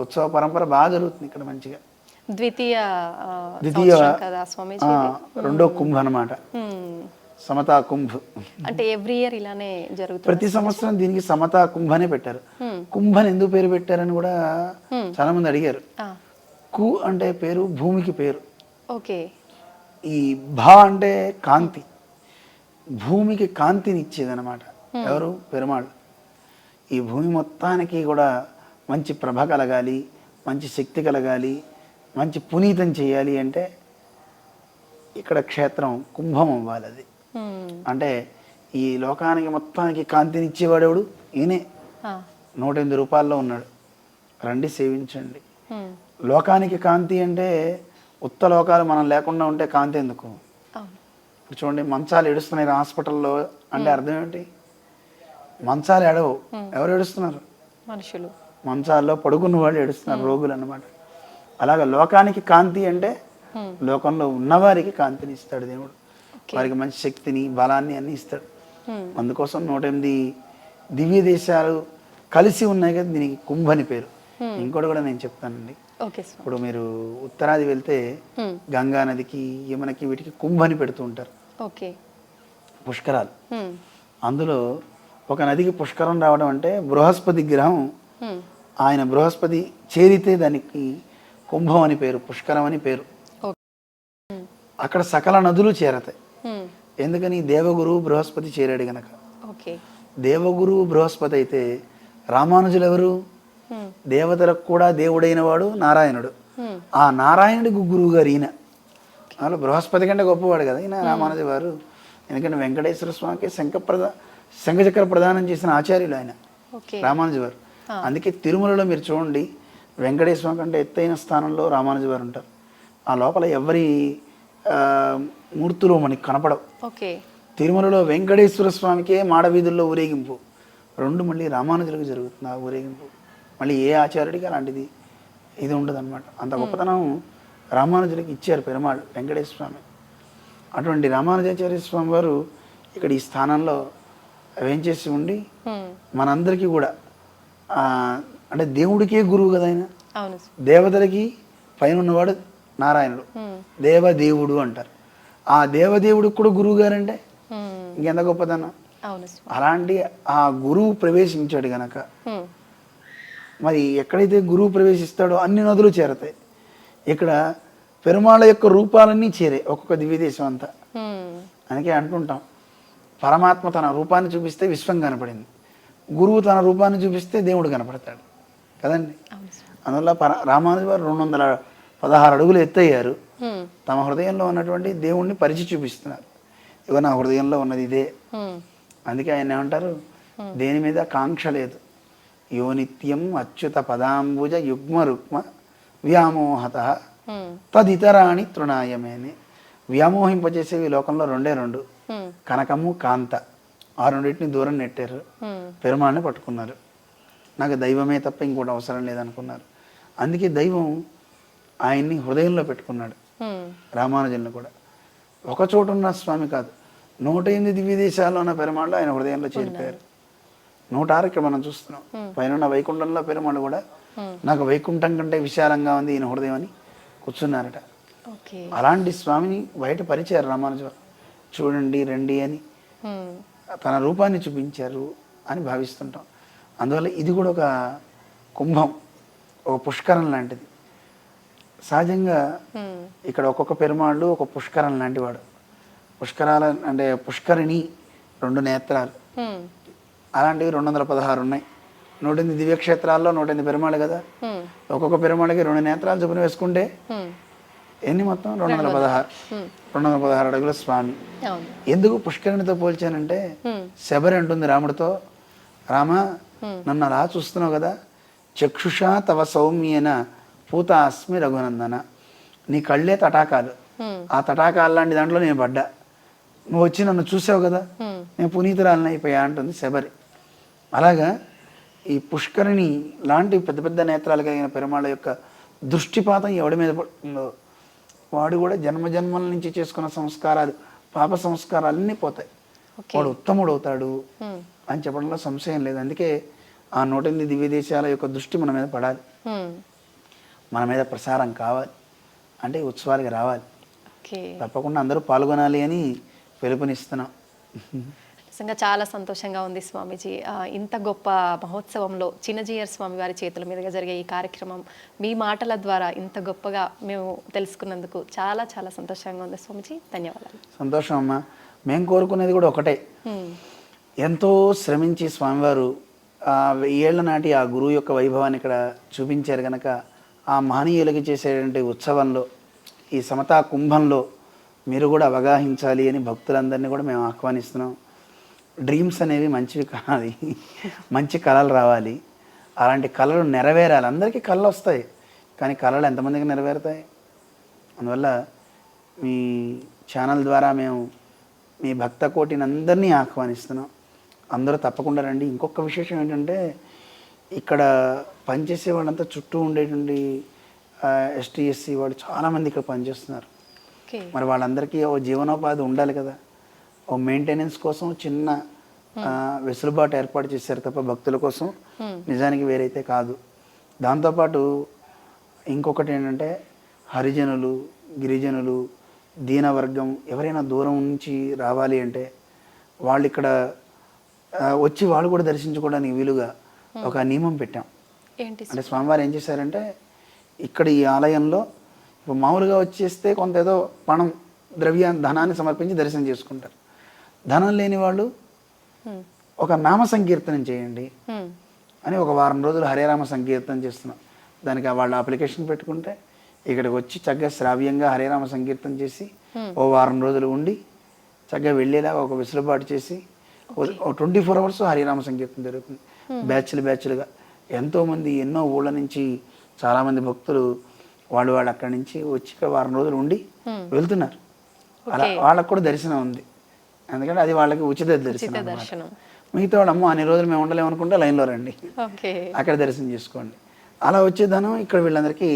ఉత్సవ పరంపర బాగా జరుగుతుంది ఇక్కడ మంచిగా. ద్వితీయ రెండో కుంభ అన్నమాట, సమతా కుంభ్. అంటే ఎవ్రీ ఇయర్ ఇలానే జరుగుతుంది. ప్రతి సంవత్సరం దీనికి సమతా కుంభ అనే పెట్టారు. కుంభని ఎందుకు పేరు పెట్టారని కూడా చాలా మంది అడిగారు. కు అంటే పేరు భూమికి పేరు. ఈ భా అంటే కాంతి, భూమికి కాంతిని ఇచ్చేదన్నమాట. ఎవరు? పెరుమాళ్. ఈ భూమి మొత్తానికి కూడా మంచి ప్రభ కలగాలి, మంచి శక్తి కలగాలి, మంచి పునీతం చేయాలి అంటే ఇక్కడ క్షేత్రం కుంభం అవ్వాలి. అది అంటే ఈ లోకానికి మొత్తానికి కాంతిని ఇచ్చేవాడేవాడు ఈయనే. 108 రూపాయల్లో ఉన్నాడు. రండి సేవించండి. లోకానికి కాంతి అంటే ఉత్త లోకాలు మనం లేకుండా ఉంటే కాంతి ఎందుకు? ఇప్పుడు చూడండి, మంచాలు ఏడుస్తున్నాయి హాస్పిటల్లో అంటే అర్థం ఏంటి? మంచాలు ఏడవు, ఎవరు ఏడుస్తున్నారు? మనుషులు. మంచాల్లో పడుకున్న వాళ్ళు ఏడుస్తున్నారు, రోగులు అన్నమాట. అలాగే లోకానికి కాంతి అంటే లోకంలో ఉన్నవారికి కాంతిని ఇస్తాడు దేవుడు. వారికి మంచి శక్తిని, బలాన్ని అన్ని ఇస్తాడు. అందుకోసం 108 దివ్య దేశాలు కలిసి ఉన్నాయి కదా, దీనికి కుంభ అని పేరు. ఇంకోటి కూడా నేను చెప్తానండి. ఇప్పుడు మీరు ఉత్తరాది వెళ్తే గంగా నదికి, యమునకి, వీటికి కుంభ అని పెడుతూ ఉంటారు పుష్కరాలు. అందులో ఒక నదికి పుష్కరం రావడం అంటే బృహస్పతి గ్రహం, ఆయన బృహస్పతి చేరితే దానికి కుంభం అని పేరు, పుష్కరం అని పేరు. అక్కడ సకల నదులు చేరతాయి. ఎందుకని? దేవగురు బృహస్పతి చేరాడు గనక. దేవగురు బృహస్పతి అయితే రామానుజులు ఎవరు? దేవతలకు కూడా దేవుడైన వాడు నారాయణుడు. ఆ నారాయణుడికి గురువు గారు ఈయన. అలా బృహస్పతి కంటే గొప్పవాడు కదా ఈయన రామానుజ వారు. ఎందుకంటే వెంకటేశ్వర స్వామికి శంఖచక్ర ప్రదానం చేసిన ఆచార్యులు ఆయన రామానుజ వారు. అందుకే తిరుమలలో మీరు చూడండి, వెంకటేశ్వర స్వామి కంటే ఎత్తైన స్థానంలో రామానుజ వారు ఉంటారు. ఆ లోపల ఎవరి మూర్తులు మనకి కనపడవు. తిరుమలలో వెంకటేశ్వర స్వామికే మాడవీధుల్లో ఊరేగింపు, 2 మళ్ళీ రామానుజులకు జరుగుతుంది ఆ ఊరేగింపు. మళ్ళీ ఏ ఆచార్యుడికి అలాంటిది ఇది ఉండదు అనమాట. అంత గొప్పతనం రామానుజులకి ఇచ్చారు పెరుమాళ్ వెంకటేశ్వర స్వామి. అటువంటి రామానుజాచార్య స్వామి వారు ఇక్కడ ఈ స్థానంలో వేంచేసి ఉండి మనందరికీ కూడా అంటే దేవుడికే గురువు కదా ఆయన. దేవతలకి పైన ఉన్నవాడు నారాయణుడు, దేవదేవుడు అంటారు. ఆ దేవదేవుడికి కూడా గురువు గారంటే ఇంకెంత గొప్పదన్నా. అలాంటి ఆ గురువు ప్రవేశించాడు గనక మరి ఎక్కడైతే గురువు ప్రవేశిస్తాడో అన్ని నదులు చేరతాయి. ఇక్కడ పెరుమాళ యొక్క రూపాలన్నీ చేరే ఒక్కొక్క దివ్యదేశం అంతా. అందుకే అంటుంటాం, పరమాత్మ తన రూపాన్ని చూపిస్తే విశ్వం కనపడింది, గురువు తన రూపాన్ని చూపిస్తే దేవుడు కనపడతాడు కదండి. అందువల్ల రామానుజు వారు 216 అడుగులు ఎత్తయ్యారు. తమ హృదయంలో ఉన్నటువంటి దేవుణ్ణి పరిచి చూపిస్తున్నారు. ఇవ నా హృదయంలో ఉన్నది ఇదే. అందుకే ఆయన ఏమంటారు, దేని మీద కాంక్ష లేదు. యో నిత్యం అచ్యుత పదాంబుజ యుగ్మ రుక్మ వ్యామోహత తదితరాణి తృణాయమేని. వ్యామోహింపజేసేవి లోకంలో 2 కనకము, కాంత. ఆ రెండింటిని దూరం నెట్టారు, పెరుమాళ్ళని పట్టుకున్నారు. నాకు దైవమే తప్ప ఇంకోటి అవసరం లేదనుకున్నారు. అందుకే దైవం ఆయన్ని హృదయంలో పెట్టుకున్నాడు. రామానుజులను కూడా ఒక చోట ఉన్న స్వామి కాదు, 108 దివ్య దేశాల్లో ఉన్న పెరుమాళ్ళు ఆయన హృదయంలో చేరిపోయారు. 106 ఇక్కడ మనం చూస్తున్నాం. పైన వైకుంఠంలో పెరుమాళ్ళు కూడా నాకు వైకుంఠం కంటే విశాలంగా ఉంది ఈయన హృదయం అని కూర్చున్నారట. అలాంటి స్వామిని బయట పరిచారు రామానుజు. చూడండి, రండి అని తన రూపాన్ని చూపించారు అని భావిస్తుంటాం. అందువల్ల ఇది కూడా ఒక కుంభం, ఒక పుష్కరం లాంటిది. సహజంగా ఇక్కడ ఒక్కొక్క పెరుమాళ్ళు ఒక పుష్కరం లాంటి వాడు. పుష్కరాల అంటే పుష్కరిణి 2 నేత్రాలు, అలాంటివి 216 ఉన్నాయి. 108 దివ్యక్షేత్రాల్లో 108 పెరుమాళ్ళు కదా. ఒక్కొక్క పెరుమాళ్ళకి 2 నేత్రాలు చొప్పున వేసుకుంటే ఎన్ని మొత్తం 216 అడుగుల స్వామి. ఎందుకు పుష్కరిణితో పోల్చానంటే, శబరి అంటుంది రాముడితో, రామ నన్ను అలా చూస్తున్నావు కదా, చక్షుషా తవ సౌమ్యేన పూత అస్మి రఘునందన. నీ కళ్ళే తటాకాలు, ఆ తటాకాలు లాంటి దాంట్లో నేను పడ్డా. నువ్వు వచ్చి నన్ను చూసావు కదా, నేను పునీతురాలని అయిపోయా అంటుంది శబరి. అలాగా ఈ పుష్కరిణి లాంటి పెద్ద పెద్ద నేత్రాలు కలిగిన పెరుమాళ్ళ యొక్క దృష్టిపాతం ఎవడి మీద పడుతుందో వాడు కూడా జన్మజన్మల నుంచి చేసుకున్న సంస్కారాలు, పాప సంస్కారాలన్నీ పోతాయి, వాడు ఉత్తముడు అవుతాడు అని చెప్పడంలో సంశయం లేదు. అందుకే ఆ 108 దివ్య దేశాల యొక్క దృష్టి మన మీద పడాలి, మన మీద ప్రసారం కావాలి అంటే ఉత్సవాలకి రావాలి, తప్పకుండా అందరూ పాల్గొనాలి అని పిలుపునిస్తున్నాం. నిజంగా చాలా సంతోషంగా ఉంది స్వామీజీ. ఇంత గొప్ప మహోత్సవంలో చిన్నజీయర్ స్వామి వారి చేతుల మీదుగా జరిగే ఈ కార్యక్రమం మీ మాటల ద్వారా ఇంత గొప్పగా మేము తెలుసుకున్నందుకు చాలా చాలా సంతోషంగా ఉంది స్వామీజీ. ధన్యవాదాలు. సంతోషం అమ్మా. మేము కోరుకునేది కూడా ఒకటే, ఎంతో శ్రమించి స్వామివారు 1000 ఏళ్ల నాటి ఆ గురువు యొక్క వైభవాన్ని ఇక్కడ చూపించారు కనుక ఆ మహనీయులకి చేసేటువంటి ఉత్సవంలో, ఈ సమతా కుంభంలో మీరు కూడా అవగాహించాలి అని భక్తులందరినీ కూడా మేము ఆహ్వానిస్తున్నాం. డ్రీమ్స్ అనేవి మంచివి కాదు, మంచి కళలు రావాలి, అలాంటి కళలు నెరవేరాలి. అందరికీ కళలు వస్తాయి, కానీ కళలు ఎంతమందికి నెరవేరుతాయి? అందువల్ల మీ ఛానల్ ద్వారా మేము మీ భక్త కోటిని అందరినీ ఆహ్వానిస్తున్నాం. అందరూ తప్పకుండా రండి. ఇంకొక విశేషం ఏంటంటే, ఇక్కడ పనిచేసే వాళ్ళంతా చుట్టూ ఉండేటువంటి ఎస్టీ ఎస్సీ వాళ్ళు చాలామంది ఇక్కడ పనిచేస్తున్నారు. మరి వాళ్ళందరికీ ఓ జీవనోపాధి ఉండాలి కదా, ఓ మెయింటెనెన్స్ కోసం చిన్న వెసులుబాటు ఏర్పాటు చేశారు తప్ప భక్తుల కోసం నిజానికి వేరైతే కాదు. దాంతోపాటు ఇంకొకటి ఏంటంటే, హరిజనులు, గిరిజనులు, దీనవర్గం ఎవరైనా దూరం నుంచి రావాలి అంటే వాళ్ళు ఇక్కడ వచ్చి వాళ్ళు కూడా దర్శించుకోవడానికి వీలుగా ఒక నియమం పెట్టాం. అంటే స్వామివారు ఏం చేశారంటే, ఇక్కడ ఈ ఆలయంలో ఇప్పుడు మామూలుగా వచ్చేస్తే కొంత ఏదో పణం ధనాన్ని సమర్పించి దర్శనం చేసుకుంటారు. ధనం లేని వాళ్ళు ఒక నామ సంకీర్తనం చేయండి అని ఒక వారం రోజులు హరేరామ సంకీర్తనం చేస్తున్నాం. దానికి వాళ్ళు అప్లికేషన్ పెట్టుకుంటే ఇక్కడికి వచ్చి చక్కగా శ్రావ్యంగా హరేరామ సంకీర్తన చేసి ఓ వారం రోజులు ఉండి చక్కగా వెళ్ళేలాగా ఒక వెసులుబాటు చేసి 24 hours హరినామ సంకీర్తన జరుగుతుంది. బ్యాచ్లుగా ఎంతోమంది ఎన్నో ఊళ్ళ నుంచి చాలామంది భక్తులు వాళ్ళు అక్కడి నుంచి వచ్చి వారం రోజులు ఉండి వెళ్తున్నారు. అలా వాళ్ళకు కూడా దర్శనం ఉంది, ఎందుకంటే అది వాళ్ళకి ఉచిత దర్శనం. మిగతా వాళ్ళు అమ్మో అన్ని రోజులు మేము ఉండలేము అనుకుంటే లైన్లో రండి, అక్కడ దర్శనం చేసుకోండి. అలా వచ్చే ధనం ఇక్కడ వీళ్ళందరికీ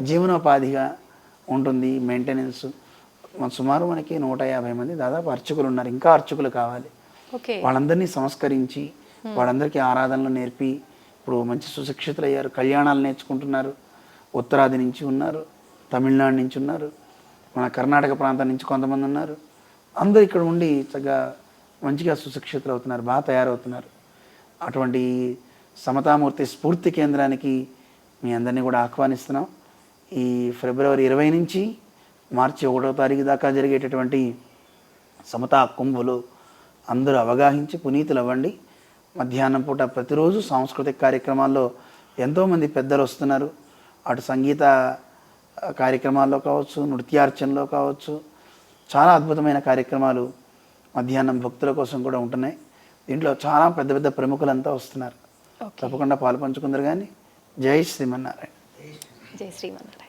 జీవనోపాధిగా ఉంటుంది, మెయింటెనెన్స్. సుమారు మనకి 150 మంది దాదాపు అర్చకులు ఉన్నారు, ఇంకా అర్చకులు కావాలి. వాళ్ళందరినీ సంస్కరించి వాళ్ళందరికీ ఆరాధనలు నేర్పి ఇప్పుడు మంచి సుశిక్షితులు అయ్యారు, కళ్యాణాలు నేర్చుకుంటున్నారు. ఉత్తరాది నుంచి ఉన్నారు, తమిళనాడు నుంచి ఉన్నారు, మన కర్ణాటక ప్రాంతం నుంచి కొంతమంది ఉన్నారు. అందరూ ఇక్కడ ఉండి చక్కగా మంచిగా సుశిక్షితులు అవుతున్నారు, బాగా తయారవుతున్నారు. అటువంటి సమతామూర్తి స్ఫూర్తి కేంద్రానికి మీ అందరినీ కూడా ఆహ్వానిస్తున్నాం. ఈ ఫిబ్రవరి 20 నుంచి మార్చి 1వ తారీఖు దాకా జరిగేటటువంటి సమతా కుంభులు అందరూ అవగాహించి పునీతులు అవ్వండి. మధ్యాహ్నం పూట ప్రతిరోజు సాంస్కృతిక కార్యక్రమాల్లో ఎంతోమంది పెద్దలు వస్తున్నారు. అటు సంగీత కార్యక్రమాల్లో కావచ్చు, నృత్యార్చనలో కావచ్చు, చాలా అద్భుతమైన కార్యక్రమాలు మధ్యాహ్నం భక్తుల కోసం కూడా ఉంటున్నాయి. దీంట్లో చాలా పెద్ద పెద్ద ప్రముఖులంతా వస్తున్నారు. తప్పకుండా పాలు పంచుకుందరు. కానీ జై శ్రీమన్నారాయణ. జై శ్రీమన్నారాయణ.